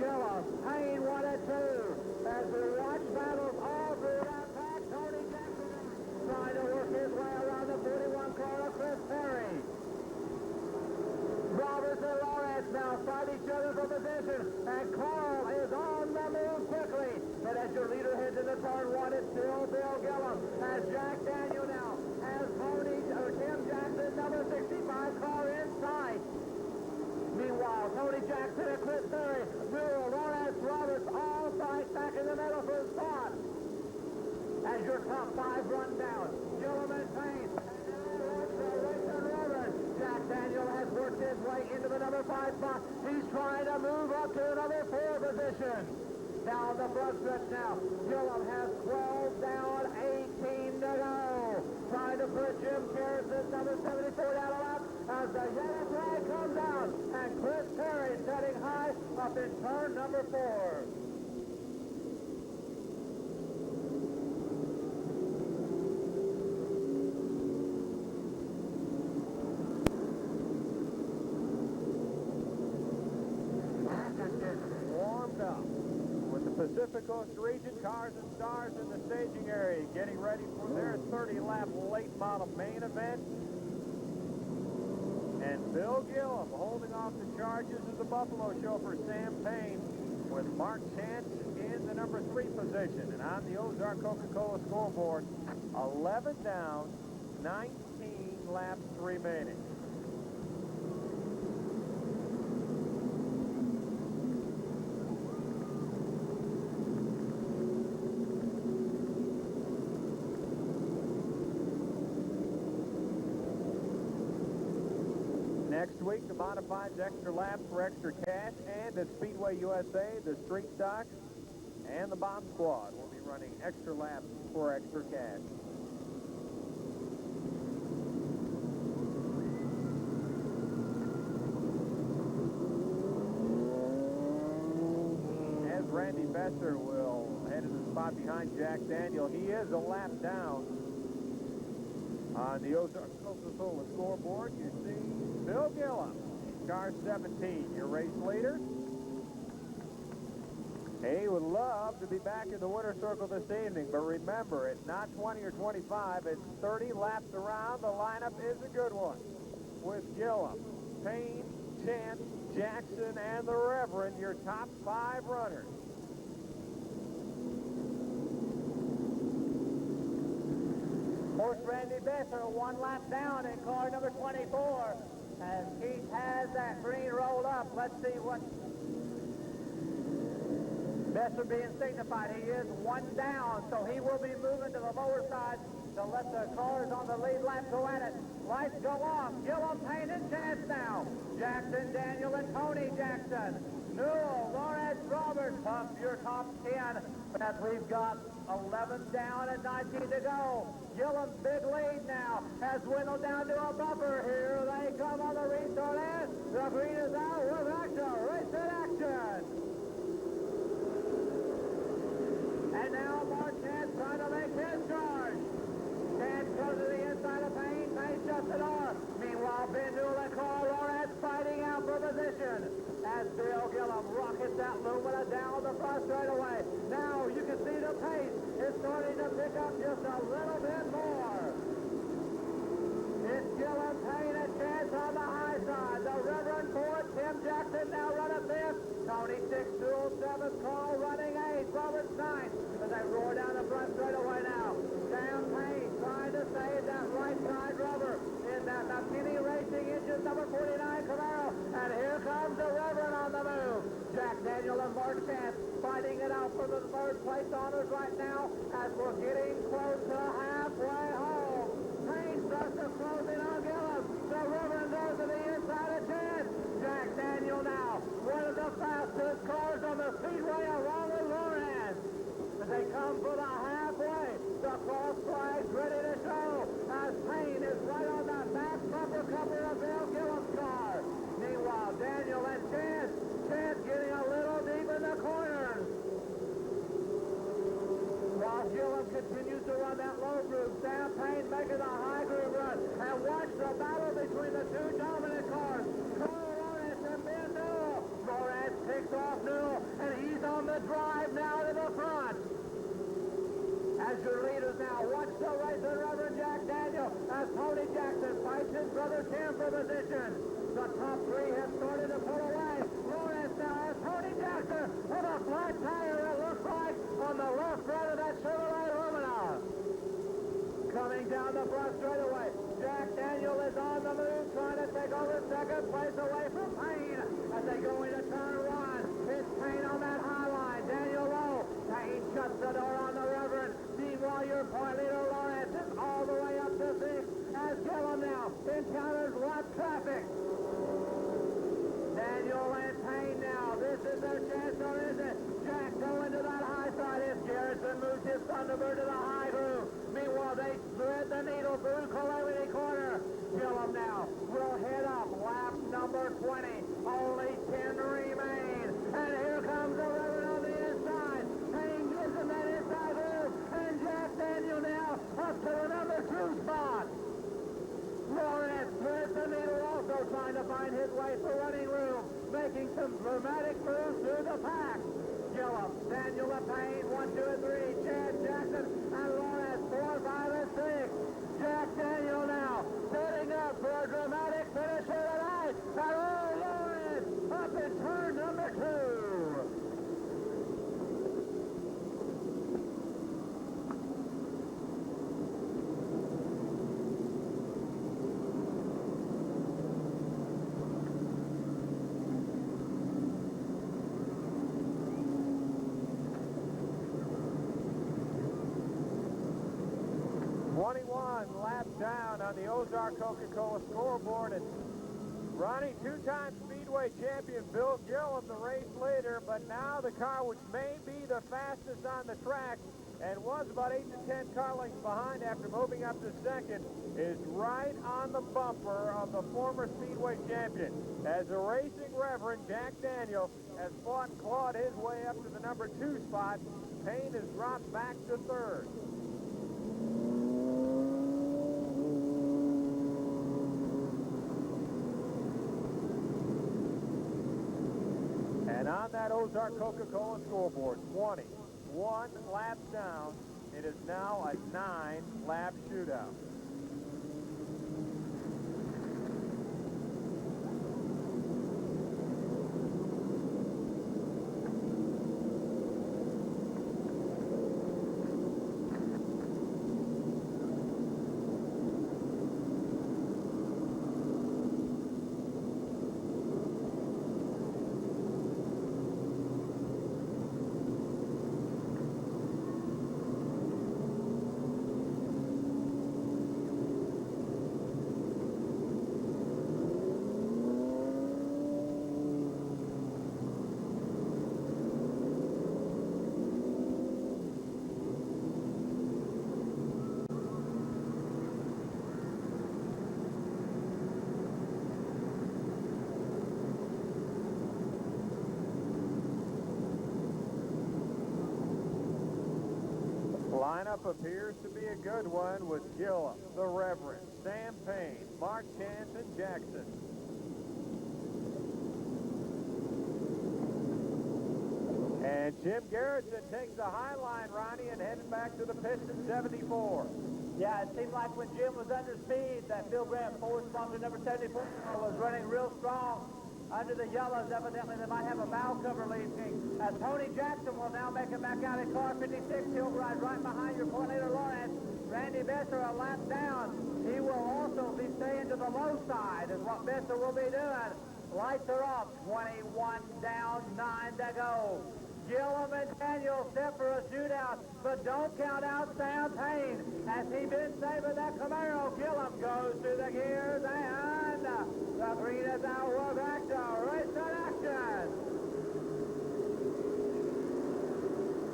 Gillum, Payne 1 and 2. As we watch battles all through that pack, Tony Jackson trying to work his way around the 41 car of Chris Perry. Roberts and Lawrence now fight each other for position, and Carl is on the move quickly. But as your leader heads into turn 1, it's still Bill Gillum. As Jack Daniel now has Tim Jackson, number 65 car in sight. Meanwhile, Tony Jackson and Chris Perry, Newell, Lawrence, Roberts, all fight back in the middle for a spot. As your top 5 run down, Gillum and Payne, Jack Daniel has worked his way into the number 5 spot. He's trying to move up to another 4 position. Down the front stretch now. Gillum has 12 down, 18 to go. Trying to put Jim Harrison's number 74 down a lap as the yellow flag comes out. And Chris Perry setting high up in turn number 4. Warmed up with the Pacific Coast region cars and stars in the staging area getting ready for their 30-lap late model main event. And Bill Gillum holding off the charges of the Buffalo Show for Sam Payne with Mark Chance in the number 3 position. And on the Ozark Coca-Cola scoreboard, 11 down, 19 laps remaining. Next week, the Modifieds extra laps for extra cash, and at Speedway USA, the Street Stocks and the Bomb Squad will be running extra laps for extra cash. As Randy Besser will head to the spot behind Jack Daniel, he is a lap down. On the Ozark Coca-Cola scoreboard, you see Bill Gillum, car 17, your race leader. He would love to be back in the winner's circle this evening, but remember, it's not 20 or 25, it's 30 laps around. The lineup is a good one, with Gillum, Payne, Chance, Jackson, and the Reverend, your top 5 runners. Horse Randy Besser, 1 lap down in car number 24. As Keith has that green rolled up, let's see what Besser being signified. He is 1 down, so he will be moving to the lower side to let the cars on the lead lap go at it. Lights go off. Gillum, Payne, and Chance now. Jackson, Daniel, and Tony Jackson. Newell, Lawrence, Roberts, up your top 10. As we've got 11 down and 19 to go. Gillum's big lead now has dwindled down to a bumper. Here they come on the restart end. The green is out. We're back to race in action. And now Mark Chance trying to make his charge. Chance goes to the inside of Payne. Payne shuts it off. Meanwhile, Ben Newell and Carl Lawrence fighting out for position. As Bill Gillum rockets that Lumina down the front straight away. Now you can see the pace is starting to pick up just a little bit more. It's Gillum, Payne, and Chance on the high side. The Reverend 4th, Tim Jackson now running 5th. Tony 6th, Newell 7th, Carl running 8th, Roberts 9th. As they roar down the front straight away now. Sam Payne trying to save that right side rubber in that McKinney Racing engine number 49 Camaro. And here comes the Reverend on the move. Jack Daniel and Mark Chance fighting it out for the 3rd place honors right now as we're getting close to halfway home. Payne starts to close in on Gillum. The Reverend goes to the inside of Chance. Jack Daniel now, one of the fastest cars on the speedway along with Lawrence. As they come for the halfway, the cross flag's ready to show as Payne is right on that back bumper cover of Bill Gillum's car. Meanwhile, Daniel and Chance getting The top three have started to pull away. Lawrence now has Tony Jackson with a flat tire, it looks like, on the left front of that Chevrolet Lebanon. Coming down the front straightaway, Jack Daniel is on the move, trying to take over second place away from Payne as they go into turn one. It's Payne on that high line. Daniel low. Payne shuts the door on the Reverend. Meanwhile, your point leader Lawrence is all the way up to sixth as Gillum now encounters rough traffic. Daniel and Payne now. This is their chance, or is it? Jack going to that high side as Garrison moves his Thunderbird to the high groove. Meanwhile, they thread the needle through Calamity Corner. Gillum now will head up lap number 20. Only 10 remain. And here comes the Reverend on the inside. Payne gives him that inside groove. And Jack Daniel now up to the number 2 spot. Lawrence threads the needle, also trying to find his way for running room, making some dramatic moves through the pack. Gillum, Daniel and Payne, 1, 2, and 3. Chad Jackson and Lawrence, 4, 5, and 6. Jack Daniel now setting up for a dramatic finish here tonight. And Lawrence up in turn number 2. Laps down on the Ozark Coca-Cola scoreboard, and Ronnie, two-time Speedway champion Bill Gillum, the race leader, but now the car which may be the fastest on the track and was about 8 to 10 car lengths behind after moving up to second is right on the bumper of the former Speedway champion. As the racing Reverend Jack Daniel has fought and clawed his way up to the number 2 spot, Payne has dropped back to 3rd. And on that Ozark Coca-Cola scoreboard, 21 laps down. It is now a 9-lap shootout. Lineup appears to be a good one with Gillum, the Reverend, Sam Payne, Mark Chance, and Jackson. And Jim Garrison takes the high line, Ronnie, and headed back to the pits at 74. Yeah, it seemed like when Jim was under speed, that Phil Grant Ford sponsor number 74 was running real strong. Under the yellows, evidently they might have a bow cover leading. As Tony Jackson will now make it back out in car 56. He'll ride right behind your point leader, Lawrence. Randy Besser a lap down. He will also be staying to the low side is what Besser will be doing. Lights are off. 21 down, 9 to go. Gillum and Daniel set for a shootout, but don't count out Sam Payne. As he been saving that Camaro, Gillum goes through the gears, and the green is out. We're back to race in action.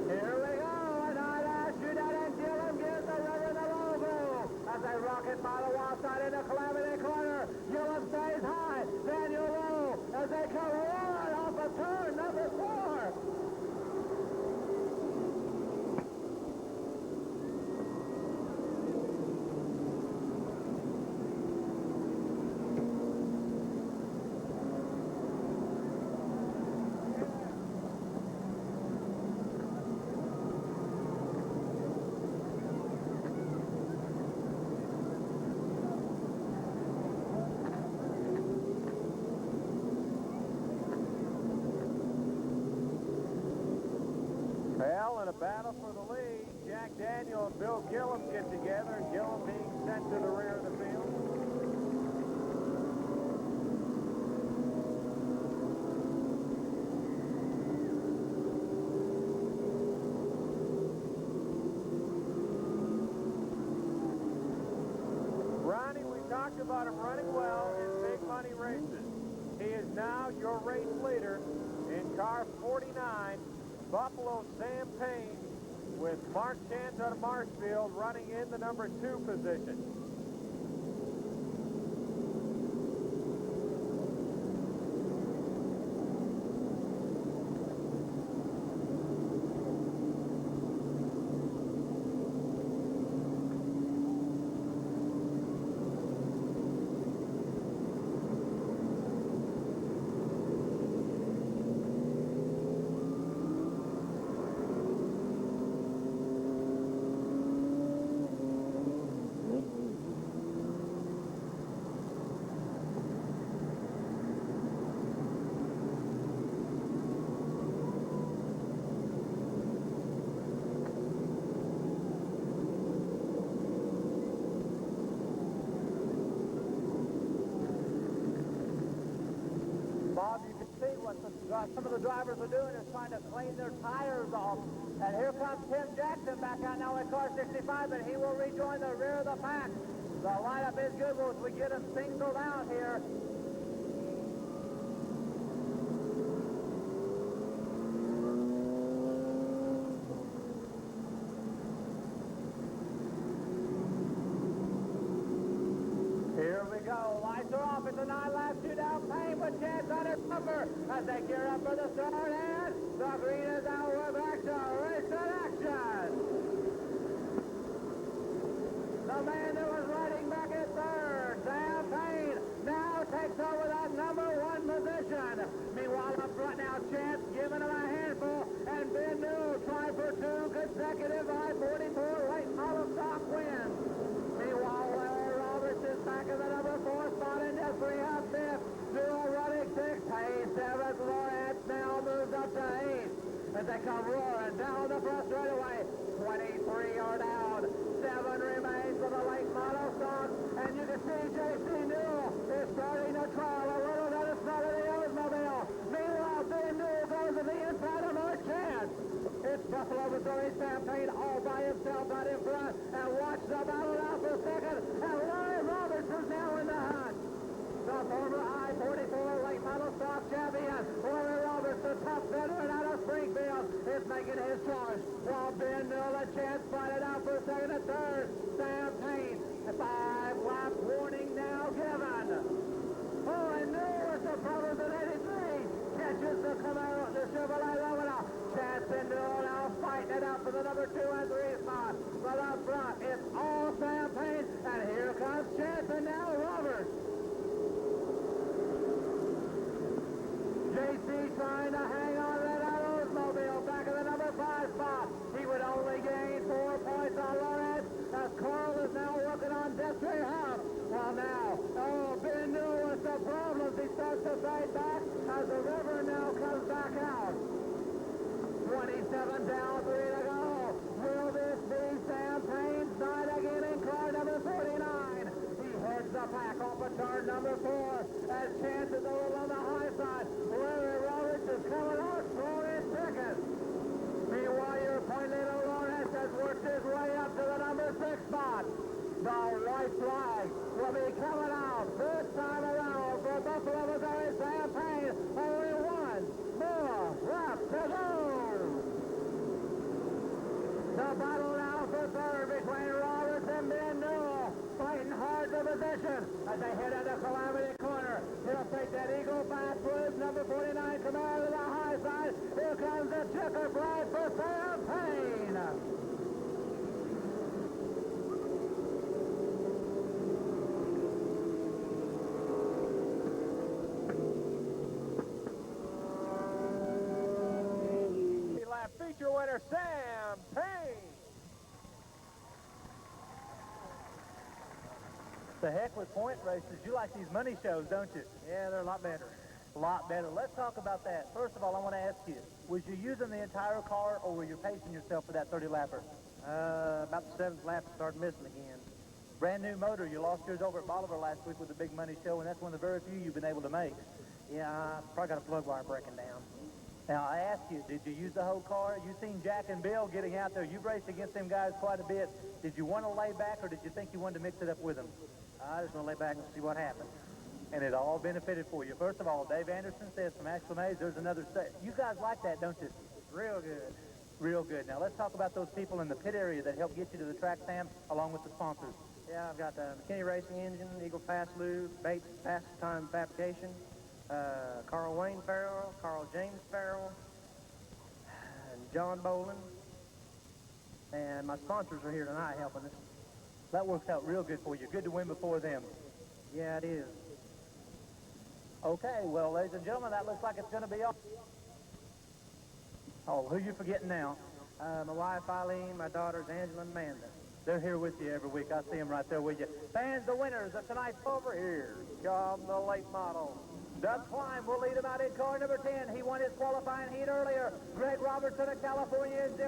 Here we go, and I shootout, and Gillum gives the Reverend the logo. As they rocket by the wall side into Calamity Corner, Gillum stays high, Daniel low, as they come right off of turn number 4. in a battle for the lead. Jack Daniel and Bill Gillum get together, and Gillum being sent to the rear of the field. Ronnie, we talked about him running well in big money races. He is now your race leader in car 49, Buffalo Sam Payne, with Mark Chance out of Marshfield running in the number 2 position. Bob, you can see what some of the drivers are doing is trying to clean their tires off. And here comes Tim Jackson back out now in car 65, and he will rejoin the rear of the pack. The lineup is good as we get them singled out here. Here we go. Lights are off. It's a 9-lap shootout. Payne with Chance on his bumper as they gear up for the start. And the green is out with action. Race in action. The man that was riding back at third, Sam Payne, now takes over that number 1 position. Meanwhile, up front now, Chance giving him a handful. And Ben Newell trying for 2 consecutive I-44 late model stock wins. Meanwhile, is back in the number 4 spot in the 3-half 5th. Newell running 6th. Hayes 7th. Lawrence now moves up to 8th as they come roaring down the front straightaway. 23 are down. 7 remains for the late model stock. And you can see J.C. Newell is starting to trial a little bit of smell of the Oldsmobile. Meanwhile, Ben Newell goes to the inside of Mark Chance. It's Buffalo, Missouri, Sam Payne all by himself out in front. And watch the battle out for second. And Larry Roberts is now in the hunt. The former I-44 late model stock champion, Larry Roberts, the top veteran out of Springfield, is making his choice. While Ben Newell and Chance fight it out for second and third. Sam Payne, a 5-lap warning now given. Oh, and Newell with the problems at 83. Catches the Camaro, the Chevrolet Lebanon. Chance and Newell now fighting it out for the number 2 and 3 spot. But up front, it's all Sam Payne, and here comes Chance and now Roberts. JC trying to hang on to that Oldsmobile back in the number 5 spot. He would only gain 4 points on Lawrence as Carl is now working on Destry Huff. Well now, Ben Newell with some problems. He starts to fade back as the river now comes back out. 27 down, 3 to go. Will this be Sam Payne's night again in car number 49? He heads the pack off of turn number 4 as Chance is a little on the high side. Larry Roberts is coming out strong in second. Meanwhile, your point leader Lawrence has worked his way up to the number 6 spot. The white flag will be coming out this time around for Buffalo, Missouri, Sam Payne. Only 1 more lap to go. The battle now for third between Roberts and Ben Newell. Fighting hard for position as they head into Calamity Corner. He'll take that Eagle Bass Woods number 49 Camaro to the high side. Here comes the checker flag for Sam Payne. Feature winner, Sam Payne. The heck with point racers. You like these money shows, don't you? Yeah, they're a lot better. A lot better. Let's talk about that. First of all, I want to ask you, was you using the entire car or were you pacing yourself for that 30-lapper? About the 7th lap, I started missing again. Brand new motor. You lost yours over at Bolivar last week with the big money show, and that's one of the very few you've been able to make. Yeah, I probably got a plug wire breaking down. Now, I asked you, did you use the whole car? You seen Jack and Bill getting out there. You've raced against them guys quite a bit. Did you want to lay back, or did you think you wanted to mix it up with them? I just want to lay back and see what happens. And it all benefited for you. First of all, Dave Anderson says from Exclamaze, there's another set. You guys like that, don't you? Real good. Real good. Now, let's talk about those people in the pit area that help get you to the track, Sam, along with the sponsors. Yeah, I've got the McKinney Racing Engine, Eagle Fast Lube, Bates Fast Time Fabrication, Carl Wayne Farrell, Carl James Farrell, and John Bolin. And my sponsors are here tonight helping us. That works out real good for you. Good to win before them. Yeah, it is. Okay, well, ladies and gentlemen, that looks like it's going to be all. Oh, who you forgetting now? My wife, Eileen, my daughters, Angela and Amanda. They're here with you every week. I see them right there with you. Fans, the winners of tonight's over here come the late model. Doug Klein will lead him out in car number 10. He won his qualifying heat earlier. Greg Robertson of California in 02.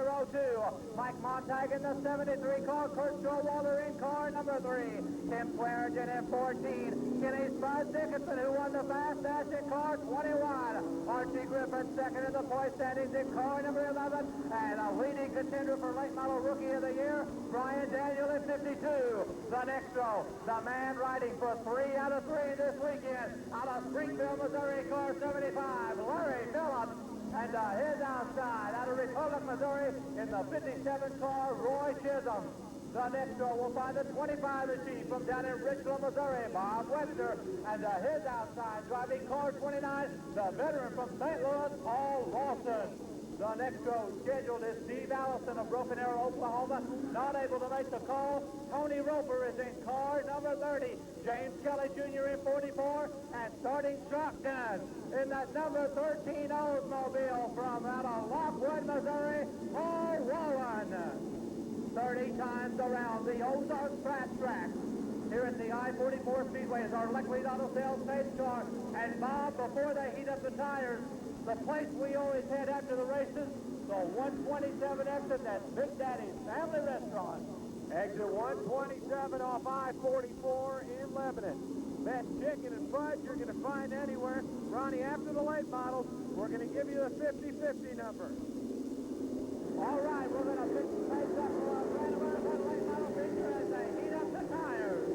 Mike Montag in the 73 car. Kurt Showalter in car number 3. Tim Swearingen in 14. Kenny Spud Dickinson, who won the fast dash in car 21. Archie Griffin second in the point standings in car number 11. And a leading contender for late model rookie of the year, Brian Daniel in 52. The next row, the man riding for 3 out of 3 this weekend out of Springfield, Missouri, car 75, Larry Phillips, and his outside out of Republic, Missouri, in the 57 car, Roy Chisholm. The next row will find the 25 achieve from down in Richland, Missouri, Bob Webster, and his outside driving car 29, the veteran from St. Louis, Paul Lawson. The next row scheduled is Steve Allison of Broken Arrow, Oklahoma, not able to make the call. Tony Roper is in car number 30. James Kelly Jr. in 44, and starting shotgun in that number 13 Oldsmobile from out of Lockwood, Missouri, Paul Wallen. 30 times around the Ozark Scratch Track. Here at the I-44 Speedway is our Leclerc Auto Sales pace car. And Bob, before they heat up the tires, the place we always had after the races, the 127 exit, that's Big Daddy's Family Restaurant. Exit 127 off I-44 in Lebanon. Best chicken and fudge you're going to find anywhere. Ronnie, after the late models, we're going to give you the 50-50 number. All right, we're going to pick the pace up for our Grand American late model feature as they heat up the tires.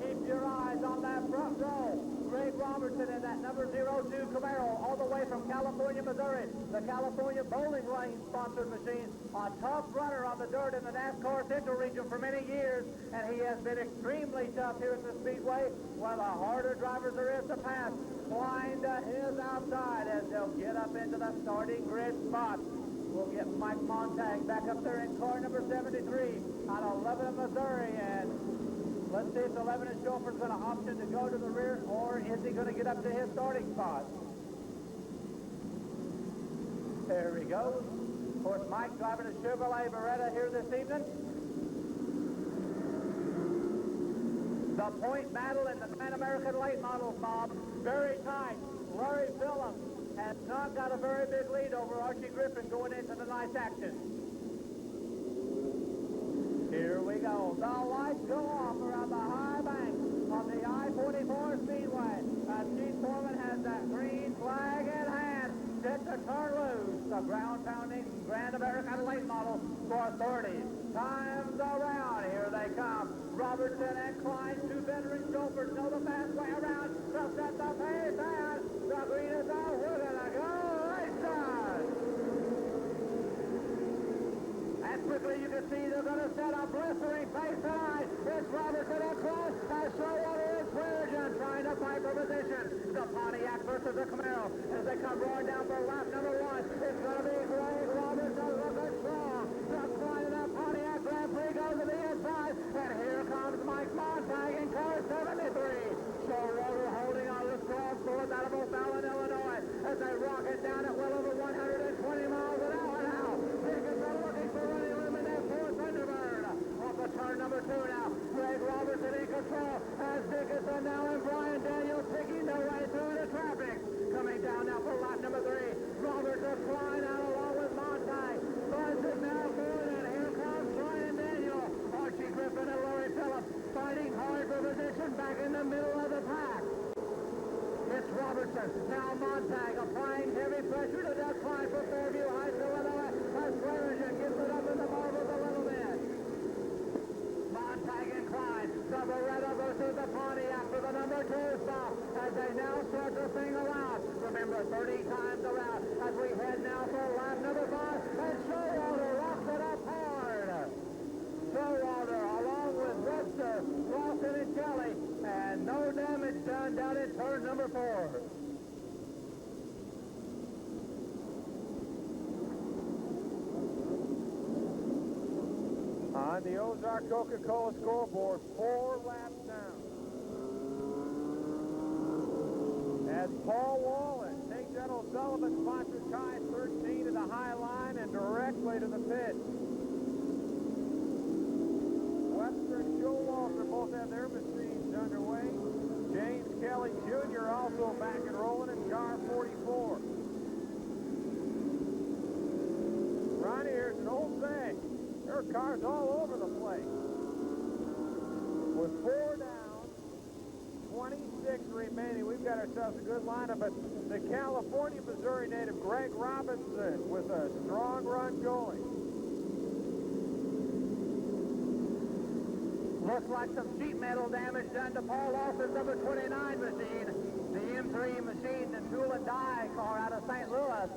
Keep your eyes on that front row. Greg Robertson in that number 02 Camaro, all the way from California, Missouri. The California Bowling Lane sponsored machine. A tough runner on the dirt in the NASCAR Central region for many years, and he has been extremely tough here at the Speedway. One of the harder drivers there is to pass. Flying to his outside as they'll get up into the starting grid spot. We'll get Mike Montag back up there in car number 73 out of Lebanon, Missouri, and let's see if the Lebanon chauffeur's going to option to go to the rear, or is he going to get up to his starting spot? There he goes. Of course, Mike driving a Chevrolet Beretta here this evening. The point battle in the Pan American late models, Bob, very tight. Larry Phillips has not got a very big lead over Archie Griffin going into the night's action. Here we go. The lights go off around the high bank on the I-44 Speedway. Chief Foreman has that green flag in hand, set to turn loose. The ground-pounding Grand American late model for 30 times around. Here they come. Robertson and Klein, two veteran chauffeurs, know the fast way around. They'll set the pace, and the green is out. We're gonna go racing. And quickly you can see they're going to set a blistering pace tonight It's Robertson across. Showwater is Swearigan trying to fight for position. The Pontiac versus the Camaro as they come roaring down for lap number 1. It's going to be Greg Robertson looking strong. The Klein of that Pontiac Grand Prix goes to the inside. And here comes Mike Montag in car 73. Showwater holding on to the strong fourth out of O'Fallon, Illinois as they rocket down at well over 120 miles an hour now. Dickinson looking for running room in that fourth Thunderbird. Off of turn number 2 now. Greg Robertson in control as Dickinson now and Brian Daniels picking their way through the traffic. Coming down now for lap number 3. Robertson flying out along with Montag. Buds it now forward and here comes Brian Daniel. Archie Griffin and Laurie Phillips fighting hard for position back in the middle of the pack. It's Robertson. Now Montag applying heavy pressure to Doug Klein for Fairview Heights, Illinois. As Swearigan gets it up in the marbles a little bit. Montag and Klein. The Beretta versus the Pontiac for the number 2 spot as they now start to sing aloud. Remember, 30 times around as we head now for lap number 5. And Showalter rocks it up hard. Showalter along with Webster, Lawson, and Kelly. And no damage done down in turn number 4. On the Ozark Coca-Cola scoreboard, 4 laps down. As Paul Wallen takes that O'Sullivan sponsored tie 13 to the high line and directly to the pit. Webster and Joe Walter both have their machines underway. James Kelly Jr. also back and rolling in car 44. Ronnie, here's an old thing. There are cars all over the place. With 4 down, 26 remaining, we've got ourselves a good lineup. But the California, Missouri native Greg Robinson with a strong run going. Looks like some sheet metal damage done to Paul Lawson's number 29 machine. The M3 machine, the tool and die car out of St. Louis.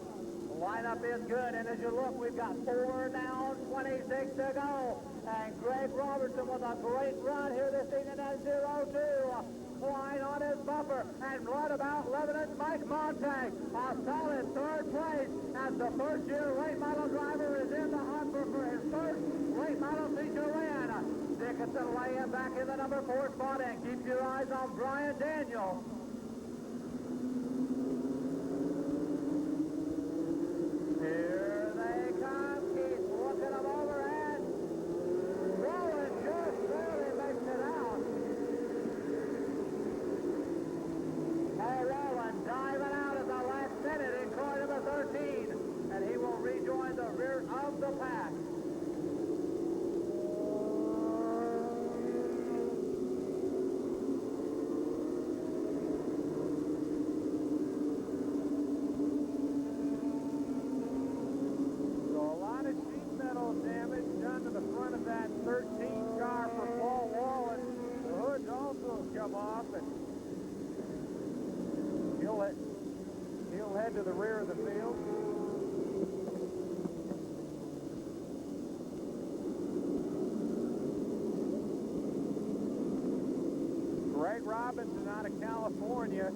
The lineup is good, and as you look, we've got 4 down, 26 to go. And Greg Robertson with a great run here this evening at 0-2. Klein on his bumper, and right about Lebanon's Mike Montag. A solid 3rd place as the first-year late model driver is in the hunt for his first late model feature win. Dickinson laying back in the number 4 spot, and keep your eyes on Brian Daniel. Here they come. Keith looking them over, and Rowan just barely makes it out. Paul Rowan diving out at the last minute in car number 13, and he will rejoin the rear of the pack. He'll head to the rear of the field. Greg Robinson out of California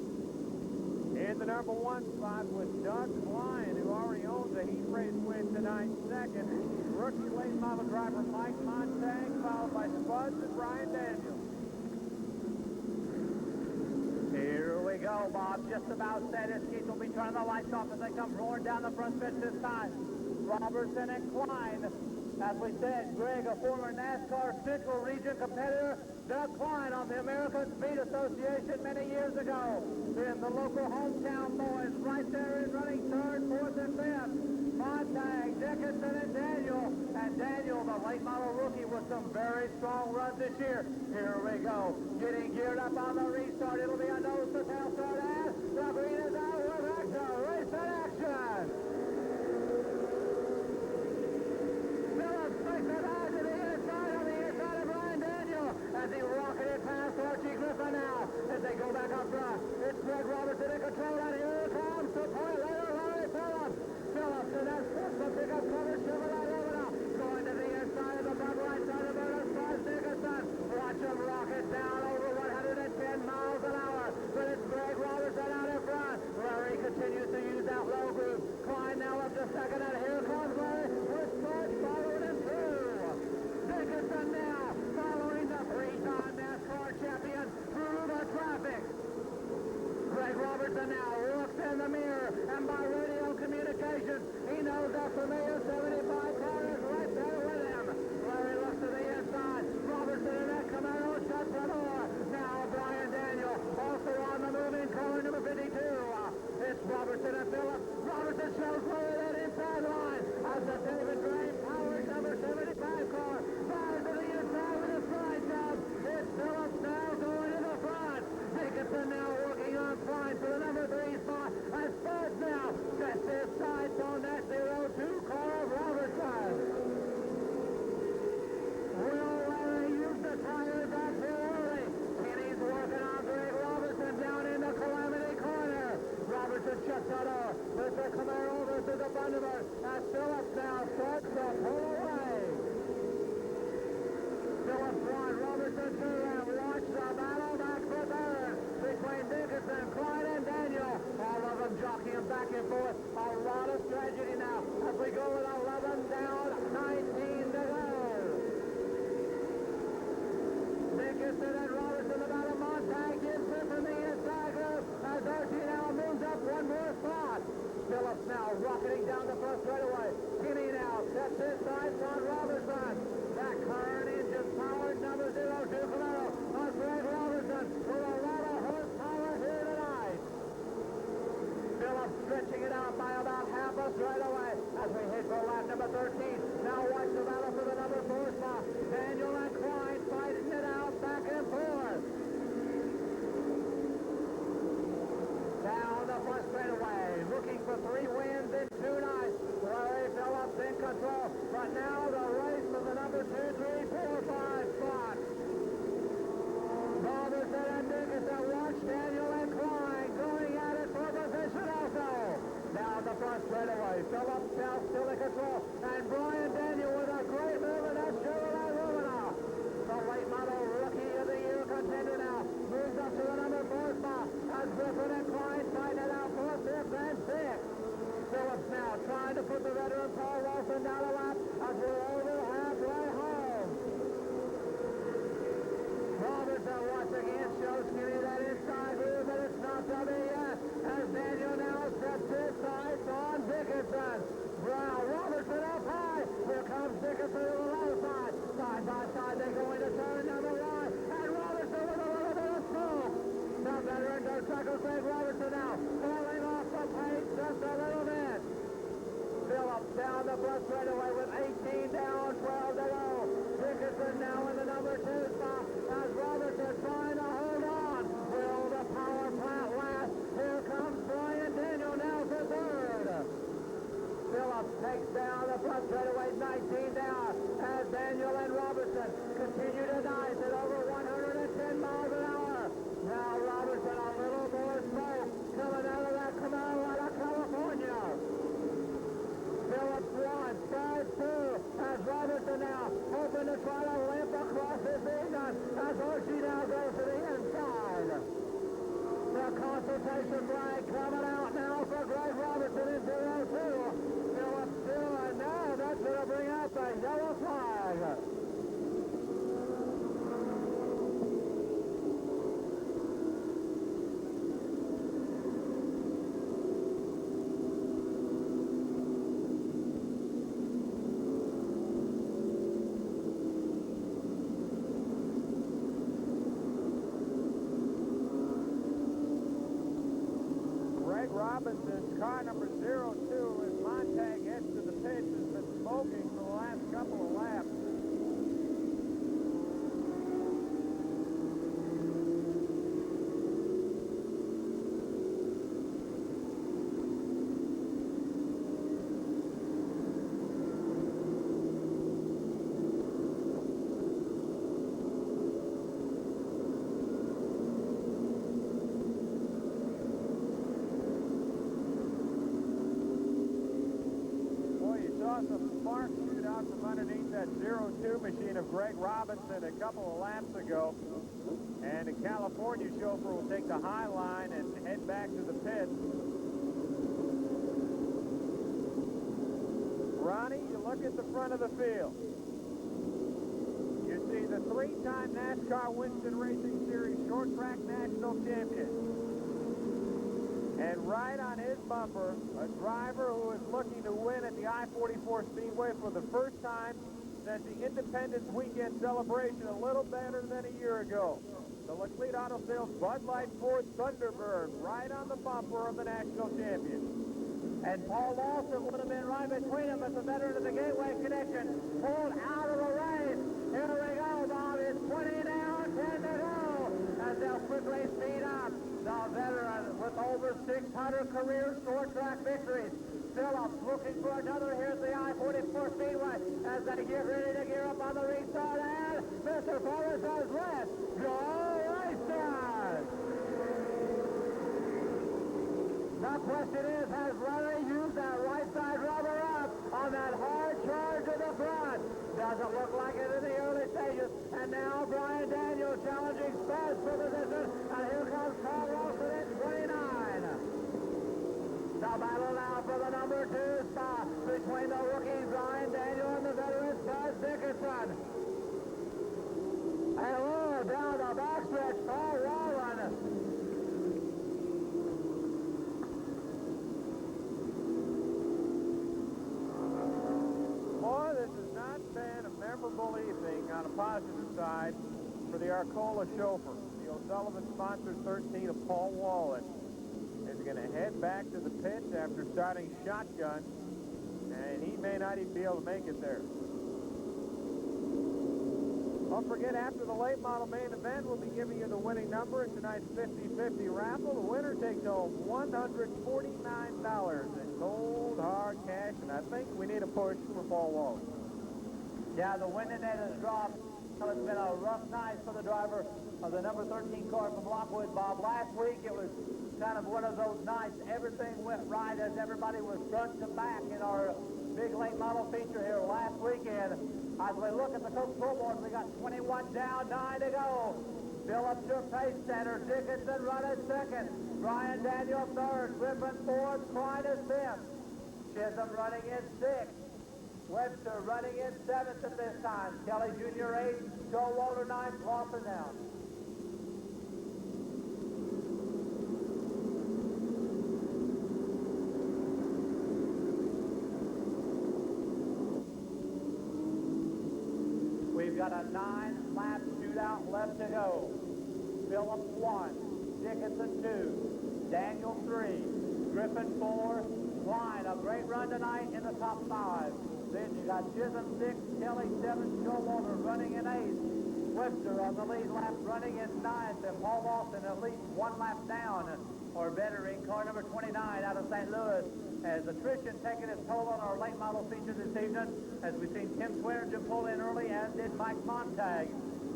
in the number 1 spot with Doug Klein, who already owns a heat race win tonight, 2nd. Rookie late model driver Mike Montag, followed by Spuds and Brian Daniels. Here we go, Bob. Just about set. His Keith will be turning the lights off as they come roaring down the front stretch this time. Robertson and Klein. As we said, Greg, a former NASCAR Central Region competitor. Doug Klein on the American Speed Association many years ago. Then the local hometown boys right there in running 3rd, 4th, and 5th. Montag, Dickinson, and Daniel. And Daniel, the late model rookie, with some very strong runs this year. Here we go. Getting geared up on the restart. It'll be a nose to tail start, and the green is out with action. Race in action. Phillips takes it out to the inside on the inside of Brian Daniel as he rocketed past Archie Griffin now as they go back up front. It's Greg Robertson in control, and here comes the point leader, Larry Phillips. Phillips and that's the pickup cover Chevrolet Lebanon going to the inside of the Bud Light side of the Dickinson. Watch Robertson now looks in the mirror, and by radio communication, he knows that familiar 75 car is right there with him. Larry looks to the inside. Robertson in that Camaro shuts the door. Now Brian Daniel also on the moving car number 52. It's Robertson and Phillips. Robertson shows Larry that inside line as the David Drain Powers number 75 car fires to the inside with a side job. It's Phillips now going to the front. Dickinson now working on flying for the number 3 spot. And Spurs now sets his sights on that 0-2 car of Robertson. Will Larry use the tires up here early? Kenny's working on Greg Robertson down in the Calamity corner. Robertson shuts the door. There's the Camaro versus the Bundaberg. As Phillips now starts to pull away. Phillips won. Robertson 2 and watch the battle back for third between Dickinson, Clyde, and Daniel. All of them jockeying back and forth. A lot of tragedy now as we go with 11 down, 19 to go. Dickinson and Robertson about a Montag gets in from the inside group as Archie now moves up one more spot. Phillips now rocketing down the front straightaway. Kinney now sets his sights on Robertson. That current engine powered number 0-2 Camaro on Greg Robertson with a lot of horsepower here tonight. Phillips stretching it out by about half a straightaway as we hit for lap number 13. Now watch the battle for the number 4 spot. Daniel and Klein fighting it out back and forth. Down the front straightaway, looking for 3 wins in 2 nights. Larry Phillips in control, but now the race for the number 2, 3, 4, 5 spot. Robertson and Dickinson watch Daniel and Klein going at it for position also. Down the front straightaway, Phillips now still in control, and Brian Daniel with a great move in that Chevrolet Lumina. The late model rookie of the year contender now moves up to the number 4 spot as Griffin and Klein fighting it out for 5th and 6th. Phillips now trying to put the veteran Paul Wilson down a lap as we're over halfway home. Robertson once again shows Skinny that inside move, but it's not to be yet as Daniel now sets his sights on Dickinson. Brown, Robertson up high. Here comes Dickinson to the low side. Side by side, they go into turn number 1. And Robertson with a little bit of smoke. The veteran does tackle Greg Robertson now. Falling off the pace just a little bit. Phillips down the front straightaway with 18 down, 12 to go. Dickinson now in the number 2 spot as Robertson trying to hold on. Will the power plant last? Here comes Brian Daniel now for third. Phillips takes down the front straightaway, 19 down, as Daniel and Robertson continue to dice at over 110 miles an hour. Now Robertson a little more smoke coming out of that Camaro out of California. Phillips 1, Spurs 2, as Robertson now hoping to try to limp across this region as Archie now goes to the inside. The consultation flag coming out now for Greg Robertson in 0-2. Phillips 2, and now that's going to bring out the yellow flag. Robinson's car number 02 as Montag heads to the pits has been smoking for the last couple of laps. Some sparks shoot out from underneath that 02 machine of Greg Robinson a couple of laps ago. And the California chauffeur will take the high line and head back to the pit. Ronnie, you look at the front of the field. You see the 3-time NASCAR Winston Racing Series Short Track National Champion. And right on his bumper, a driver who is looking to win at the I-44 Speedway for the first time since the Independence Weekend celebration a little better than a year ago. The Laclede Auto Sales Bud Light Ford Thunderbird right on the bumper of the national champion. And Paul Lawson would have been right between them, but the veteran of the Gateway Connection pulled out of the race. Here we go, Bob. It's 20 down, 10 to go. As they'll quickly speed up. The veteran with over 600 career short track victories. Phillips looking for another here at the I-44 Speedway as they get ready to gear up on the restart. And Mr. Forrest has left. Go racing! The question is, has Larry used that right side rubber up on that hard charge of the front? Doesn't look like it in the early stages. And now Brian Daniels challenging Spence for position. And here comes Paul Lawson at 29. The battle now for the number 2 spot between the rookie Brian Daniel and the veteran Buzz Dickinson. And down the backstretch, Paul Wallen. Boy, this has not been a memorable evening on a positive side for the Arcola chauffeur. The O'Sullivan sponsored 13 of Paul Wallen is going to head back to the pits after starting shotgun, and he may not even be able to make it there. Don't forget, after the late model main event, we'll be giving you the winning number in tonight's 50-50 raffle. The winner takes home $149 in cold, hard cash, and I think we need a push for Paul Wallen. Yeah, the winning net has dropped. So it's been a rough night for the driver of the number 13 car from Lockwood, Bob. Last week, it was kind of one of those nights. Everything went right as everybody was front to back in our big late model feature here last weekend. As we look at the Coke scoreboard, we got 21 down, 9 to go. Phillips your pace setter. Dickinson running second. Brian Daniel third. Griffin fourth. Klein is fifth. Chisholm running in sixth. Webster running in seventh at this time. Kelly Jr. eighth. Joe Walter ninth. Lawson down. We've got a 9-lap shootout left to go. Phillips 1, Dickinson 2, Daniel 3, Griffin 4, Klein, a great run tonight in the top 5. Then you got Chisholm 6, Kelly 7, Joe Walter running in 8th. Webster on the lead lap running in 9th, and Paul Lawson at least 1 lap down, or better in car number 29 out of St. Louis. As attrition taking its toll on our late model feature this evening, as we've seen Tim Swearingen pull in early, as did Mike Montag.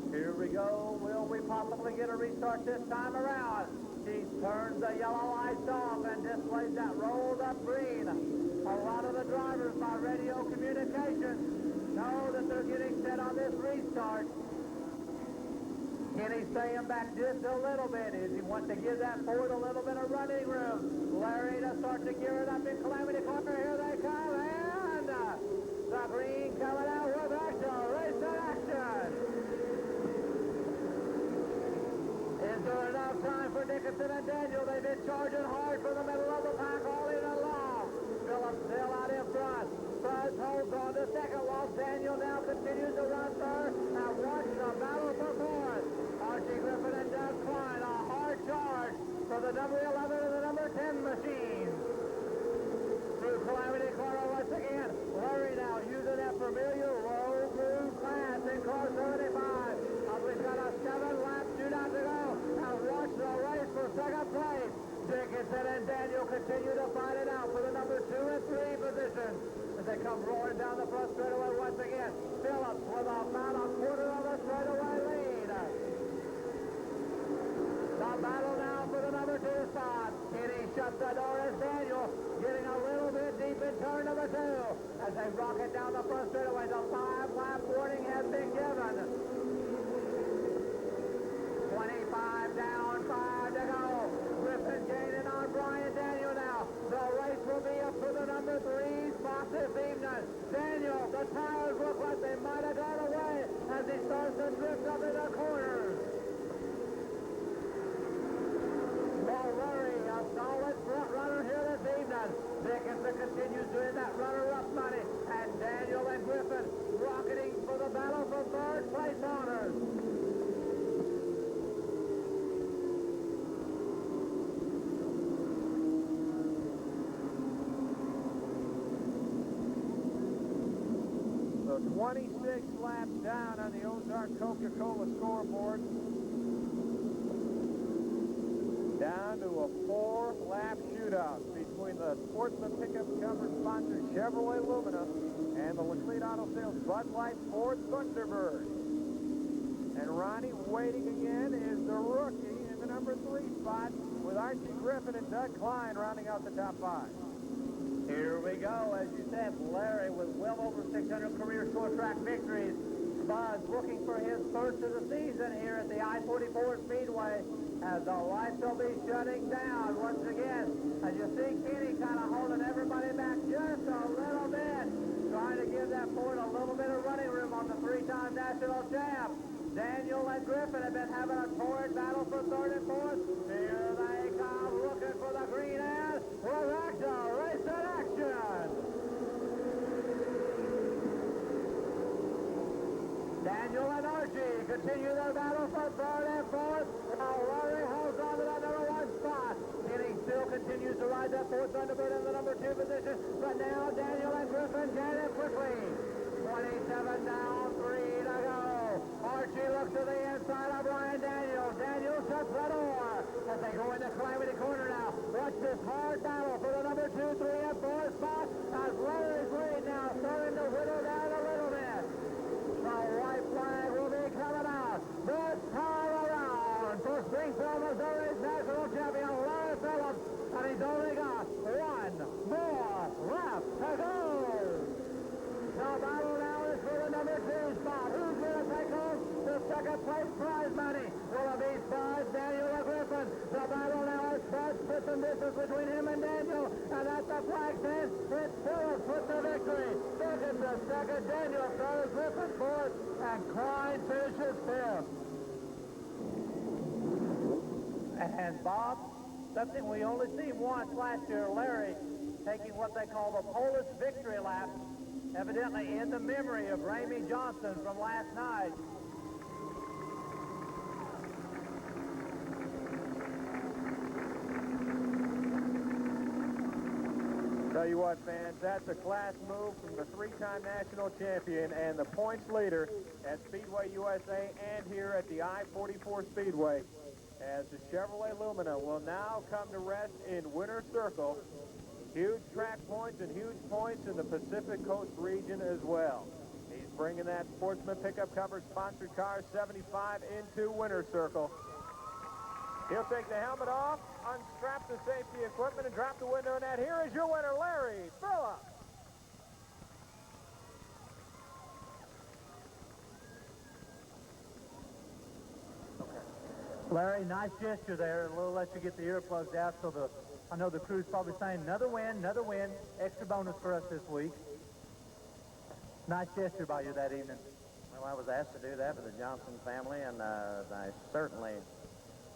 Here we go. Will we possibly get a restart this time around? He turns the yellow lights off and displays that rolled up green. A lot of the drivers by radio communication know that they're getting set on this restart. Kenny staying back just a little bit as he wants to give that Ford a little bit of running room. Larry to start to gear it up in Calamity Corner. Here they come, and the green coming out with action. Race in action. Is there enough time for Dickinson and Daniel? They've been charging hard for the middle of the pack all in along. Phillips still out in front. Buzz holds on to second while Daniel now continues to run third. Now watch the battle for fourth. Archie Griffin and Doug Klein, a hard charge for the number 11 and the number 10 machines. Through Calamity Corner once again. Larry now using that familiar low groove class in car 75. We've got a 7-lap shootout to go. Now watch the race for second place. Dickinson and Daniel continue to fight it out for the number 2 and 3 position. As they come roaring down the front straightaway once again. Phillips with about a quarter of a straightaway lead. The battle now for the number 2 spot. Kenny shuts the door as Daniel getting a little bit deep in turn number 2. As they rocket down the front straightaway, the 5-lap warning has been given. 25 down, 5 to go. Griffin gaining on Brian Daniel now. The race will be up for the number 3 spot this evening. Daniel, the tires look like they might have gone away as he starts to drift up in the corners. Larry, a solid 26 laps down on the Ozark Coca-Cola scoreboard. Down to a 4-lap shootout between the Sportsman Pickup Cover sponsored Chevrolet Lumina and the Laclede Auto Sales Bud Light Ford Thunderbird. And Ronnie, waiting again, is the rookie in the number 3 spot with Archie Griffin and Doug Klein rounding out the top 5. Here we go. As you said, Larry with well over 600 career short track victories. Buzz looking for his first of the season here at the I-44 Speedway as the lights will be shutting down once again. As you see Kenny kind of holding everybody back just a little bit, trying to give that Ford a little bit of running room on the 3-time national champ. Daniel and Griffin have been having a torrid battle for 3rd and 4th. Here they come looking for the green ad. Well, that's a race in action. Daniel and Archie continue their battle for 3rd and 4th. While Larry holds on to that number 1 spot. Kenny still continues to ride that Ford Thunderbird in the number 2 position. But now Daniel and Griffin get it quickly. 27 down, 3 to go. Archie looks to the inside of Brian Daniels. Daniels shuts the door as they go into Calamity Corner now. Watch this hard battle for the number 2, 3, and 4 spot as Larry's lead now starting to whittle down a little bit. The white flag will be coming out. This time around for Springfield, Missouri's national champion, Larry Phillips, and he's only got 1 more lap to go. The battle now is for the number 2 spot. Who's going to take home the second place prize money? Will it be Buzz, Daniel, or Griffin? The battle now is Buzz splits some distance between him and Daniel. And at the flag stand, it's Phillips with the victory. Second to second, Daniel third, Griffin fourth, and Klein finishes 5th. And Bob, something we only seen once last year, Larry taking what they call the Polish victory lap, evidently in the memory of Ramey Johnson from last night. Tell you what, fans, that's a class move from the 3-time national champion and the points leader at Speedway USA and here at the I-44 Speedway, as the Chevrolet Lumina will now come to rest in Winter Circle. Huge track points and huge points in the Pacific Coast region as well. He's bringing that Sportsman Pickup Cover sponsored car 75 into Winter Circle. He'll take the helmet off, unstrap the safety equipment, and drop the window in that. Here is your winner, Larry Phillips. Larry, nice gesture there. We'll let you get the earplugs out so I know the crew's probably saying another win, extra bonus for us this week. Nice gesture by you that evening. Well, I was asked to do that for the Johnson family, and I certainly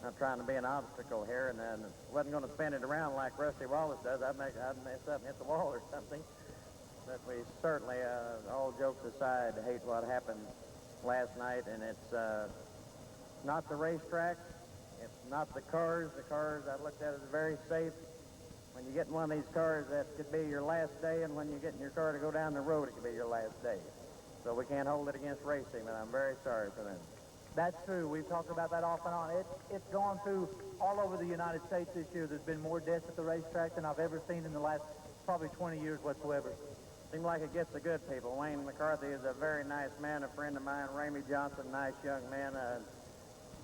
not trying to be an obstacle here, and then wasn't going to spin it around like Rusty Wallace does. I'd mess up and hit the wall or something. But we certainly, all jokes aside, hate what happened last night, and it's not the racetrack. It's not the cars. The cars I looked at as very safe. When you get in one of these cars, that could be your last day, and when you get in your car to go down the road, it could be your last day. So we can't hold it against racing, but I'm very sorry for them. That's true. We've talked about that off and on. It's gone through all over the United States this year. There's been more deaths at the racetrack than I've ever seen in the last probably 20 years whatsoever. Seems like it gets the good people. Wayne McCarthy is a very nice man, a friend of mine. Ramey Johnson, nice young man.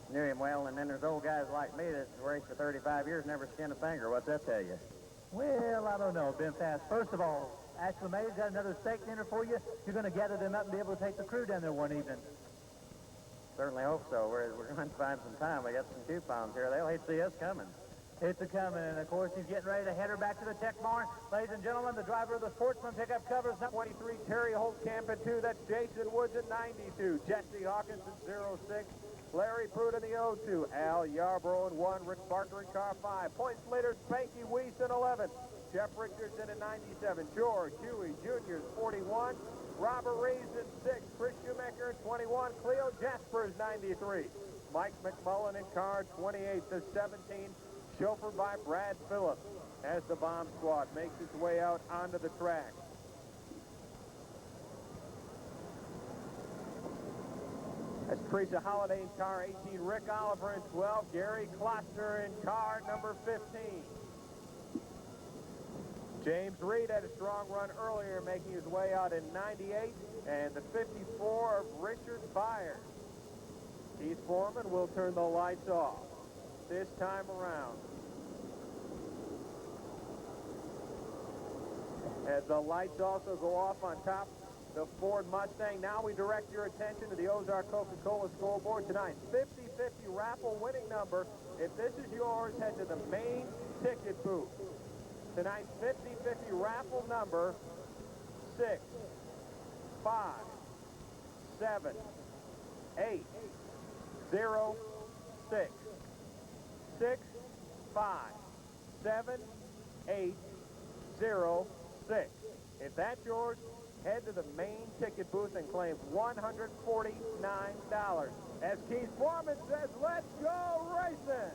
Knew him well. And then there's old guys like me that's raced for 35 years, never skinned a finger. What's that tell you? Well, I don't know, Ben Fast. First of all, Ashley May's got another steak dinner for you. You're going to gather them up and be able to take the crew down there one evening. Certainly hope so. We're going to find some time. We got some coupons here. They'll hate to see us coming. It's a coming, and of course he's getting ready to head her back to the tech barn. Ladies and gentlemen, the driver of the Sportsman Pickup Covers, 23, Terry Holtkamp in 2. That's Jason Woods at 92. Jesse Hawkins at 06. Larry Pruitt in the 02. Al Yarbrough in 1. Rick Barker in car 5. Points leader, Spanky Weiss in 11. Jeff Richardson in 97. George Huey Jr. is 41. Robert Reeves in 6. Chris Schumacher in 21. Cleo Jaspers 93. Mike McMullen in car 28 to 17. Chauffeured by Brad Phillips as the bomb squad makes its way out onto the track. That's Teresa Holliday in car 18, Rick Oliver in 12, Gary Klotzner in car number 15. James Reed had a strong run earlier, making his way out in 98, and the 54 of Richard Byers. Keith Foreman will turn the lights off this time around. As the lights also go off on top the Ford Mustang, now we direct your attention to the Ozark Coca-Cola scoreboard tonight. 50-50 raffle winning number. If this is yours, head to the main ticket booth. Tonight's 50-50 raffle number 6, 5, 7, 8, 0, 6. 6, 5, 7, 8, 0, 6. If that's yours, head to the main ticket booth and claim $149. As Keith Foreman says, let's go racing!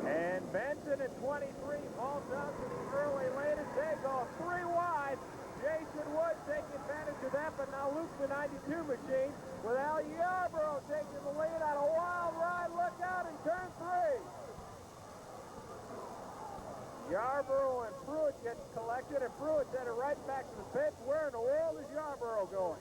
And Benson at 23 vaults out to the early latest. They go 3 wide. Jason Wood taking advantage of that, but now Luke's the 92 machine with Al Yarborough taking the lead on a wild ride. Look out in turn 3. Yarborough and Pruitt get collected, and Pruitt's headed right back to the pits. Where in the world is Yarborough going?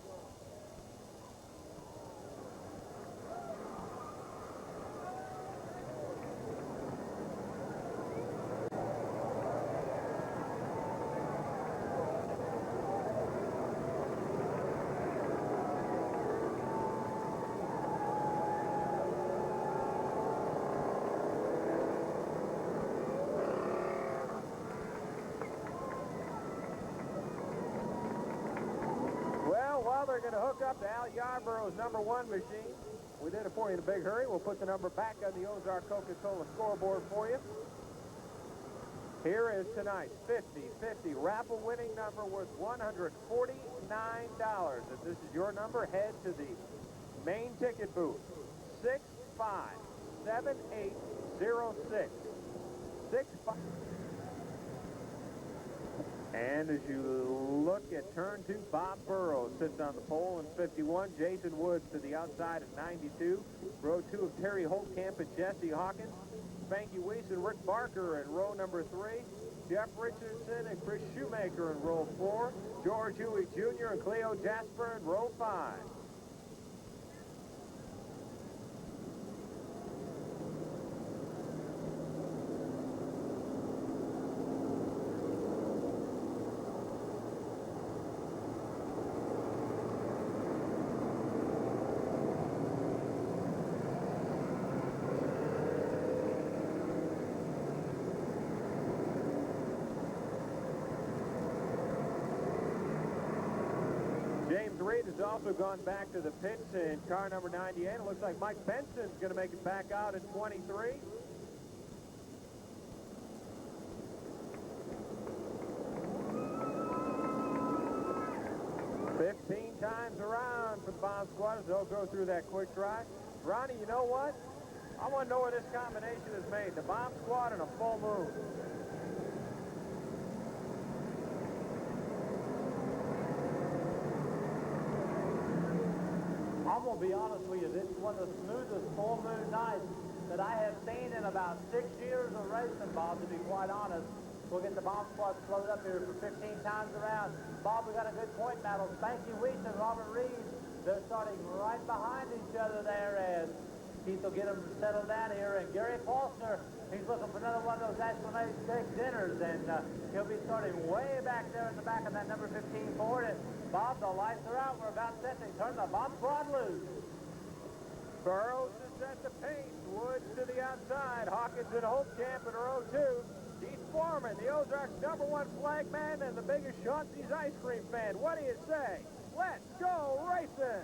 They're going to hook up to Al Yarborough's #1 machine. We did it for you in a big hurry. We'll put the number back on the Ozark Coca-Cola scoreboard for you. Here is tonight's 50-50 raffle winning number worth $149. If this is your number, head to the main ticket booth. 657806. 65. And as you look at turn 2, Bob Burrows sits on the pole in 51. Jason Woods to the outside at 92. Row 2 of Terry Holtkamp and Jesse Hawkins. Spanky Weiss and Rick Barker in row number 3. Jeff Richardson and Chris Shoemaker in row 4. George Huey Jr. and Cleo Jasper in row 5. James Reed has also gone back to the pits in car number 98. It looks like Mike Benson's going to make it back out in 23. Times around for the bomb squad as they'll go through that quick try. Ronnie, you know what? I want to know where this combination is made. The bomb squad and a full moon. I'm going to be honest with you, this is one of the smoothest full moon nights that I have seen in about 6 years of racing, Bob, to be quite honest. We'll get the bomb squad floated up here for 15 times around. Bob, we got a good point battle. Spanky Weiss and Robert Reed, they're starting right behind each other there as Keith will get them settled down here. And Gary Faulkner, he's looking for another one of those National Steak dinners, and he'll be starting way back there in the back of that number 15 Ford. And Bob, the lights are out. We're about set to turn the bomb squad loose. Burrows is at the paint. Woods to the outside. Hawkins and Holtkamp in row 2. Keith Foreman, the Ozarks #1 flag man and the biggest Chauncey's ice cream fan. What do you say? Let's go racing!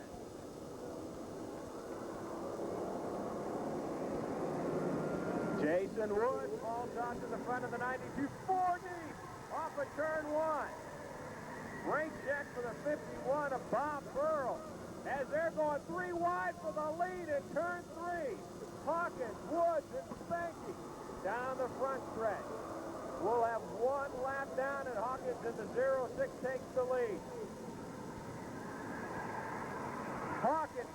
Jason Woods falls out to the front of the 92. 4 deep off of turn 1. Brake check for the 51 of Bob Burrows. As they're going 3 wide for the lead in turn 3. Hawkins, Woods, and Spanky down the front stretch. We'll have 1 lap down, and Hawkins in the 06 takes the lead.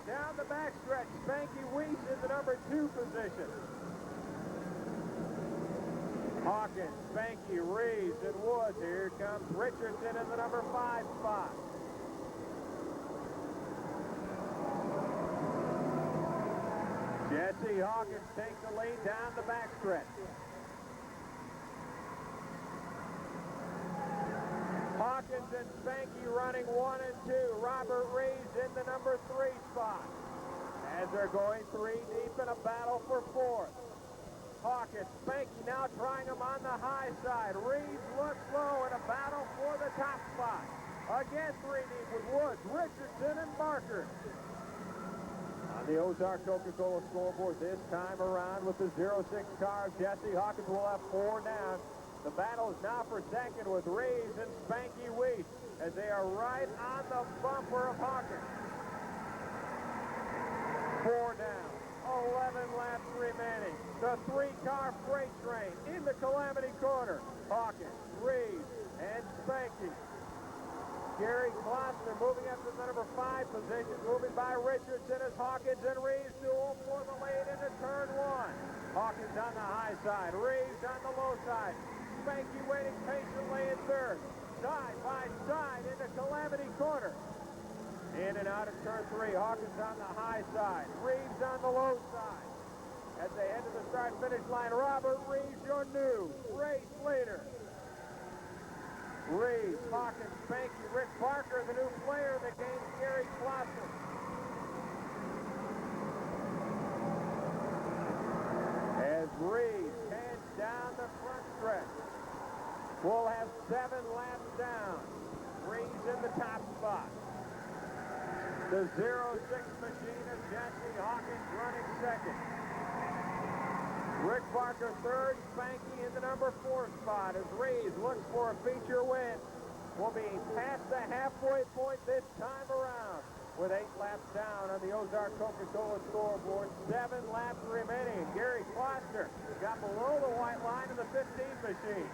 Down the backstretch, Spanky Weiss in the number 2 position. Hawkins, Spanky, Reeves, and Woods. Here comes Richardson in the number 5 spot. Jesse Hawkins takes the lead down the backstretch. Hawkins and Spanky running 1 and 2. Robert Reeves in the number 3 spot. As they're going 3 deep in a battle for 4th. Hawkins, Spanky now trying him on the high side. Reeves looks low in a battle for the top spot. Again 3 deep with Woods, Richardson, and Barker. On the Ozark Coca-Cola scoreboard this time around with the 06 car, Jesse Hawkins will have 4 down. The battle is now for second with Reeves and Spanky Weiss as they are right on the bumper of Hawkins. 4 down, 11 laps remaining. The 3-car freight train in the Calamity Corner. Hawkins, Reeves, and Spanky. Gary Kloster moving up to the number 5 position, moving by Richardson as Hawkins and Reeves duel for the lead into turn 1. Hawkins on the high side, Reeves on the low side. Spanky waiting patiently in third. Side by side into Calamity Corner. In and out of turn 3, Hawkins on the high side, Reeves on the low side. As they head to the start-finish line, Robert Reeves, your new race leader. Reeves, Hawkins, Spanky, Rick Parker, the new player that gains Gary Kloster. As Reeves heads down the front stretch, we'll have 7 laps down. Reeves in the top spot. The 06 machine of Jesse Hawkins running second. Rick Parker third, Spanky in the number 4 spot as Reeves looks for a feature win. We'll be past the halfway point this time around with 8 laps down on the Ozark Coca-Cola scoreboard. 7 laps remaining. Gary Kloster got below the white line in the 15 machine.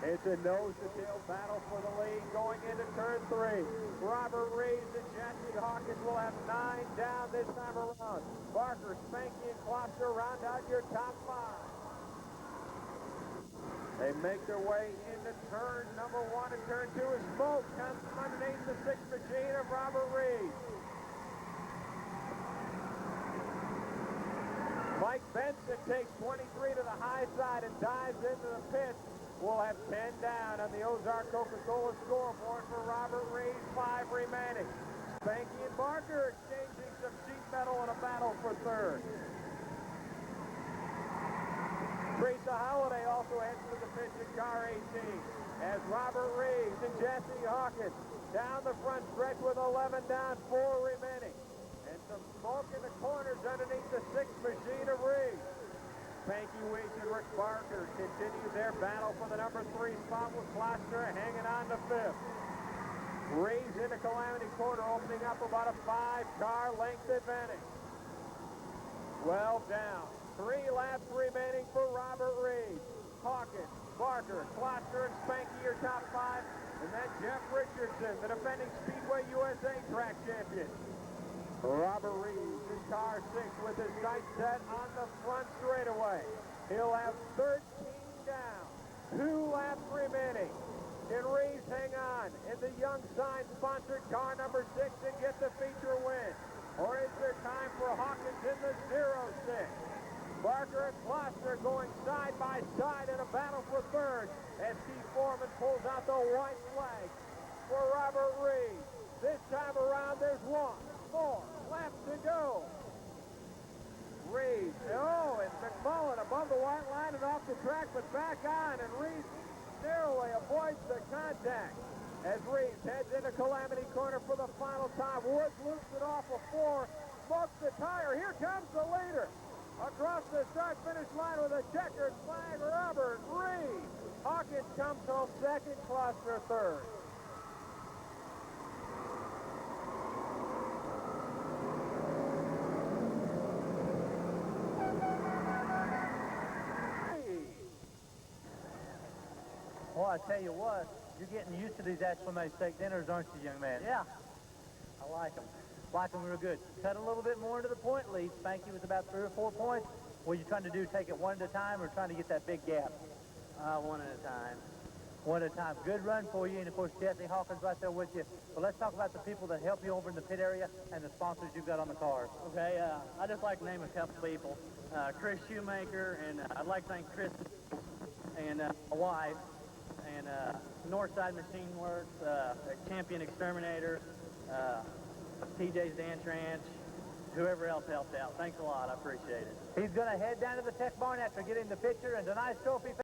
It's a nose-to-tail battle for the lead going into turn 3. Robert Reeves and Jesse Hawkins will have 9 down this time around. Barker, Spanky, and Kloster round out your top 5. They make their way into turn number 1 and turn 2 as smoke comes from underneath the 6 machine of Robert Reeves. Mike Benson takes 23 to the high side and dives into the pit. We'll have 10 down on the Ozark Coca-Cola scoreboard for Robert Reeves, 5 remaining. Spanky and Barker exchanging some sheet metal in a battle for third. Teresa Holliday also heads to the pit in car 18 as Robert Reeves and Jesse Hawkins down the front stretch with 11 down, 4 remaining. And some smoke in the corners underneath the 6 machine of Reeves. Spanky Weiss and Rick Barker continue their battle for the number 3 spot with Kloster hanging on to 5th. Reeves into Calamity Corner, opening up about a 5-car length advantage. 12 down. 3 laps remaining for Robert Reeves. Hawkins, Barker, Kloster, and Spanky your top 5. And then Jeff Richardson, the defending Speedway USA track champion. Robert Reeves in car 6 with his sights set on the front straightaway. He'll have 13 down. 2 laps remaining. Can Reeves hang on in the Young Sign-sponsored car number 6 and get the feature win? Or is there time for Hawkins in the 06? Barker and Kloster going side by side in a battle for third as Steve Foreman pulls out the white flag for Robert Reeves. This time around, there's 1 more lap to go. Reeves, and McMullen above the white line and off the track, but back on, and Reeves narrowly avoids the contact as Reeves heads into Calamity Corner for the final time. Woods loops it off a 4, smokes the tire. Here comes the leader. Across the start-finish line with a checkered flag, Robert Reeves. Hawkins comes home second, Kloster third. Well, I tell you what, you're getting used to these exclamation steak dinners, aren't you, young man? Yeah. I like them. Like them real good. Cut a little bit more into the point lead. Spanky was about 3 or 4 points. What are you trying to do? Take it one at a time or trying to get that big gap? One at a time. One at a time. Good run for you. And, of course, Jesse Hawkins right there with you. Well, let's talk about the people that help you over in the pit area and the sponsors you've got on the cars. Okay, I'd just like to name a couple people. Chris Shoemaker, and I'd like to thank Chris and my wife, and Northside Machine Works, Champion Exterminator, TJ's Dance Ranch, whoever else helped out. Thanks a lot. I appreciate it. He's going to head down to the tech barn after getting the picture and tonight's trophy.